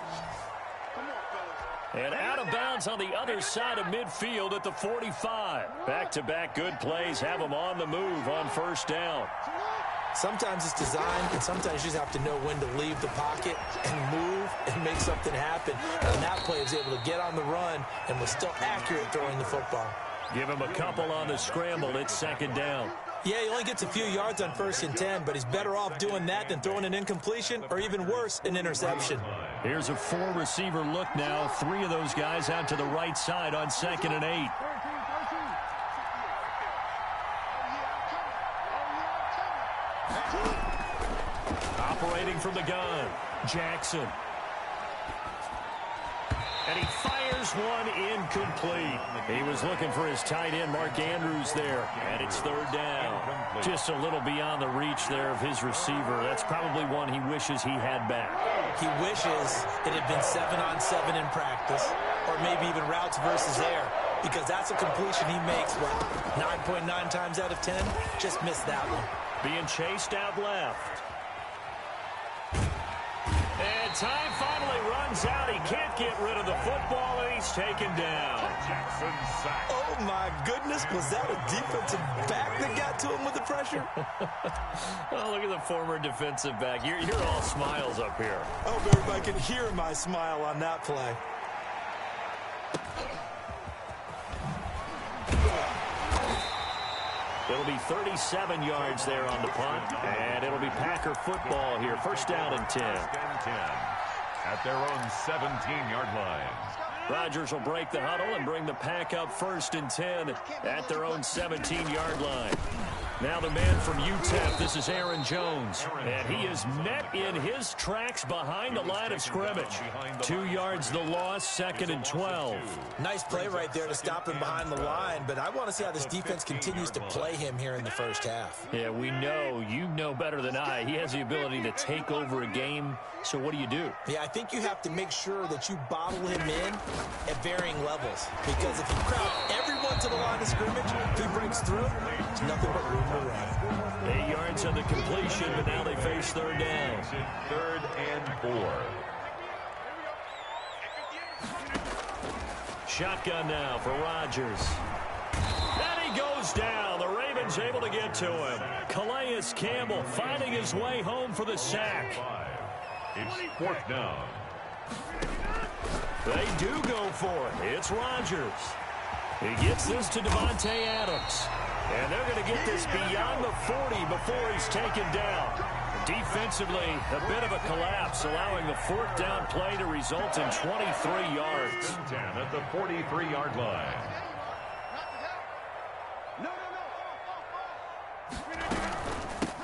And out of bounds on the other side of midfield at the 45. Back-to-back good plays have them on the move on first down. Sometimes it's designed, and sometimes you just have to know when to leave the pocket and move and make something happen. And that play was able to get on the run and was still accurate throwing the football. Give him a couple on the scramble. It's second down. Yeah, he only gets a few yards on first and 10, but he's better off doing that than throwing an incompletion or even worse, an interception. Here's a 4-receiver look now. 3 of those guys out to the right side on second and 8. operating from the gun. Jackson. And he fires one incomplete. He was looking for his tight end, Mark Andrews, there. And it's third down. Just a little beyond the reach there of his receiver. That's probably one he wishes he had back. He wishes it had been 7-on-7 in practice, or maybe even routes versus air, because that's a completion he makes, 9.9 times out of 10? Just missed that one. Being chased out left. And time finally runs out. He can't get rid of the football, and he's taken down. Jackson sack. Oh, my goodness. Was that a defensive back that got to him with the pressure? Oh, look at the former defensive back. You're all smiles up here. I hope everybody can hear my smile on that play. It'll be 37 yards there on the punt, and it'll be Packer football here. First down and 10. At their own 17-yard line. Rodgers will break the huddle and bring the Pack up first and 10 at their own 17-yard line. Now the man from UTEP, this is Aaron Jones. And he is met in his tracks behind the line of scrimmage. 2 yards the loss, second and 12. Nice play right there to stop him behind the line, but I want to see how this defense continues to play him here in the first half. Yeah, we know, you know better than I, he has the ability to take over a game. So what do you do? Yeah, I think you have to make sure that you bottle him in at varying levels, because if you crowd everyone to the line of scrimmage, if he breaks through, there's nothing but room to run. 8 yards on the completion, but now they face third down. Third and 4. Shotgun now for Rodgers. And he goes down. The Ravens able to get to him. Calais Campbell finding his way home for the sack. It's fourth down. They do go for it. It's Rodgers. He gets this to Devontae Adams. And they're going to get this beyond the 40 before he's taken down. Defensively, a bit of a collapse, allowing the fourth down play to result in 23 yards. 10 at the 43-yard line.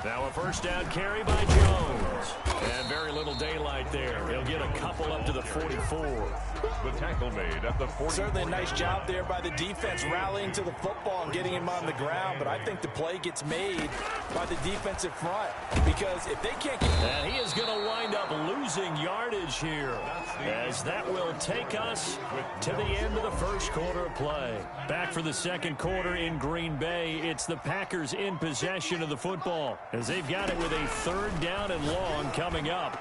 Now a first down carry by Jones. And very little daylight there. He'll get a couple up to the 44. The tackle made at the 40. Certainly a nice job there by the defense rallying to the football and getting him on the ground, but I think the play gets made by the defensive front, because if they can't get... And he is going to wind up losing yardage here, as that will take us to the end of the first quarter of play. Back for the second quarter in Green Bay, it's the Packers in possession of the football, as they've got it with a third down and long coming up.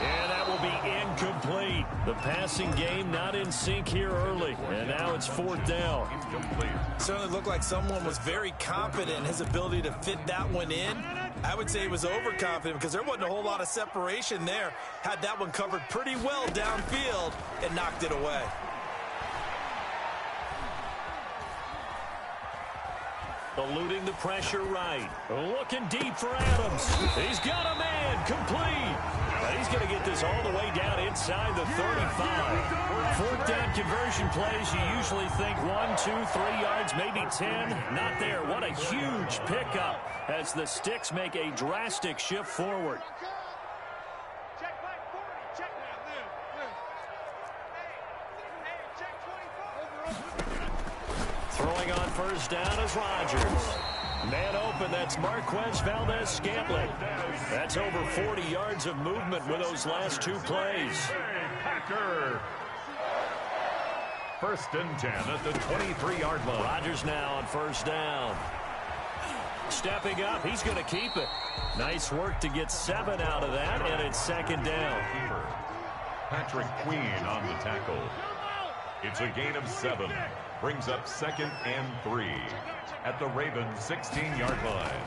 And that will be incomplete. The passing game not in sync here early. And now it's fourth down. Incomplete. Certainly looked like someone was very confident in his ability to fit that one in. I would say he was overconfident, because there wasn't a whole lot of separation there. Had that one covered pretty well downfield and knocked it away. Eluding the pressure right. Looking deep for Adams. He's got a man. Complete. But he's going to get this all the way down inside the 35. Fourth down conversion plays, you usually think 1, 2, 3 yards, maybe 10. Not there. What a huge pickup as the Sticks make a drastic shift forward. Throwing on first down is Rodgers. Man open, that's Marquez Valdez-Scantling. That's over 40 yards of movement with those last two plays. Packer. First and 10 at the 23-yard line. Rodgers now on first down. Stepping up, he's going to keep it. Nice work to get 7 out of that, and it's second down. Patrick Queen on the tackle. It's a gain of 7. Brings up second and 3 at the Ravens 16-yard line.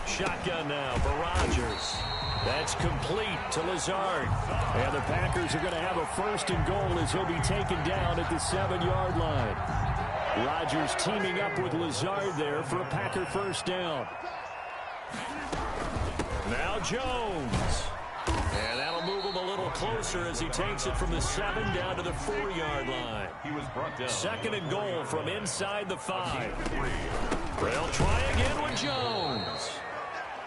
Shotgun now for Rodgers. That's complete to Lazard. And the Packers are going to have a first and goal as he'll be taken down at the 7-yard line. Rodgers teaming up with Lazard there for a Packer first down. Now Jones. And that'll move him a little closer as he takes it from the 7 down to the 4-yard line. He was brought down. Second and goal from inside the 5. They'll try again with Jones.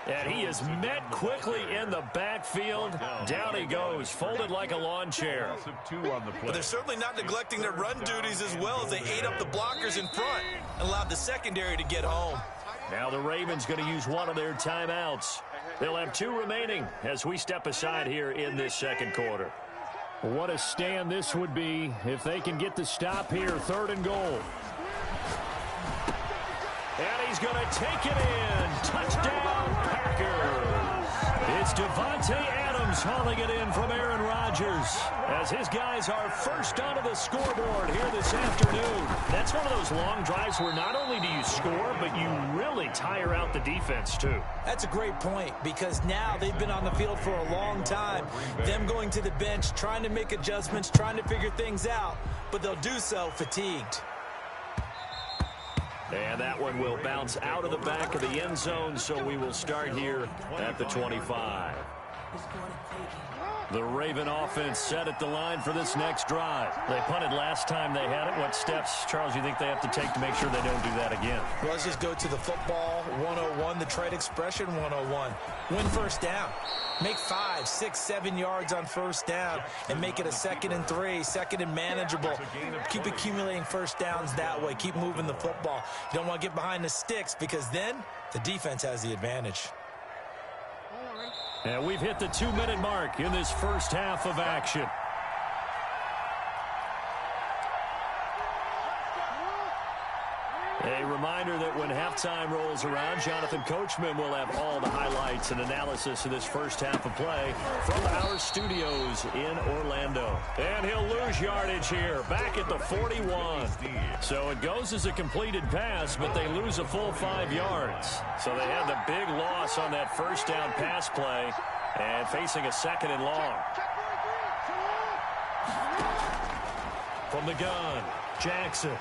And he is met quickly in the backfield. Down he goes, folded like a lawn chair. But they're certainly not neglecting their run duties as well as they ate up the blockers in front and allowed the secondary to get home. Now the Ravens going to use one of their timeouts. They'll have 2 remaining as we step aside here in this second quarter. What a stand this would be if they can get the stop here. 3rd and goal. And he's going to take it in. Touchdown, Packers. It's Devontae Adams hauling it in from Aaron Rodgers as his guys are first onto the scoreboard here this afternoon. That's one of those long drives where not only do you score, but you really tire out the defense, too. That's a great point because now they've been on the field for a long time. Them going to the bench, trying to make adjustments, trying to figure things out, but they'll do so fatigued. And that one will bounce out of the back of the end zone, so we will start here at the 25. The Raven offense set at the line for this next drive. They punted last time they had it. What steps, Charles, you think they have to take to make sure they don't do that again? Well, let's just go to the football 101, the trade expression 101. Win first down. Make 5, 6, 7 yards on first down and make it a 2nd and 3, 2nd and manageable. Keep accumulating first downs that way. Keep moving the football. You don't want to get behind the sticks because then the defense has the advantage. And we've hit the 2-minute mark in this first half of action. A reminder that when halftime rolls around, Jonathan Coachman will have all the highlights and analysis of this first half of play from our studios in Orlando. And he'll lose yardage here, back at the 41. So it goes as a completed pass, but they lose a full 5 yards. So they have the big loss on that first down pass play and facing a 2nd and long. From the gun, Jackson.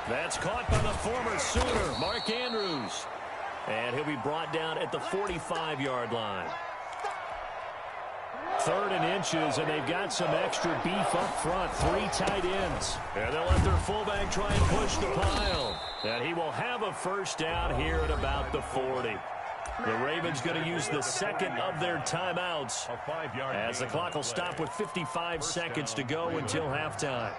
That's caught by the former Sooner, Mark Andrews. And he'll be brought down at the 45-yard line. 3rd and inches, and they've got some extra beef up front. 3 tight ends. And they'll let their fullback try and push the pile. And he will have a first down here at about the 40. The Ravens going to use the 2nd of their timeouts as the clock will stop with 55 seconds to go until halftime.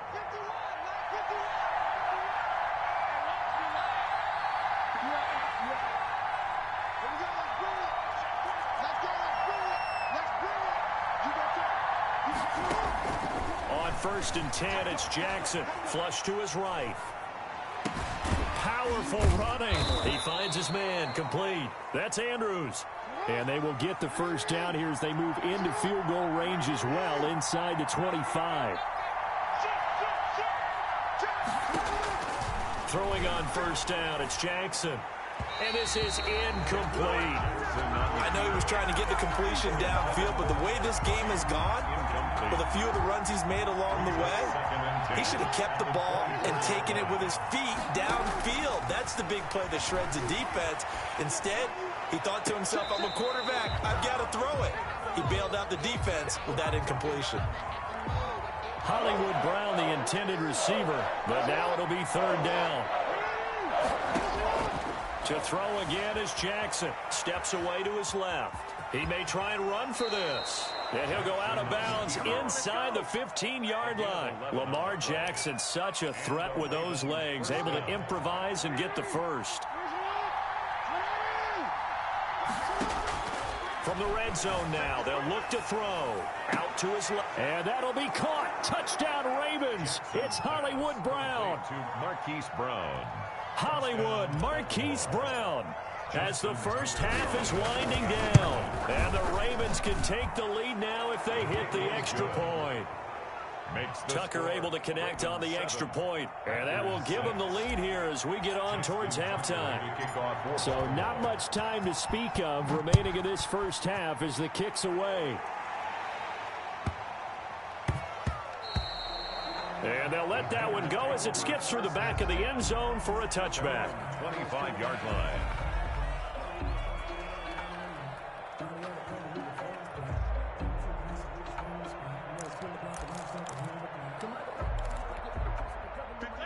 On 1st and 10, it's Jackson. Flush to his right. Powerful running. He finds his man. Complete. That's Andrews. And they will get the first down here as they move into field goal range as well inside the 25. Throwing on first down, it's Jackson. And this is incomplete. I know he was trying to get the completion downfield, but the way this game has gone, with a few of the runs he's made along the way, he should have kept the ball and taken it with his feet downfield. That's the big play that shreds the defense. Instead, he thought to himself, I'm a quarterback, I've got to throw it. He bailed out the defense with that incompletion. Hollywood Brown, the intended receiver, but now it'll be 3rd down. To throw again is Jackson. Steps away to his left. He may try and run for this. And he'll go out of bounds inside the 15-yard line. Lamar Jackson, such a threat with those legs, able to improvise and get the first. From the red zone now, they'll look to throw. Out to his left. And that'll be caught. Touchdown Ravens. It's Hollywood Brown. To Marquise Brown. Hollywood Marquise Brown as the first half is winding down. And the Ravens can take the lead now if they hit the extra point. Tucker able to connect on the extra point. And that will give him the lead here as we get on towards halftime. So not much time to speak of remaining in this first half as the kick's away. And they'll let that one go as it skips through the back of the end zone for a touchback. 25-yard line.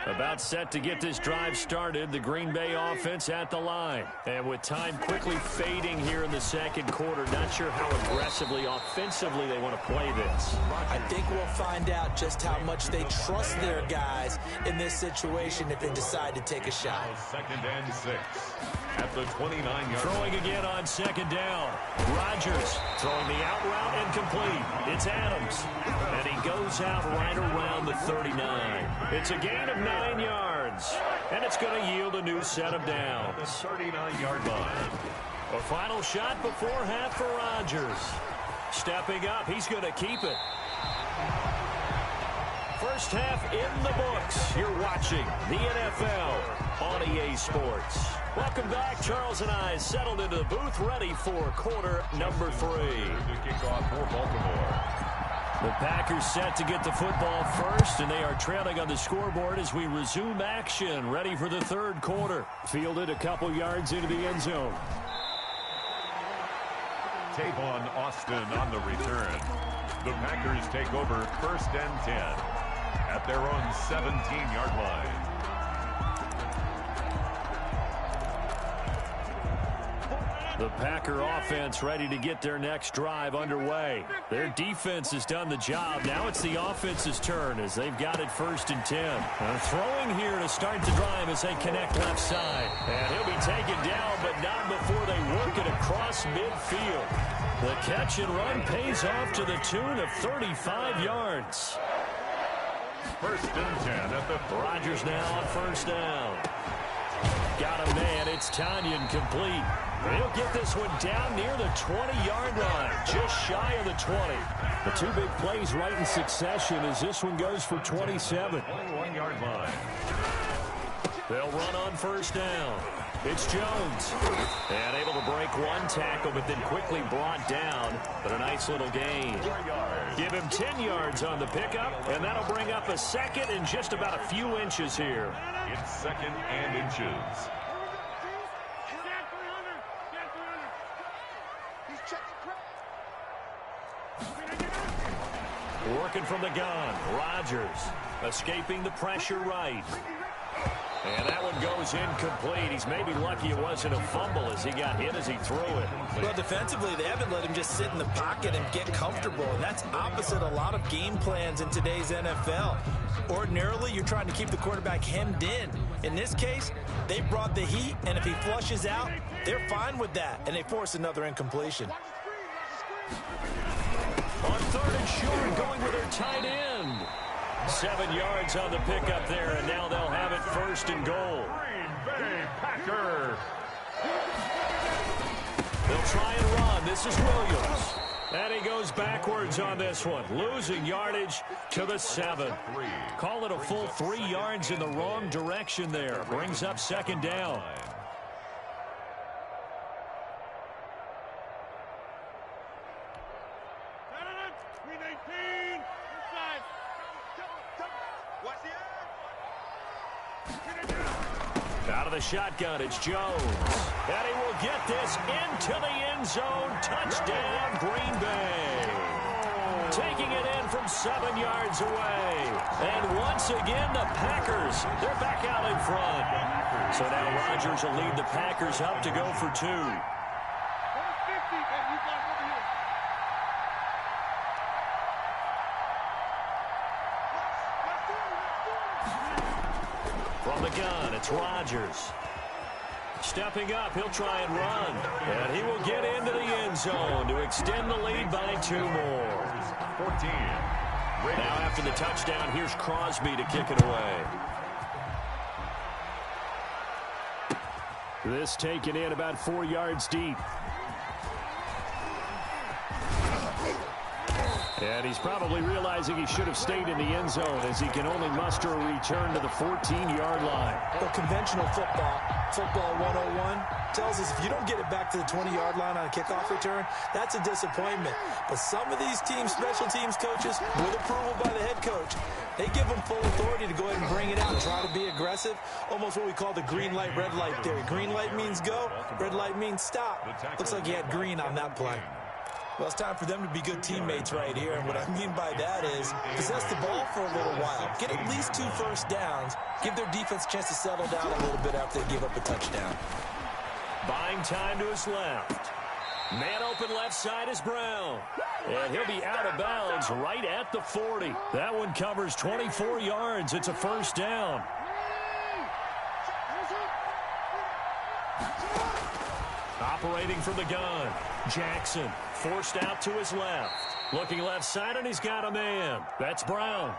About set to get this drive started, the Green Bay offense at the line. And with time quickly fading here in the second quarter, not sure how aggressively, offensively they want to play this. I think we'll find out just how much they trust their guys in this situation if they decide to take a shot. 2nd and 6 at the 29-yard Throwing again on 2nd down. Rodgers throwing the out route incomplete. It's Adams. And he goes out right around the 39. It's a gain of 9 yards. And it's going to yield a new set of downs. 39-yard line. A final shot before half for Rodgers. Stepping up, he's going to keep it. First half in the books. You're watching the NFL on EA Sports. Welcome back. Charles and I settled into the booth, ready for quarter number 3. The kickoff for Baltimore. The Packers set to get the football first, and they are trailing on the scoreboard as we resume action, ready for the third quarter. Fielded a couple yards into the end zone. Tavon Austin on the return. The Packers take over 1st and 10 at their own 17-yard line. The Packer offense ready to get their next drive underway. Their defense has done the job. Now it's the offense's turn as they've got it 1st and 10. Throwing here to start the drive as they connect left side. And he'll be taken down, but not before they work it across midfield. The catch and run pays off to the tune of 35 yards. 1st and 10 at the Rodgers now on 1st down. Got a man. It's Tanyan complete. He'll get this one down near the 20-yard line, just shy of the 20. The two big plays right in succession as this one goes for 27. 21-yard line. They'll run on 1st down. It's Jones. And able to break one tackle, but then quickly brought down. But a nice little gain. Give him 10 yards on the pickup, and that'll bring up a second and just about a few inches here. It's 2nd and inches. Working from the gun. Rodgers escaping the pressure right. And that one goes incomplete. He's maybe lucky it wasn't a fumble as he got hit as he threw it. Well, defensively, they haven't let him just sit in the pocket and get comfortable. And that's opposite a lot of game plans in today's NFL. Ordinarily, you're trying to keep the quarterback hemmed in. In this case, they brought the heat, and if he flushes out, they're fine with that. And they force another incompletion. On 3rd and short, going with their tight end. 7 yards on the pickup there, and now they'll have it 1st and goal. Green Bay Packer. They'll try and run. This is Williams. And he goes backwards on this one, losing yardage to the 7. Call it a full 3 yards in the wrong direction there. Brings up 2nd down. Out of the shotgun, it's Jones. And he will get this into the end zone. Touchdown, Green Bay. Taking it in from 7 yards away. And once again, the Packers, they're back out in front. So now Rodgers will lead the Packers up to go for 2. From the gun, it's Rodgers. Stepping up, he'll try and run. And he will get into the end zone to extend the lead by 2 more. 14. Now after the touchdown, here's Crosby to kick it away. This taken in about 4 yards deep. And he's probably realizing he should have stayed in the end zone as he can only muster a return to the 14-yard line. Well, conventional football 101, tells us if you don't get it back to the 20-yard line on a kickoff return, that's a disappointment. But some of these teams, special teams coaches, with approval by the head coach, they give them full authority to go ahead and bring it out and try to be aggressive. Almost what we call the green light, red light theory. Green light means go, red light means stop. Looks like he had green on that play. Well, it's time for them to be good teammates right here. And what I mean by that is possess the ball for a little while. Get at least 2 first downs. Give their defense a chance to settle down a little bit after they give up a touchdown. Buying time to his left. Man open left side is Brown. And he'll be out of bounds right at the 40. That one covers 24 yards. It's a first down. Operating from the gun. Jackson forced out to his left. Looking left side, and he's got a man. That's Brown.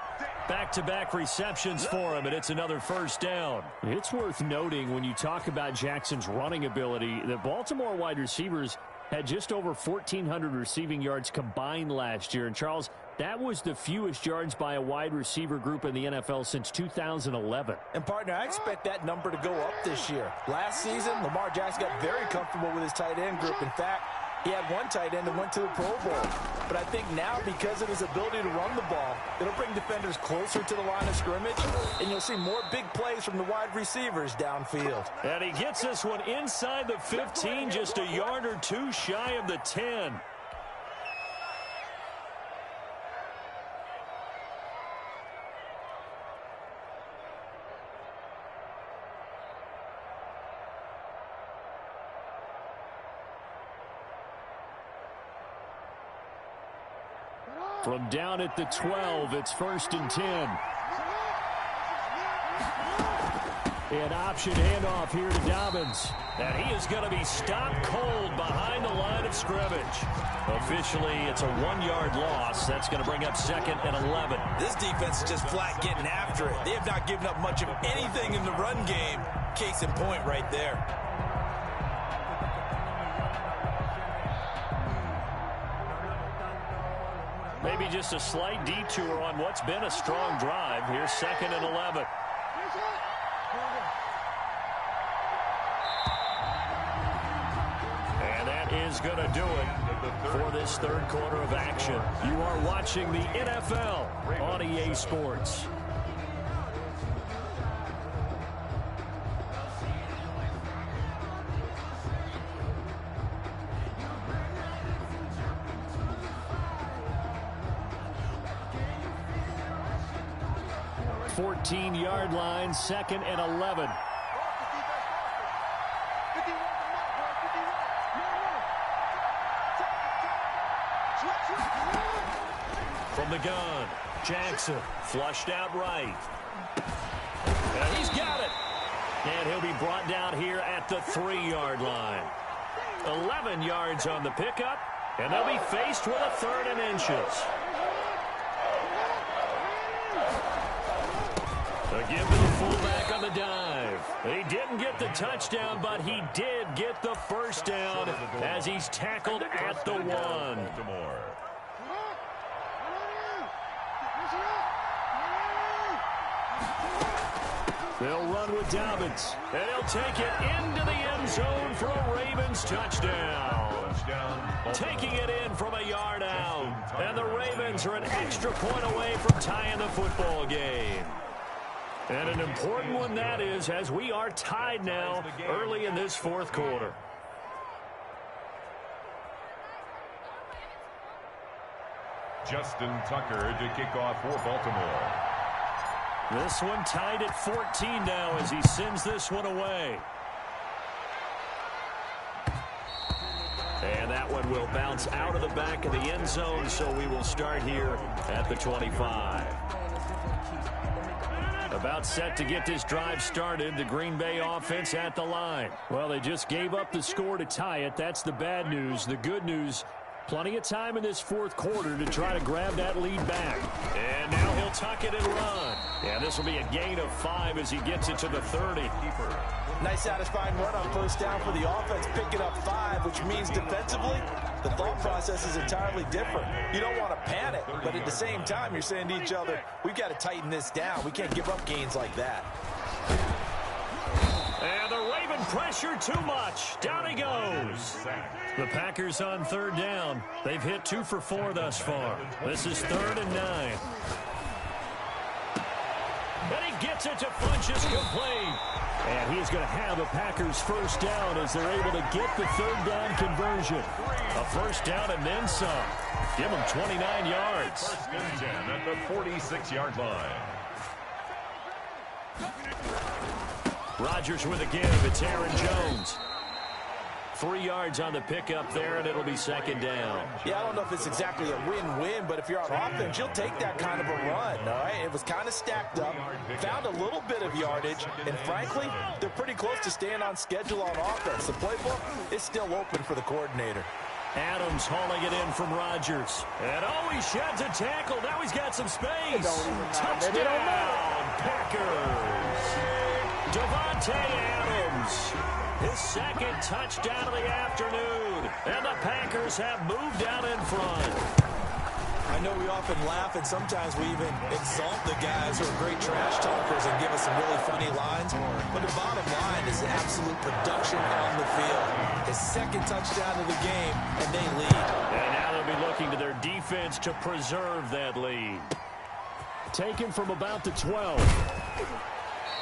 Back-to-back receptions for him, and it's another first down. It's worth noting when you talk about Jackson's running ability that Baltimore wide receivers had just over 1,400 receiving yards combined last year. And, Charles, that was the fewest yards by a wide receiver group in the NFL since 2011. And, partner, I expect that number to go up this year. Last season, Lamar Jackson got very comfortable with his tight end group. In fact, he had one tight end that went to the Pro Bowl. But I think now, because of his ability to run the ball, it'll bring defenders closer to the line of scrimmage, and you'll see more big plays from the wide receivers downfield. And he gets this one inside the 15, just a yard or two shy of the 10. From down at the 12, it's 1st and 10. An option handoff here to Dobbins. And he is going to be stopped cold behind the line of scrimmage. Officially, it's a 1-yard loss. That's going to bring up 2nd and 11. This defense is just flat getting after it. They have not given up much of anything in the run game. Case in point right there. Maybe just a slight detour on what's been a strong drive. Here's 2nd and 11. And that is going to do it for this third quarter of action. You are watching the NFL on EA Sports. Yard line, 2nd and 11. From the gun, Jackson flushed out right. And he's got it. And he'll be brought down here at the 3-yard line. 11 yards on the pickup, and they'll be faced with a 3rd and inches. A give to the fullback on the dive. He didn't get the touchdown, but he did get the first down as he's tackled at the 1. They'll run with Dobbins, and he'll take it into the end zone for a Ravens touchdown. Taking it in from a yard out, and the Ravens are an extra point away from tying the football game. And an important one that is, as we are tied now early in this fourth quarter. Justin Tucker to kick off for Baltimore. This one tied at 14 now as he sends this one away. And that one will bounce out of the back of the end zone, so we will start here at the 25. About set to get this drive started, the Green Bay offense at the line. Well, they just gave up the score to tie it. That's the bad news. The good news, plenty of time in this fourth quarter to try to grab that lead back. And now he'll tuck it and run. Yeah, this will be a gain of 5 as he gets it to the 30. Nice satisfying run on first down for the offense, picking up 5, which means defensively, the thought process is entirely different. You don't want to panic, but at the same time, you're saying to each other, we've got to tighten this down. We can't give up gains like that. And the Raven pressure too much. Down he goes. The Packers on 3rd down. They've hit 2 for 4 thus far. This is 3rd and 9. And he gets it to Funchess complete. And he is going to have a Packers first down as they're able to get the third down conversion. A first down and then some. Give him 29 yards. First and 10 at the 46-yard line. Rodgers with a give. It's Aaron Jones. 3 yards on the pickup there, and it'll be second down. Yeah, I don't know if it's exactly a win-win, but if you're on offense, you'll take that kind of a run, all right? It was kind of stacked up, found a little bit of yardage, and frankly, they're pretty close to staying on schedule on offense. The playbook is still open for the coordinator. Adams hauling it in from Rodgers. And he sheds a tackle. Now he's got some space. Touchdown, Packers. Davante Adams. His second touchdown of the afternoon. And the Packers have moved out in front. I know we often laugh, and sometimes we even exalt the guys who are great trash talkers and give us some really funny lines. But the bottom line is absolute production on the field. His second touchdown of the game, and they lead. And now they'll be looking to their defense to preserve that lead. Taken from about the 12.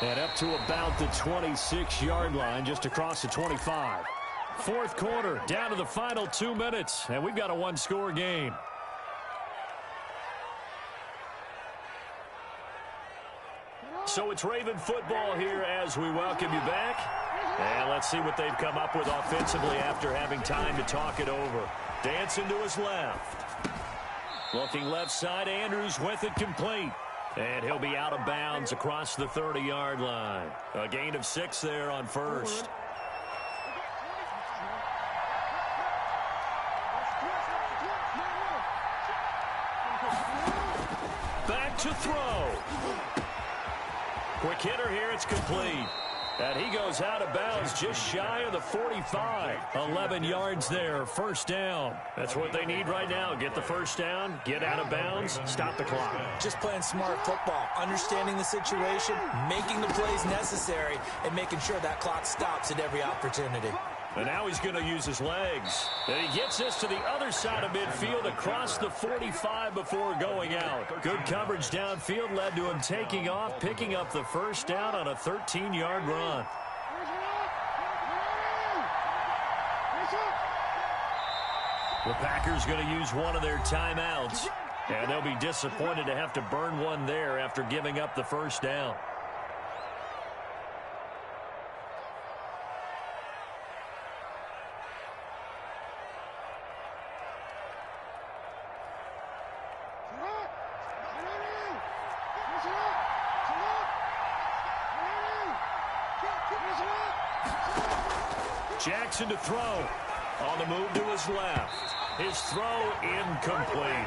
And up to about the 26-yard line, just across the 25. Fourth quarter, down to the final 2 minutes, and we've got a one-score game. So it's Raven football here as we welcome you back. And let's see what they've come up with offensively after having time to talk it over. Dancing to his left. Looking left side, Andrews with it complete. And he'll be out of bounds across the 30-yard line. A gain of 6 there on first. Back to throw. Quick hitter here, it's complete. And he goes out of bounds just shy of the 45. 11 yards there, first down. That's what they need right now. Get the first down, get out of bounds, stop the clock. Just playing smart football, understanding the situation, making the plays necessary, and making sure that clock stops at every opportunity. And now he's going to use his legs. And he gets us to the other side of midfield across the 45 before going out. Good coverage downfield led to him taking off, picking up the first down on a 13-yard run. The Packers going to use one of their timeouts. And they'll be disappointed to have to burn one there after giving up the first down. Jackson to throw. On the move to his left. His throw incomplete.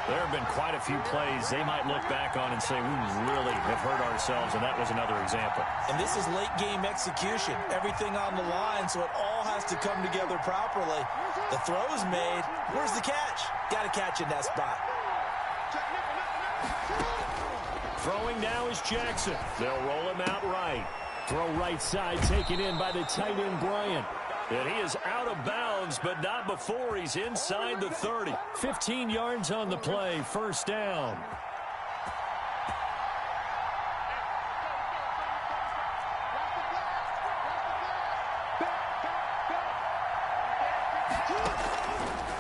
There have been quite a few plays they might look back on and say, we really have hurt ourselves, and that was another example. And this is late-game execution. Everything on the line, so it all has to come together properly. The throw's made. Where's the catch? Got to catch in that spot. Throwing now is Jackson. They'll roll him out right. Throw right side taken in by the tight end, Bryant. And he is out of bounds, but not before he's inside the 30. 15 yards on the play, first down.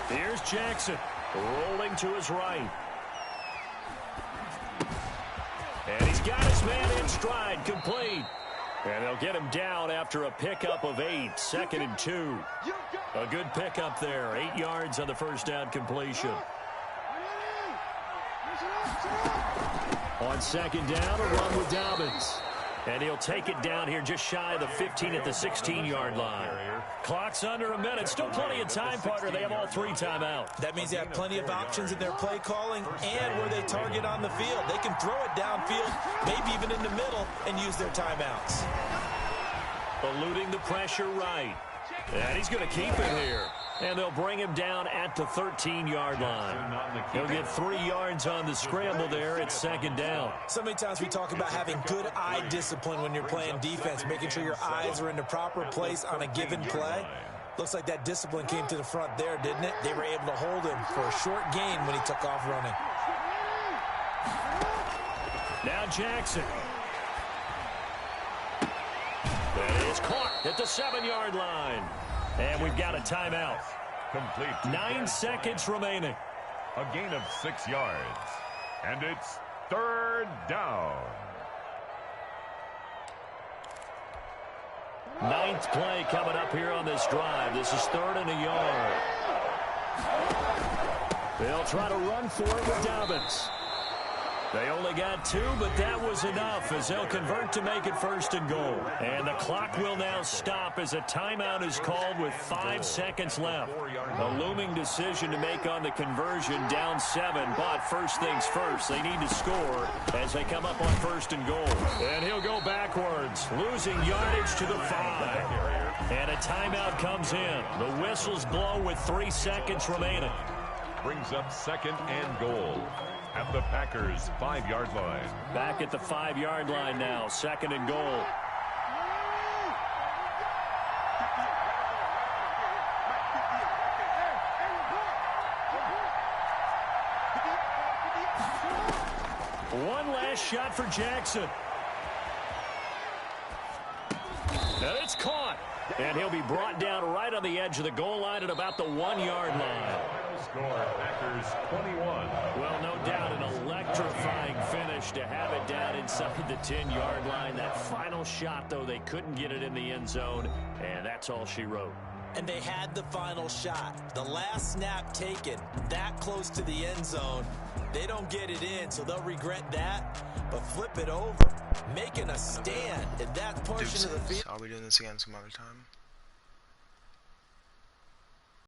Here's Jackson, rolling to his right. And he's got his man in stride, complete. And they'll get him down after a pickup of 8, 2nd and 2. A good pickup there, 8 yards on the first down completion. On second down, a run with Dobbins. And he'll take it down here just shy of the 15 at the 16-yard line. Clock's under a minute. Still plenty of time, partner. They have all 3 timeouts. That means they have plenty of options in their play calling and where they target on the field. They can throw it downfield, maybe even in the middle, and use their timeouts. Eluding the pressure right. And he's going to keep it here. And they'll bring him down at the 13-yard line. He'll get 3 yards on the scramble there. It's second down. So many times we talk about having good eye discipline when you're playing defense, making sure your eyes are in the proper place on a given play. Looks like that discipline came to the front there, didn't it? They were able to hold him for a short gain when he took off running. Now Jackson. It's caught at the 7-yard line. And we've got a timeout. Complete. 9 seconds remaining. A gain of 6 yards. And it's 3rd down. 9th play coming up here on this drive. This is 3rd and a yard. They'll try to run for it with Dobbins. They only got 2, but that was enough as they'll convert to make it 1st and goal. And the clock will now stop as a timeout is called with 5 seconds left. A looming decision to make on the conversion, down 7, but first things first, they need to score as they come up on 1st and goal. And he'll go backwards, losing yardage to the 5. And a timeout comes in. The whistles blow with 3 seconds remaining. Brings up 2nd and goal at the Packers' 5-yard line. Back at the 5-yard line now, 2nd and goal. One last shot for Jackson. And it's caught. And he'll be brought down right on the edge of the goal line at about the 1-yard line. Score, Packers 21. Well, no doubt an electrifying finish to have it down inside the 10-yard line. That final shot, though, they couldn't get it in the end zone, and that's all she wrote. And they had the final shot. The last snap taken that close to the end zone. They don't get it in, so they'll regret that. But flip it over, making a stand in that portion of the field. I'll be doing this again some other time.